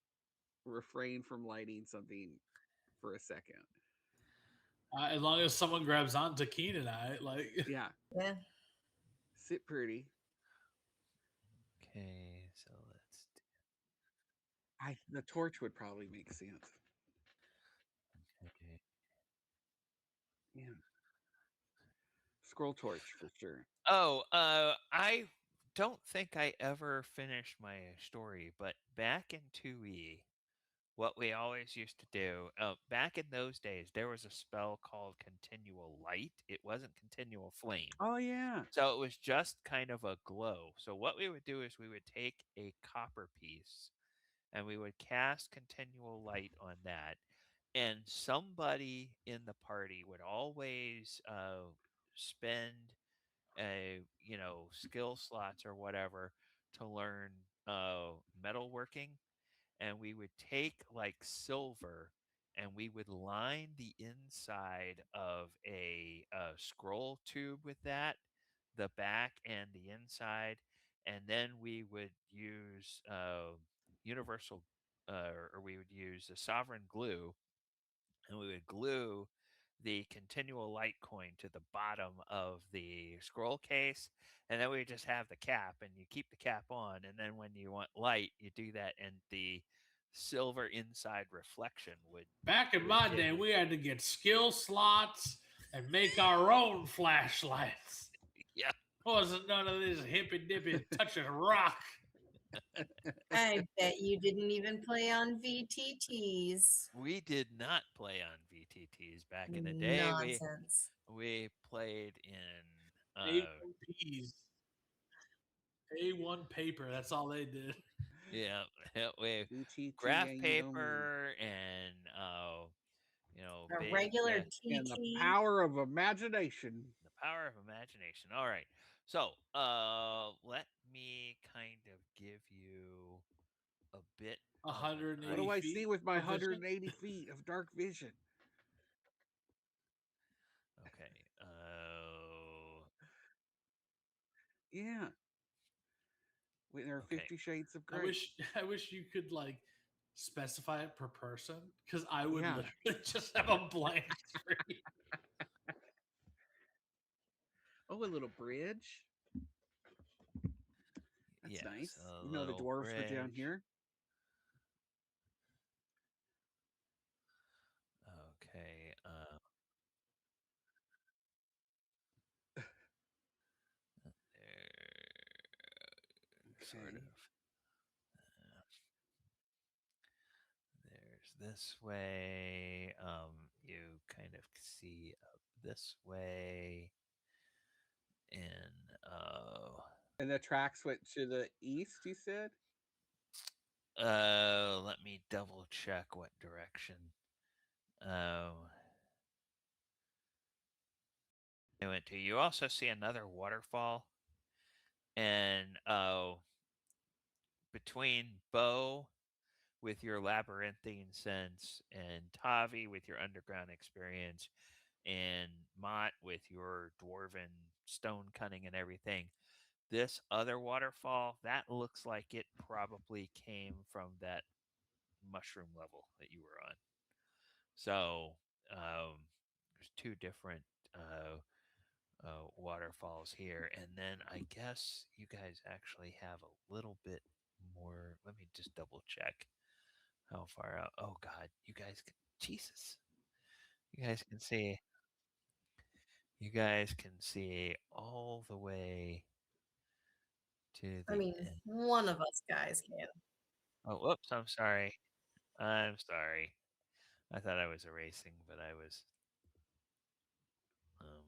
refrain from lighting something for a second. As long as someone grabs onto Keen and I, like, Yeah. Yeah. Sit pretty. okay, so let's The torch would probably make sense. okay. Yeah. Scroll torch for sure. Oh, I don't think I ever finished my story, but back in 2E, what we always used to do, back in those days, there was a spell called Continual Light. It wasn't Continual Flame. Oh yeah. So it was just kind of a glow. So what we would do is we would take a copper piece and we would cast Continual Light on that. And somebody in the party would always spend skill slots or whatever to learn metalworking, and we would take like silver and we would line the inside of a scroll tube with that, the back and the inside, and then we would use universal or we would use a sovereign glue, and we would glue the continual light coin to the bottom of the scroll case, and then we just have the cap, and you keep the cap on, and then when you want light you do that, and the silver inside reflection back in would my give day, you we had to get skill slots and make our own flashlights. yeah. Wasn't none of this hippy dippy touching rock. I bet you didn't even play on VTTs. We did not play on VTTs back in the day. Nonsense. We played in A1Ps. A1 paper. That's all they did. yeah, we graph VTTA only. paper and A big regular And the TT. power of imagination. the power of imagination. All right. So, let me kind of give you a bit of an 180 What do I feet see with my of vision? 180 feet of dark vision? Okay. Yeah. There are Okay. 50 Shades of I Grey. wish you could like specify it per person because I would Yeah. literally just have a blank screen. Oh, a little bridge. That's Yes, nice. a You know the little dwarves were down bridge. here. Okay. Sort Okay. of. There's this way. You kind of see up this way, and And the tracks went to the east, you said? let me double check what direction. Um, I went to. You also see another waterfall, and between Bo with your labyrinthine sense, and Tavi with your underground experience, and Mott with your dwarven stone cunning and everything. This other waterfall, that looks like it probably came from that mushroom level that you were on. So there's two different waterfalls here, and then I guess you guys actually have a little bit more. Let me just double check how far out. Oh God, you guys can. Jesus, you guys can see. You guys can see all the way to I the mean, end. one of us guys can. Oh, whoops! I'm sorry. I'm sorry. I thought I was erasing, but I was. Um,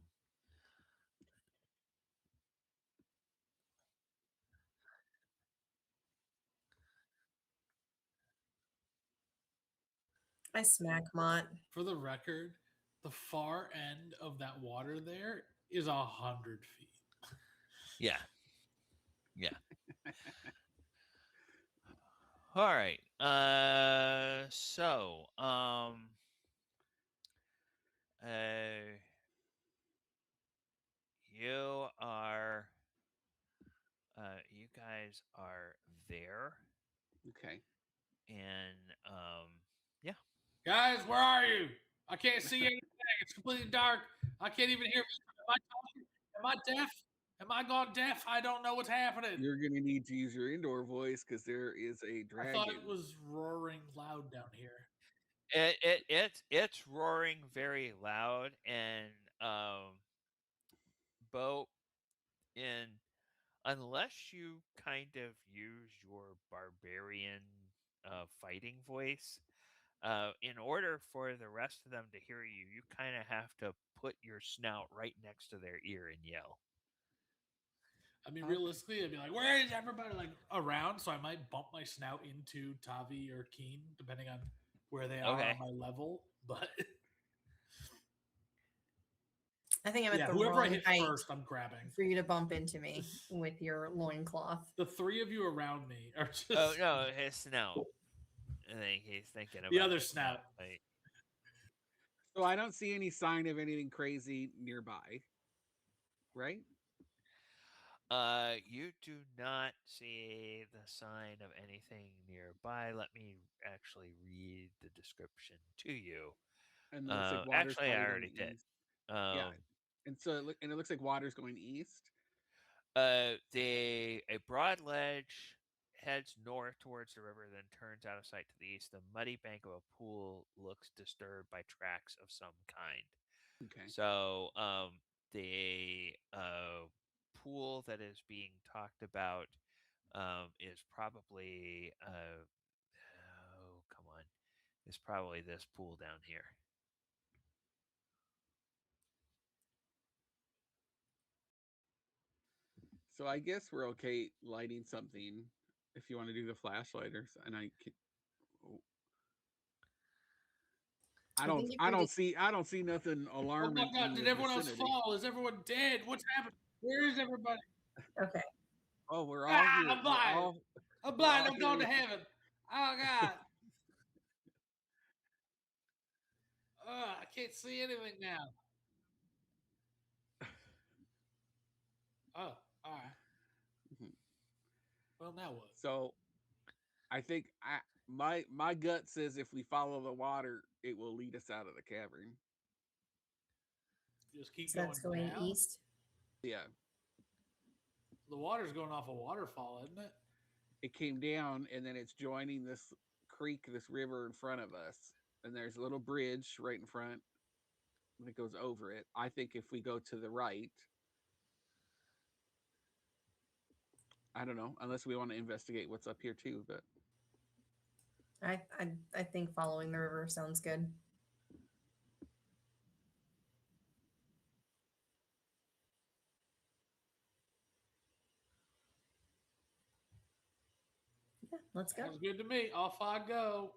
I smack Mott. For the record, the far end of that water there is 100 feet. yeah, yeah. All right. Uh, you are, you guys are there, Okay. and yeah. Guys, where are you? I can't see anything. It's completely dark. I can't even hear. Am I talking? Am I deaf? Am I gone deaf? I don't know what's happening. You're going to need to use your indoor voice because there is a I thought dragon. it was roaring loud down here. It's roaring very loud, and Bo, in unless you kind of use your barbarian fighting voice, in order for the rest of them to hear you, you kind of have to put your snout right next to their ear and yell. I mean, Okay. realistically, I'd be like, "Where is everybody?" Like around, so I might bump my snout into Tavi or Keen, depending on where they are Okay. on my level. But I think I'm at yeah, the whoever I wrong hit height first, I'm grabbing. for you to bump into me with your loincloth. The three of you around me are just Oh no, his snout. I think he's thinking about the other his snout. Like, So I don't see any sign of anything crazy nearby. Right? you do not see the sign of anything nearby. Let me actually read the description to you. And it looks like water's Actually, I probably going already did. east. Yeah. And so it looks like water's going east. A broad ledge heads north towards the river, then turns out of sight to the east. The muddy bank of a pool looks disturbed by tracks of some kind. Okay. So, the pool that is being talked about is probably oh come on, is probably this pool down here. So I guess we're okay lighting something if you want to do the flashlight or and oh, I think if I we do, don't see nothing Oh my alarming God! in Did the everyone else vicinity. fall? Is everyone dead? What's happened? Where is everybody? okay. Oh, we're all Ah, here. I'm blind. I'm We're blind. all I'm here going to with you. heaven. Oh God! I can't see anything now. Oh, all right. Mhm. Well, now what? So I think my gut says if we follow the water, it will lead us out of the cavern. Just keep So that's going going down. east. Yeah, The water's going off a waterfall, isn't it? it came down and then it's joining this creek, this river in front of us, and there's a little bridge right in front that goes over it. I think if we go to the right, I don't know, unless we want to investigate what's up here too, but I think following the river sounds good. Yeah, let's go. Sounds good to me. Off I go.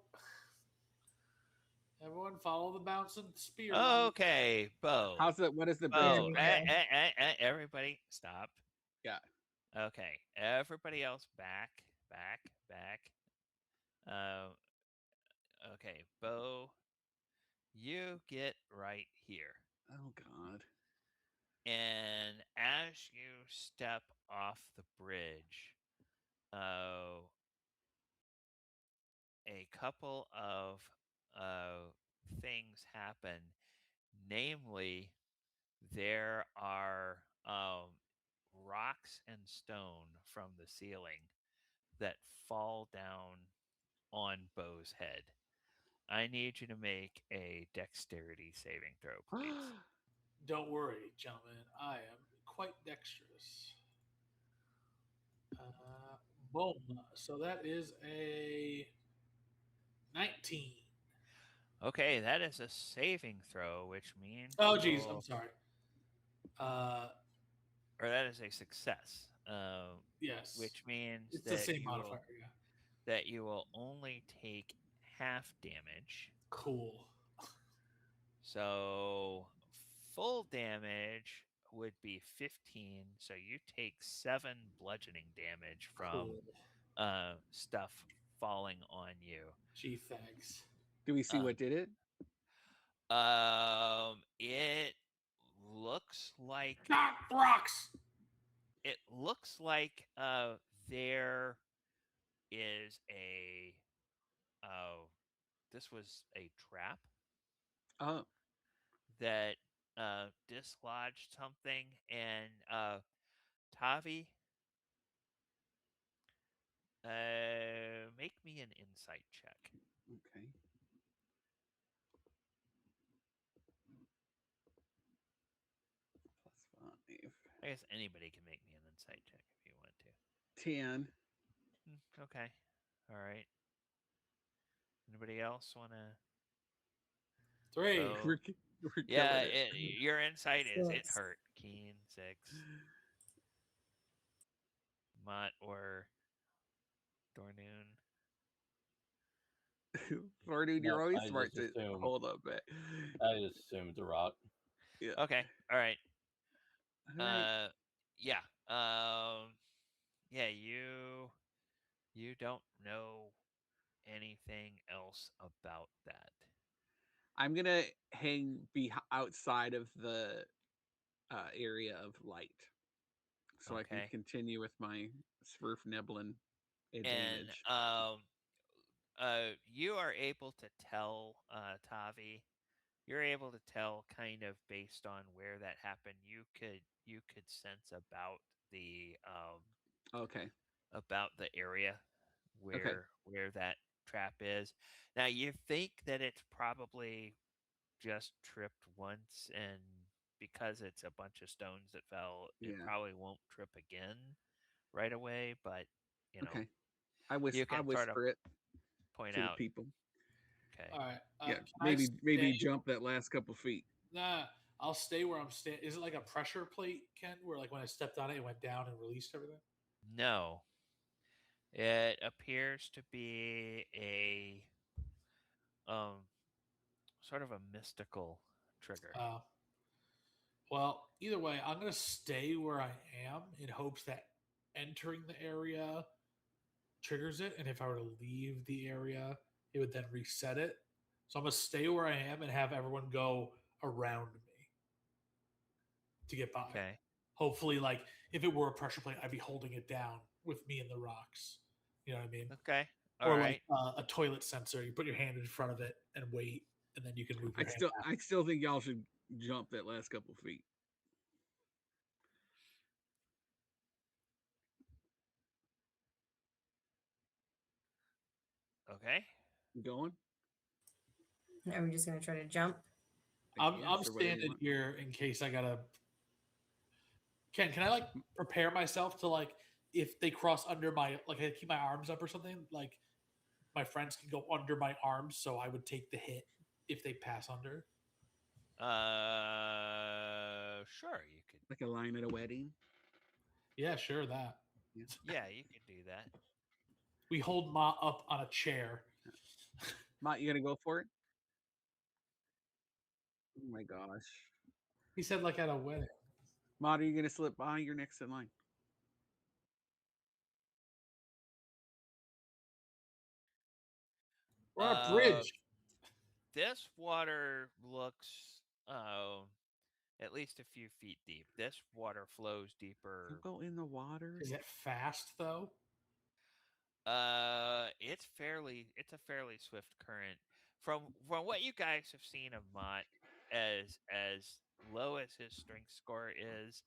Everyone follow the bouncing spear light. Okay, Bo. how's that? What is the bridge There Bo. we look like? go. Everybody, stop. Yeah. Okay, everybody else, back. Uh, okay, Bo, you get right here. Oh God. And as you step off the bridge, uh, a couple of things happen. Namely, there are rocks and stone from the ceiling that fall down on Bo's head. I need you to make a dexterity saving throw, please. Don't worry, gentlemen. I am quite dexterous. Boom. So that is a 19. Okay, that is a saving throw, which means Oh, you geez. I'm will, sorry. Uh, or that is a success, yes. which means It's the same modifier. Yeah. that you will only take half damage. Cool. So full damage would be 15. So you take 7 bludgeoning damage from Cool. stuff falling on you. Gee, thanks. Do we see Uh, what did it? it looks like Not rocks. there is a this was a trap Oh, that dislodged something, and Tavi, make me an insight check. okay. +5. I guess anybody can make me an insight check if you want to. 10. Okay. All right. Anybody else want to? 3. Oh, We're yeah. killing it. Your insight is it 6. hurt. Keen 6. Mutt or Dornoon. Fardude, you're No, always I smart just to assume. hold up, man. I just assumed a rock. Yeah. Okay. All right. All right. Yeah. Yeah. You don't know anything else about that. I'm gonna hang be outside of the area of light, so I can Okay. continue with my Swerfneblin And advantage. you are able to tell, Tavi. You're able to tell kind of based on where that happened. You could sense Okay. about the area Okay. where that trap is. Now you think that it's probably just tripped once and because it's a bunch of stones that fell, it Yeah. probably won't trip again right away. But you know, Okay. you I can sort of whisper it point to the out. people. Okay. All right. Yeah. Can I Maybe stay? jump that last couple feet. Nah, I'll stay where I'm staying. Is it like a pressure plate, Ken, where like when I stepped on it, it went down and released everything? No, it appears to be a um sort of a mystical trigger. Uh, well, either way, I'm gonna stay where I am in hopes that entering the area triggers it, and if I were to leave the area, it would then reset it. So I'm gonna stay where I am and have everyone go around me to get by. Okay. Hopefully, like if it were a pressure plate, I'd be holding it down with me and the rocks. You know what I mean? Okay. All Or like right. a toilet sensor, you put your hand in front of it and wait, and then you can move your hand back. I still think y'all should jump that last couple feet. Okay. You going? Are we just gonna try to jump? I I'm guess, or whatever you standing want. here in case I gotta. Can I like prepare myself to like if they cross under my like I keep my arms up or something like my friends can go under my arms so I would take the hit if they pass under. Sure, you could. Like a line at a wedding. Yeah, sure that. Yeah, you could do that. We hold Ma up on a chair. Mott, you gonna go for it? Oh my gosh. He said like at a wedding. Mott, are you gonna slip by? You're next in line. We're on a Uh, bridge. this water looks at least a few feet deep. This water flows deeper. Don't go in the water. Is it fast though? It's a fairly swift current. From what you guys have seen of Mott, as low as his strength score is,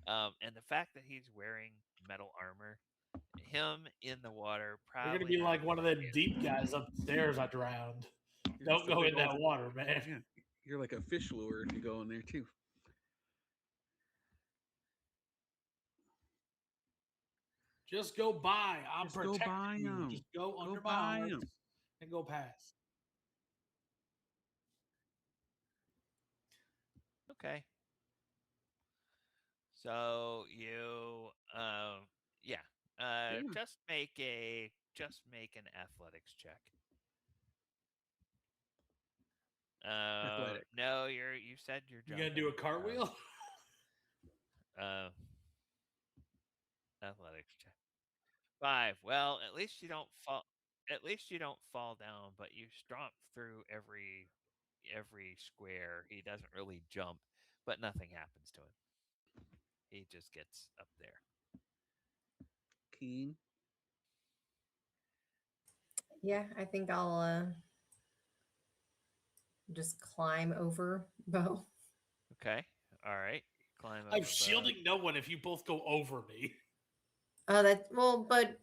and the fact that he's wearing metal armor, him in the water You're gonna probably be not like one of gonna the be deep guys upstairs I drowned. You're Don't just a go big in that old- water, man. Yeah, you're like a fish lure if you go in there too. Just go by. I'm Just go protecting by you. 'em. Just go under my by arms 'em. and go past. okay. So you yeah. Yeah. Just make an athletics check. Athletic. No, you said you're You jumping. gonna do a cartwheel? Uh, athletics check. 5. Well, at least you don't fall. At least you don't fall down, but you stomp through every square. He doesn't really jump, but nothing happens to him. He just gets up there. Keen. Yeah, I think I'll just climb over Bo. Okay. All right. Climb over. I'm Bo. shielding no one if you both go over me. Oh, that well, but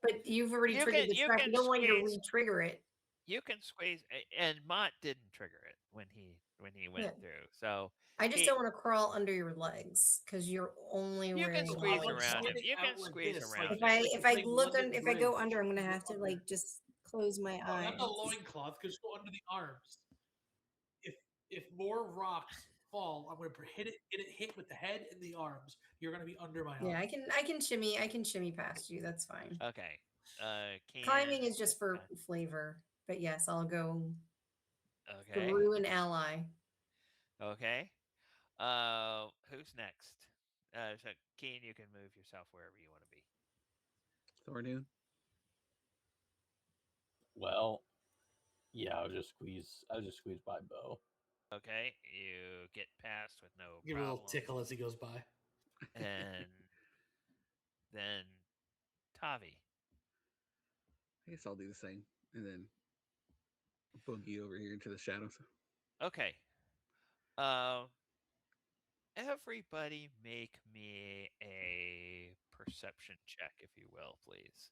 but you've already You triggered can the you track. can You don't want you to squeeze. re-trigger it. You can squeeze, and Mott didn't trigger it when he went Yeah. through. So I just he, don't want to crawl under your legs because you're only you can wearing squeeze legs. around him. standing You can out like squeeze this, around like- him. If I playing look London if I go Bridge. under, I'm gonna You have go to under. like just close my No, eyes. not the loincloth, because go under the arms. If more rocks fall, I'm gonna get it hit with the head and the arms. You're gonna be under my arms. Yeah, I can shimmy past you. That's fine. Okay. Climbing is just for flavor. But yes, I'll go Okay. through an ally. Okay. Who's next? So Keen, you can move yourself wherever you want to be. Thornoon. Well, yeah, I'll just squeeze by Bo. Okay, you get past with no Give it a problem. little tickle as he goes by. And then Tavi. I guess I'll do the same, and then boogie over here into the shadows. Okay. Everybody make me a perception check, if you will, please.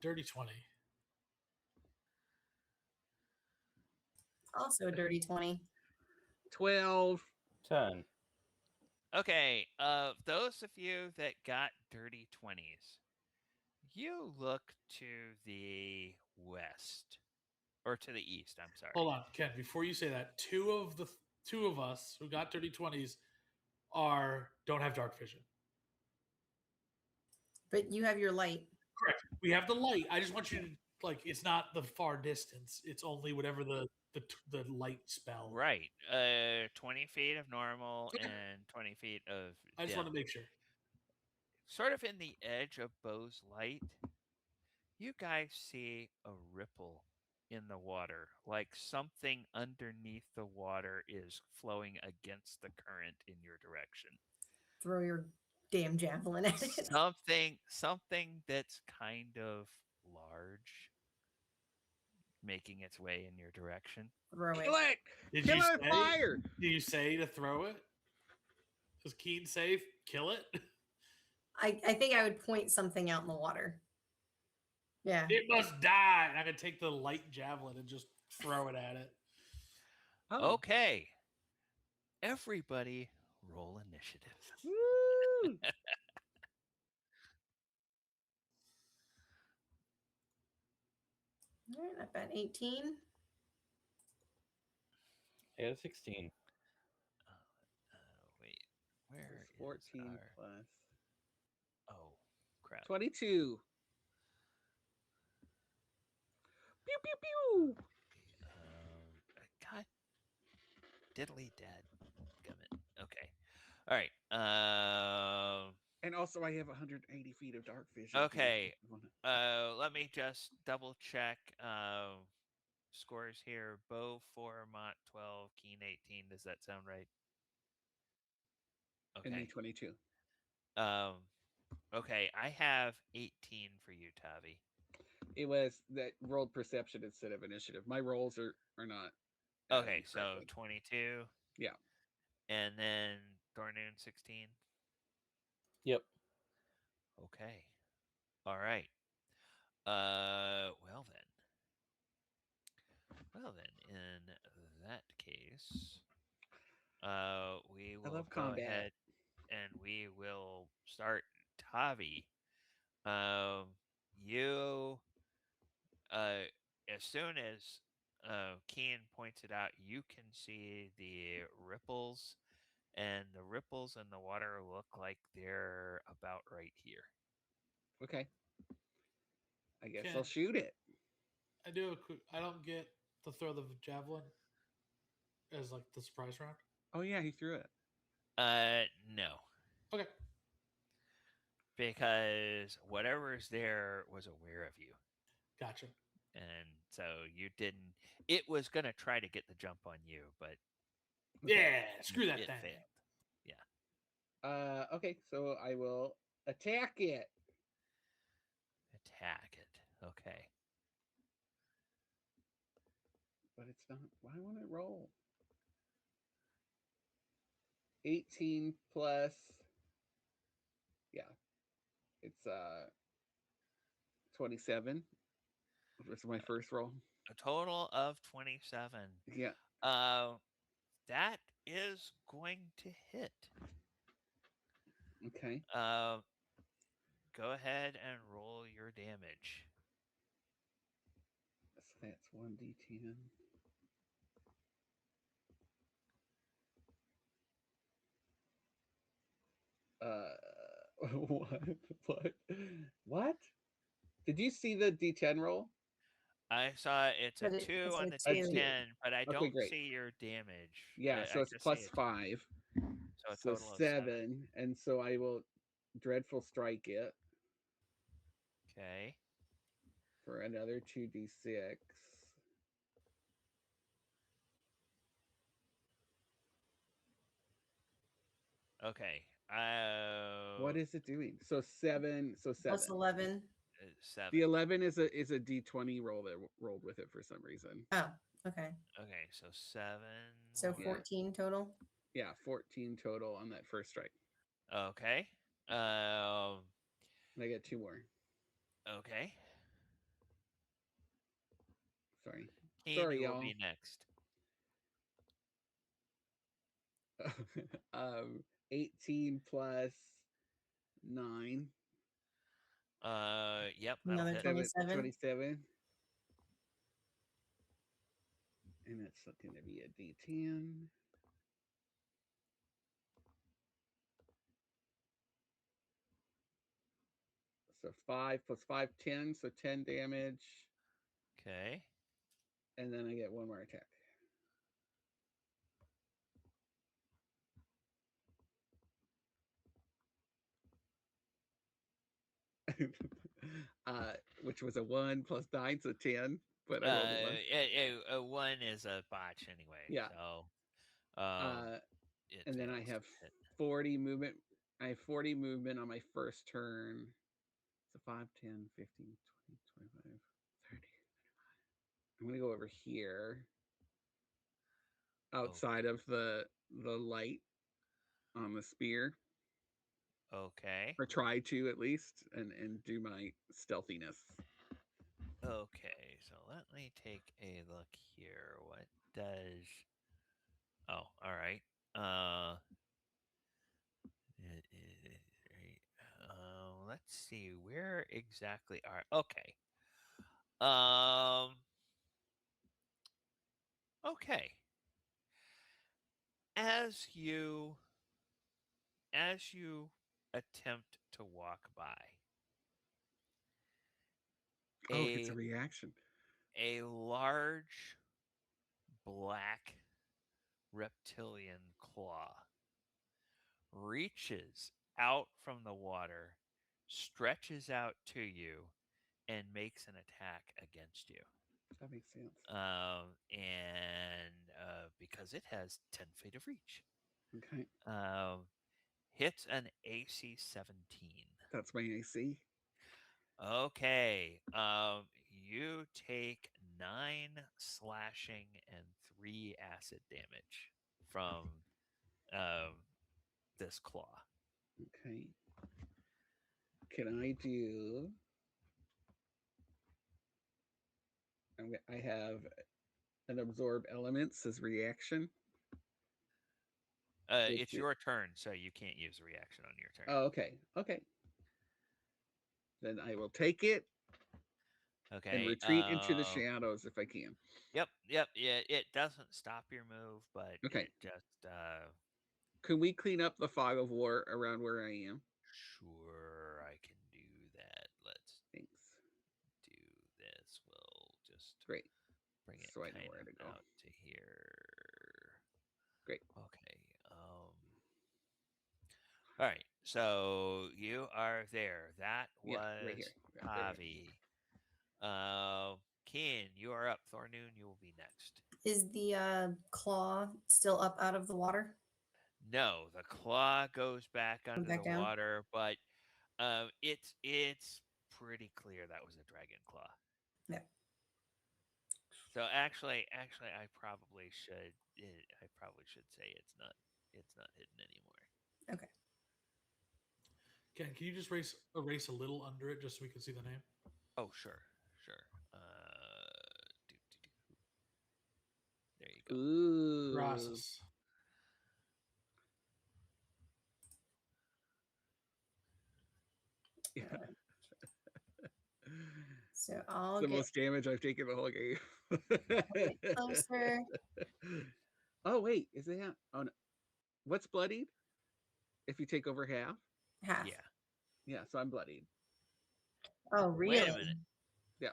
Dirty 20. Also a dirty 20. 12. 10. Okay, those of you that got dirty 20s, you look to the west. Or to the east, I'm sorry. Hold on, Ken. Before you say that, two of us who got dirty 20s don't have dark vision. But you have your light. Correct. We have the light. I just want you to it's not the far distance. It's only whatever the light spell. Right. 20 feet of normal Okay. and 20 feet of I just dim. want to make sure. Sort of in the edge of Bo's light, you guys see a ripple in the water, like something underneath the water is flowing against the current in your direction. Throw your damn javelin at it. Something that's kind of large making its way in your direction. Throw it. Kill it! Did Kill you it with say? fire! Do you say to throw it? Does Keen say kill it? I think I would point something out in the water. Yeah. It must die. And I'm gonna take the light javelin and just throw it at it. Oh. Okay. Everybody roll initiative. Woo! All right, I've got 18. I got a 16. Wait, where There's is 14 our... plus Oh, crap. 22. Pew pew pew. God, diddly dad, gummit. Okay, all right. And also, I have 180 feet of dark vision. Okay. Let me just double check scores here. Bo 4, Mott 12, Keen 18. Does that sound right? And me Okay. 22. Okay, I have 18 for you, Tavi. It was that rolled perception instead of initiative. My rolls are not. Okay, so correctly. 22. Yeah. And then Thornoon 16. Yep. Okay. All right. Well then. In that case, we I will love go combat. ahead and we will start Tavi. You, as soon as Keen points it out, you can see the ripples, and the ripples in the water look like they're about right here. Okay. I guess Okay. I'll shoot it. I do a quick. I don't get to throw the javelin as the surprise round. Oh yeah, he threw it. No. Okay. Because whatever's there was aware of you. Gotcha. And so you didn't. It was going to try to get the jump on you, but. Yeah, screw that it thing. failed. Yeah. Okay, so I will attack it. Attack it. Okay. But it's not. Why won't it roll? 18 plus. Yeah. It's 27. This is my first roll. A total of 27. Yeah. That is going to hit. Okay. Go ahead and roll your damage. So that's 1d10. What? Did you see the D10 roll? I saw it's a But 2 it's on a the two. D10, but I Okay, don't great. see your damage. Yeah, so I it's just plus see a 5. So a So total of 7. And so I will dreadful strike it Okay. for another 2d6. Okay. What is it doing? So 7. So 7. Plus 11. 7. The 11 is a d20 roll that rolled with it for some reason. Oh, okay. Okay, so 7. So more- 14 total. Yeah, 14 total on that first strike. Okay. And I get 2 more. Okay. Sorry. Keen, Sorry, you will y'all. be next. um, 18 plus 9, Yep, that'll Another hit. 27. 27. And that's going to be a D10. So 5 plus 5, 10. So 10 damage. Okay. And then I get one more attack. Which was a 1 plus 9, so 10. But I rolled a 1. A one is a botch anyway. Yeah. So, Uh, it and then I fails have to hit. 40 movement. I have 40 movement on my first turn. So 5, 10, 15, 20, 25, 30. I'm going to go over here outside of the light on the spear, Okay. or try to at least, and do my stealthiness. Okay. So let me take a look here. What does? Oh, all right. Right. Let's see. Where exactly are? Okay. Um. Okay. As you as you attempt to walk by Oh, it's a a reaction. a large black reptilian claw reaches out from the water, stretches out to you, and makes an attack against you. That makes sense. And because it has 10 feet of reach, Okay, um, hits an AC 17. that's my AC. Okay. You take 9 slashing and 3 acid damage from um, this claw. Okay. Can I do? I have an absorb elements as reaction. It's your turn, so you can't use a reaction on your turn. Oh, okay. Okay. Then I will take it and Okay. retreat into the shadows if I can. Yep. Yep. Yeah. It doesn't stop your move, but Okay. it just. Can we clean up the fog of war around where I am? Sure, I can do that. Let's Thanks. do this. We'll just Great. bring it So I know kind where of to go. out to here. Great. Okay. All right. So you are there. That Yeah, right was here. Right here. Tavi. Keen, you are up. Thornoon, you will be next. Is the claw still up out of the water? No, the claw goes back Went under the back down? water, but it's pretty clear that was a dragon claw. Yeah. So actually, I probably should say it's not hidden anymore. Okay. Can you just erase a little under it just so we can see the name? Oh, sure. There you go. Ooh. Gracias. Yeah. So I'll The get most damage I've taken the whole game. closer. Oh wait, is that? Oh no. What's bloodied? If you take over half? Half. Yeah. Yeah, so I'm bloodied. Oh, Wait really? a minute. Yeah.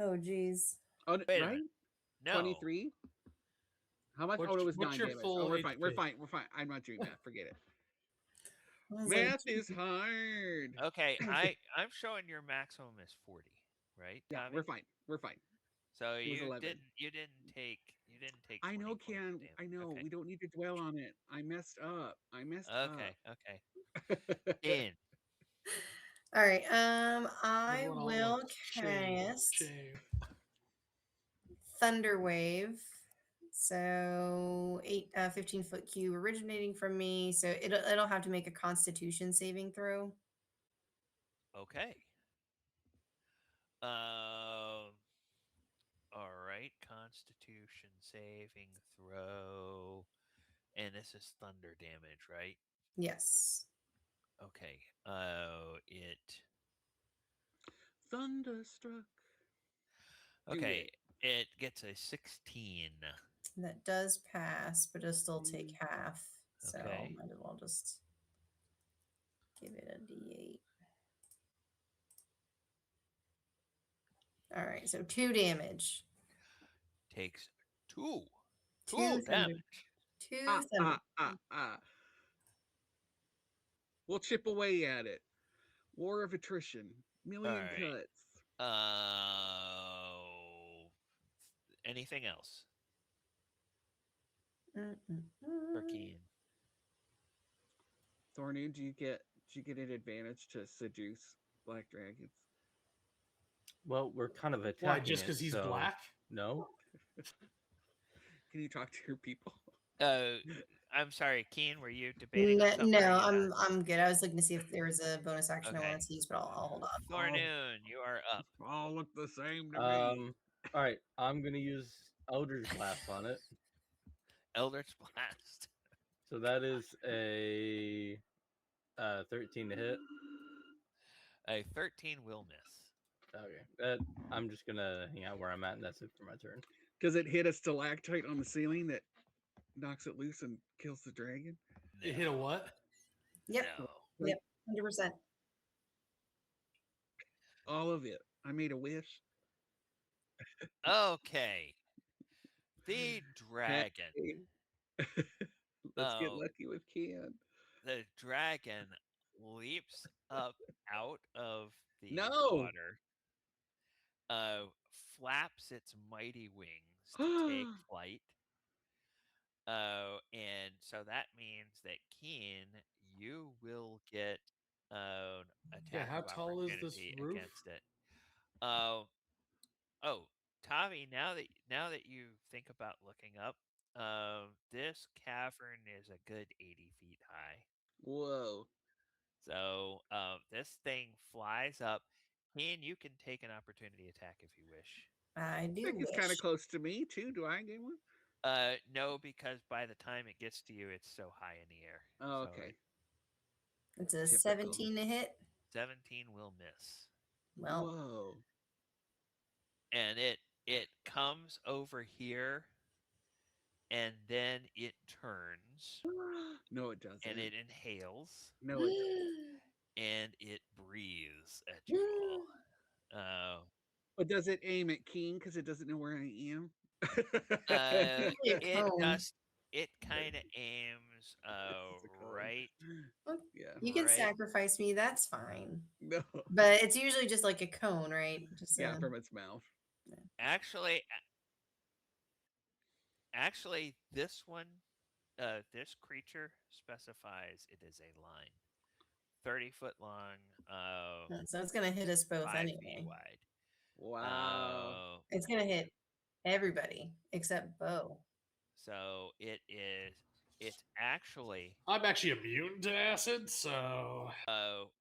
Oh, geez. Oh, Wait a right? minute. No. 23? How much? What's, Oh, no, it was what's 9 your damage. full Oh, we're HP? fine. We're fine. We're fine. I'm not doing math. Forget it. I was like, Math is hard. Okay, I'm showing your maximum is 40, right, Yeah, Tommy? we're fine. We're fine. So It was you 11. didn't take I 20 know, points of Ken. damage. I know. Okay. We don't need to dwell on it. I messed up. Okay. In. all right. I Everyone all will looks cast shave. Thunder Wave. So 15-foot cube originating from me. So it'll have to make a Constitution saving throw. Okay. Um. All right. Constitution saving throw. And this is thunder damage, right? Yes. Okay. It Thunderstruck. Do okay. it. It gets a 16. That does pass, but it'll still take Mm. half. So Okay. might as well just give it a D8. All right, so 2 damage. Takes two. Two Two thunder. damage. Two Ah, thunder. ah, ah, ah. We'll chip away at it. War of attrition. All Million right. cuts. Anything else Mm, mm, for mm. Keen? Thornu, do you get an advantage to seduce black dragons? Well, we're kind of attacking Why? Just it, because he's so black? no. Can you talk to your people? Uh, I'm sorry, Keen. Were you debating on No, something? Or are no, you done? I'm good. I was looking to see if there was a bonus action I Okay. wanted to use, but I'll hold on. Thornoon, you are up. All look the same to me. All right, I'm gonna use Eldritch Blast on it. Eldritch Blast. So that is a 13 to hit. A 13 will miss. Okay, that I'm just gonna hang out where I'm at, and that's it for my turn. Does it hit a stalactite on the ceiling that knocks it loose and kills the dragon? It hit a what? Yep, No. yep, 100%. All of it. I made a wish. Okay. The dragon. Hey. Let's get Oh, lucky with Ken. the dragon leaps up out of the No. water, flaps its mighty wings to take flight. And so that means that Keen, you will get an Yeah, attack how of tall is this opportunity roof? against it. Uh, oh, Tavi, now that you think about looking up, this cavern is a good 80 feet high. Whoa. So this thing flies up. Keen, you can take an opportunity attack if you wish. I I do think it's kind of wish. close to me too. Do I get one? No, because by the time it gets to you, it's so high in the air. Oh, So okay. It's a Typical. 17 to hit. 17 will miss. Well, Whoa. And it comes over here and then it turns No, it doesn't. and it inhales No, it and it breathes at you all. But does it aim at King because it doesn't know where I am? Uh, Probably a it cone. just it kind of aims It's a cone. right Yeah. You can right. sacrifice me. That's fine. No. But it's usually just like a cone, right? Just Yeah, from its mouth. Actually this one this creature specifies it is a line. 30-foot long, so it's gonna hit us both 5 feet anyway. wide. Wow. It's gonna hit everybody except Bo. So it's actually I'm actually immune to acid, so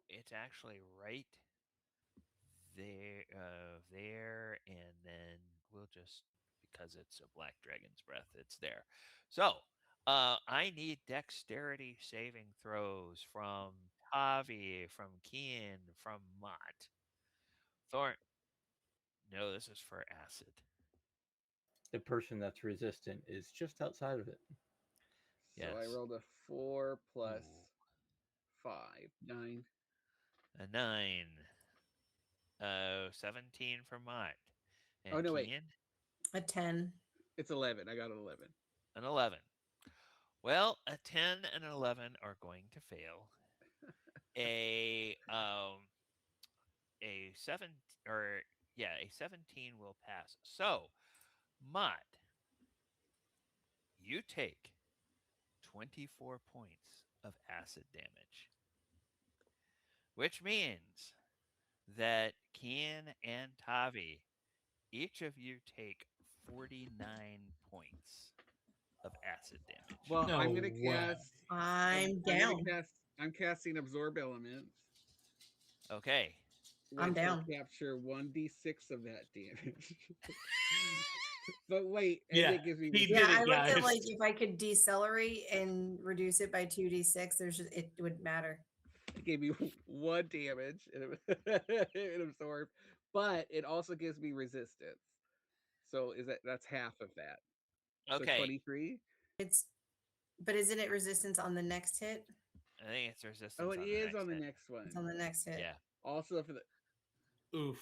it's actually right there, and then we'll just, because it's a black dragon's breath, it's there. So I need dexterity saving throws from Tavi, from Kian, from Mott. Thorn. No, this is for acid. The person that's resistant is just outside of it. So I Yes. rolled a 4 plus Ooh. 5. 9. A 9. 17 for Mott. And Oh, no, wait. Kian, A 10. It's 11. I got an 11. an 11. Well, a 10 and an 11 are going to fail. A 7 or yeah, a 17 will pass. So, Mott, you take 24 points of acid damage, which means that Kian and Tavi, each of you take 49 points of acid damage. Well, no I'm gonna way. cast. I'm I'm down. gonna cast. I'm casting absorb elements, Okay. I'm which will down. capture 1d6 of that damage. But wait, and Yeah, it gives me he Yeah, did it, I looked at like guys. if I could decelerate and reduce it by 2d6, it would matter. it gave me 1 damage and it absorbed, but it also gives me resistance. So that's half of that. So Okay. 23. It's but isn't it resistance on the next hit? I think it's resistance Oh, on it the is next on the hit. next one. It's on the next hit. Yeah. Also for Oof.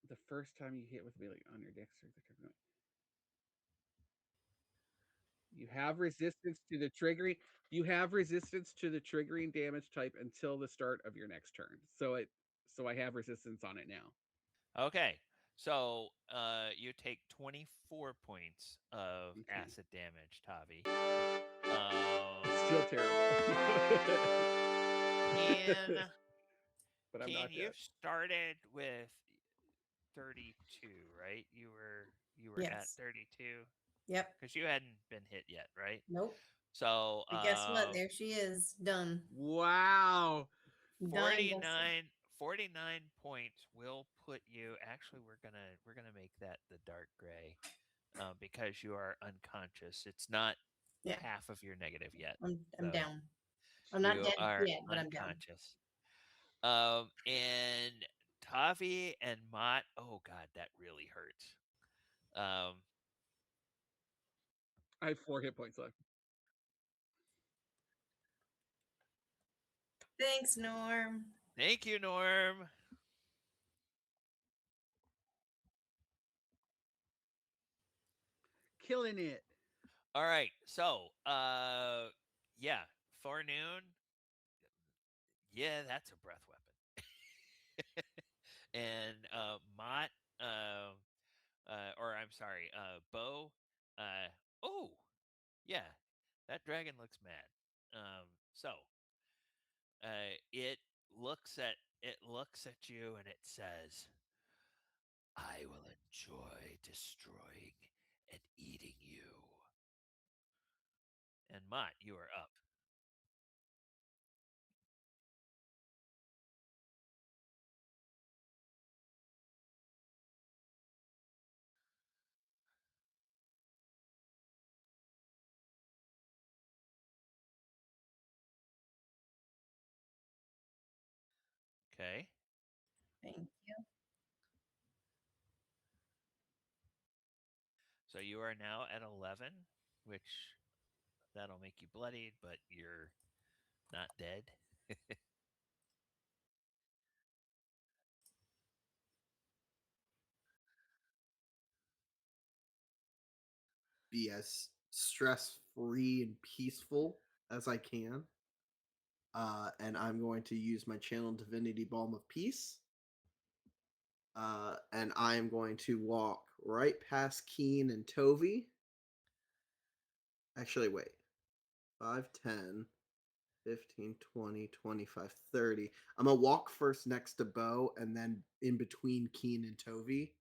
the first time you hit with melee on your dex, you have resistance to the triggering. You have resistance to the triggering damage type until the start of your next turn. So I have resistance on it now. Okay. So you take 24 points of Okay. acid damage, Tavi. It's still terrible. Keen, But I'm Keen, not you dead. started with 32, right? You were at Yes. 32 Yep. because you hadn't been hit yet, right? Nope. So But guess what? There she is. Done. Wow. Done and dusted. 49 points will put you. Actually, we're gonna make that the dark gray because you are unconscious. It's not Yeah. half of your negative yet. I'm So down. I'm not you dead are yet, but I'm down. unconscious. And Tavi and Mott. Oh God, that really hurts. I have 4 hit points left. Thanks, Norm. Thank you, Norm. Killing it. All right, so yeah, Forenoon. Yeah, that's a breath weapon. And Mott, or I'm sorry, Bo. Oh, yeah, that dragon looks mad. So it looks at you and it says, "I will enjoy destroying and eating you." And Mott, you are up. Okay. Thank you. So you are now at 11, which that'll make you bloodied, but you're not dead. Be as stress free and peaceful as I can. And I'm going to use my channel divinity balm of peace. And I am going to walk right past Keen and Tovey. Actually, wait. 5, 10, 15, 20, 25, 30. I'm going to walk first next to Bo and then in between Keen and Tovey.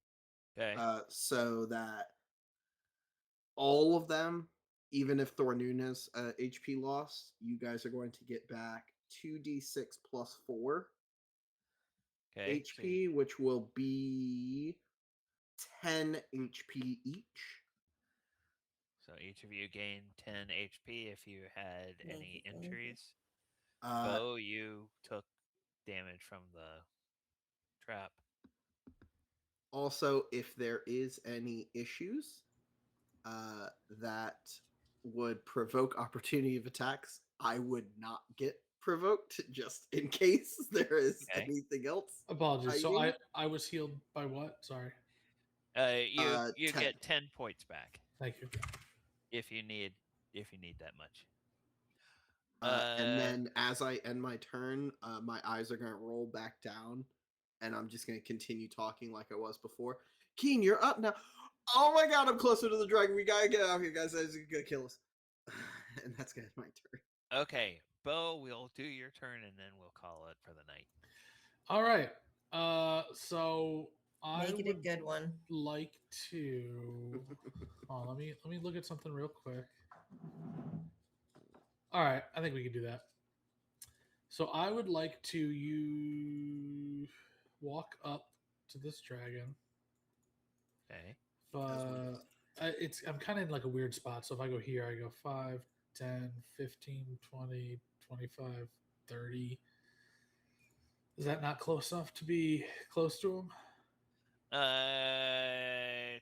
Okay. So that all of them, even if Thornoon has HP loss, you guys are going to get back 2d6 plus 4 Okay. HP, which will be 10 HP each. So each of you gain 10 HP if you had Thank any you, thank you. injuries. Uh, Bo, you took damage from the trap. Also, if there is any issues that would provoke opportunity of attacks, I would not get provoked just in case there is Okay. anything else. Apologies. So Fighting. I was healed by what? Sorry. You 10. get 10 points back Thank you. if you need that much. And then as I end my turn, my eyes are going to roll back down, and I'm just going to continue talking like I was before. Keen, you're up now. Oh my god, I'm closer to the dragon. We gotta get out here, guys. He's gonna kill us. And that's gonna be my turn. Okay, Bo, we'll do your turn and then we'll call it for the night. All right. So I Make it a would good one. like to. Oh, let me look at something real quick. All right, I think we can do that. So I would like to walk up to this dragon. Okay. As one does. I'm kind of in like a weird spot. So if I go here, I go 5, 10, 15, 20, 25, 30. Is that not close enough to be close to him?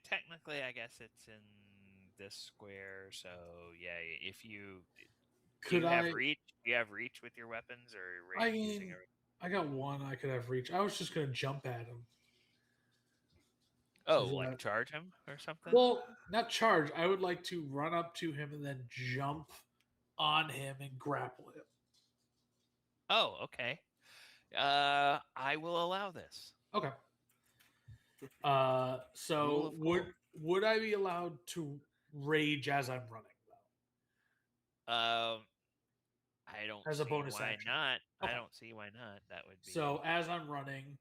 Technically, I guess it's in this square. So yeah, if you do Could you have I? reach? Do you have reach with your weapons or I using mean, I got one I could have reach. I was just gonna jump at him. Oh, Is like that charge him or something? well? Not charge. I would like to run up to him and then jump on him and grapple him. Oh, okay. I will allow this. Okay. Rule So of cool. would I be allowed to rage as I'm running though, I don't as a see bonus why action? not. I Okay. don't see why not. That would be So as I'm running,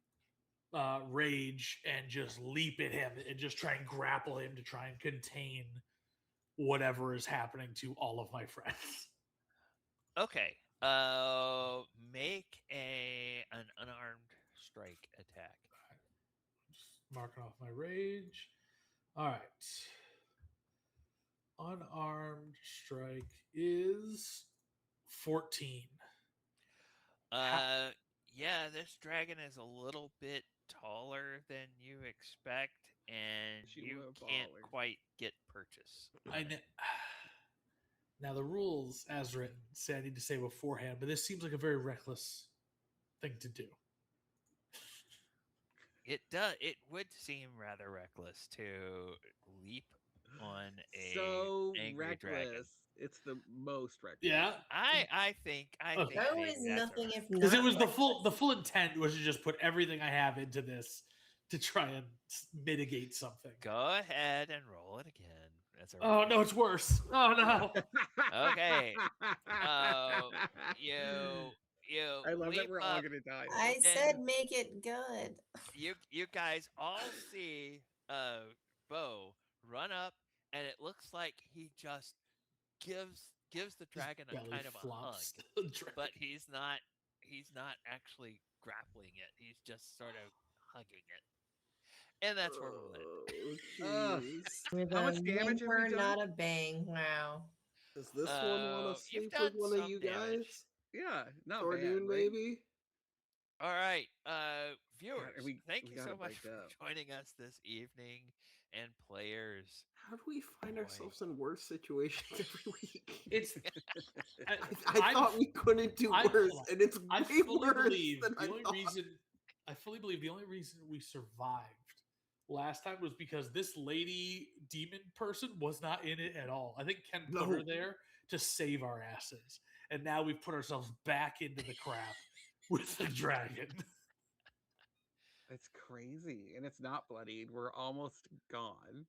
rage and just leap at him and just try and grapple him to try and contain whatever is happening to all of my friends. okay. Make an unarmed strike attack. Just marking off my rage. All right. Unarmed strike is 14. Uh, yeah, this dragon is a little bit taller than you expect, and You you a can't baller. quite get purchase. I on kn- it. Now the rules, as written, say I need to say beforehand, but this seems like a very reckless thing to do. It does. It would seem rather reckless to leap on a So angry dragon. reckless. It's the most reckless. Yeah, I think Okay. That maybe was that's nothing alright. if because it not was the reckless. full intent was to just put everything I have into this to try and mitigate something. Go ahead and roll it again. That's a Oh no, it's worse. Oh no. Okay. You I love that leap we're all up. gonna die. I at this. said make it good. You guys all see Bo run up, and it looks like he just gives the His dragon a belly kind of a hug, flops. to the dragon. but he's not actually grappling it. He's just sort of hugging it, and that's where we'll end. Oh, Ugh. jeez. With How a much damage have we whimper, done? not a bang. Wow. Does this one want to You've sleep done with one of some you damage. guys? Yeah, not Or bad, noon, right? maybe? All right, viewers, thank we you gotta so much break for up. joining us this evening, and players. How do we find Boy. ourselves in worse situations every week? It's I thought we couldn't do worse, and it's I way fully worse believe than I the only thought. reason I fully believe the only reason we survived last time was because this lady demon person was not in it at all. I think Ken put her No. there to save our asses, and now we've put ourselves back into the crap with the dragon. It's crazy, and it's not bloodied. We're almost gone.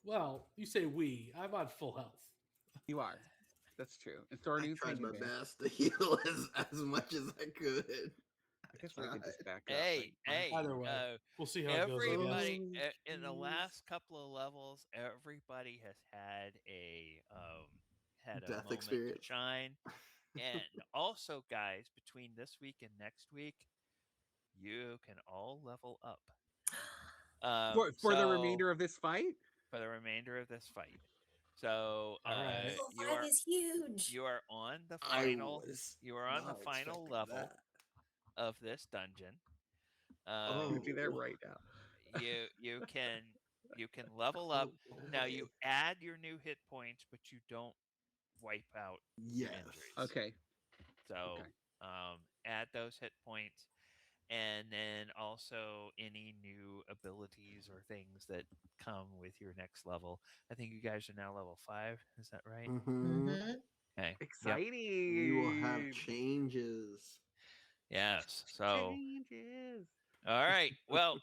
Well, you say we. I'm on full health. You are. That's true. And I Thornude's tried my hanging there. best to heal as much as I could. I guess we could just back up. Hey, but- hey, Either way, we'll see how it goes. I guess. everybody Oh, in the jeez. last couple of levels, everybody has had a Death moment experience. to shine, and also, guys, between this week and next week, you can all level up. For the so- remainder of this fight. for the remainder of this fight. So All right. Level you 5 are is huge. you are on the I final was you are on the not final expecting level that. of this dungeon. I'm gonna do that Oh. right now. You can level up. Oh, Now boy. you add your new hit points, but you don't wipe out your Yes. injuries. Okay. So Okay. add those hit points, and then also any new abilities or things that come with your next level. I think you guys are now level 5. Is that right? Mm-hmm. Mm-hmm. Okay. Yep. Exciting. We will have changes. Yes. So changes. all right. Well,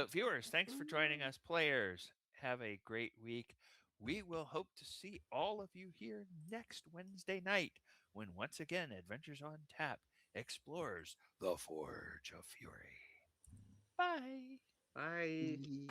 viewers, thanks for joining us. Players, have a great week. We will hope to see all of you here next Wednesday night when once again Adventures on Tap explores the Forge of Fury. Bye. Bye. Ye-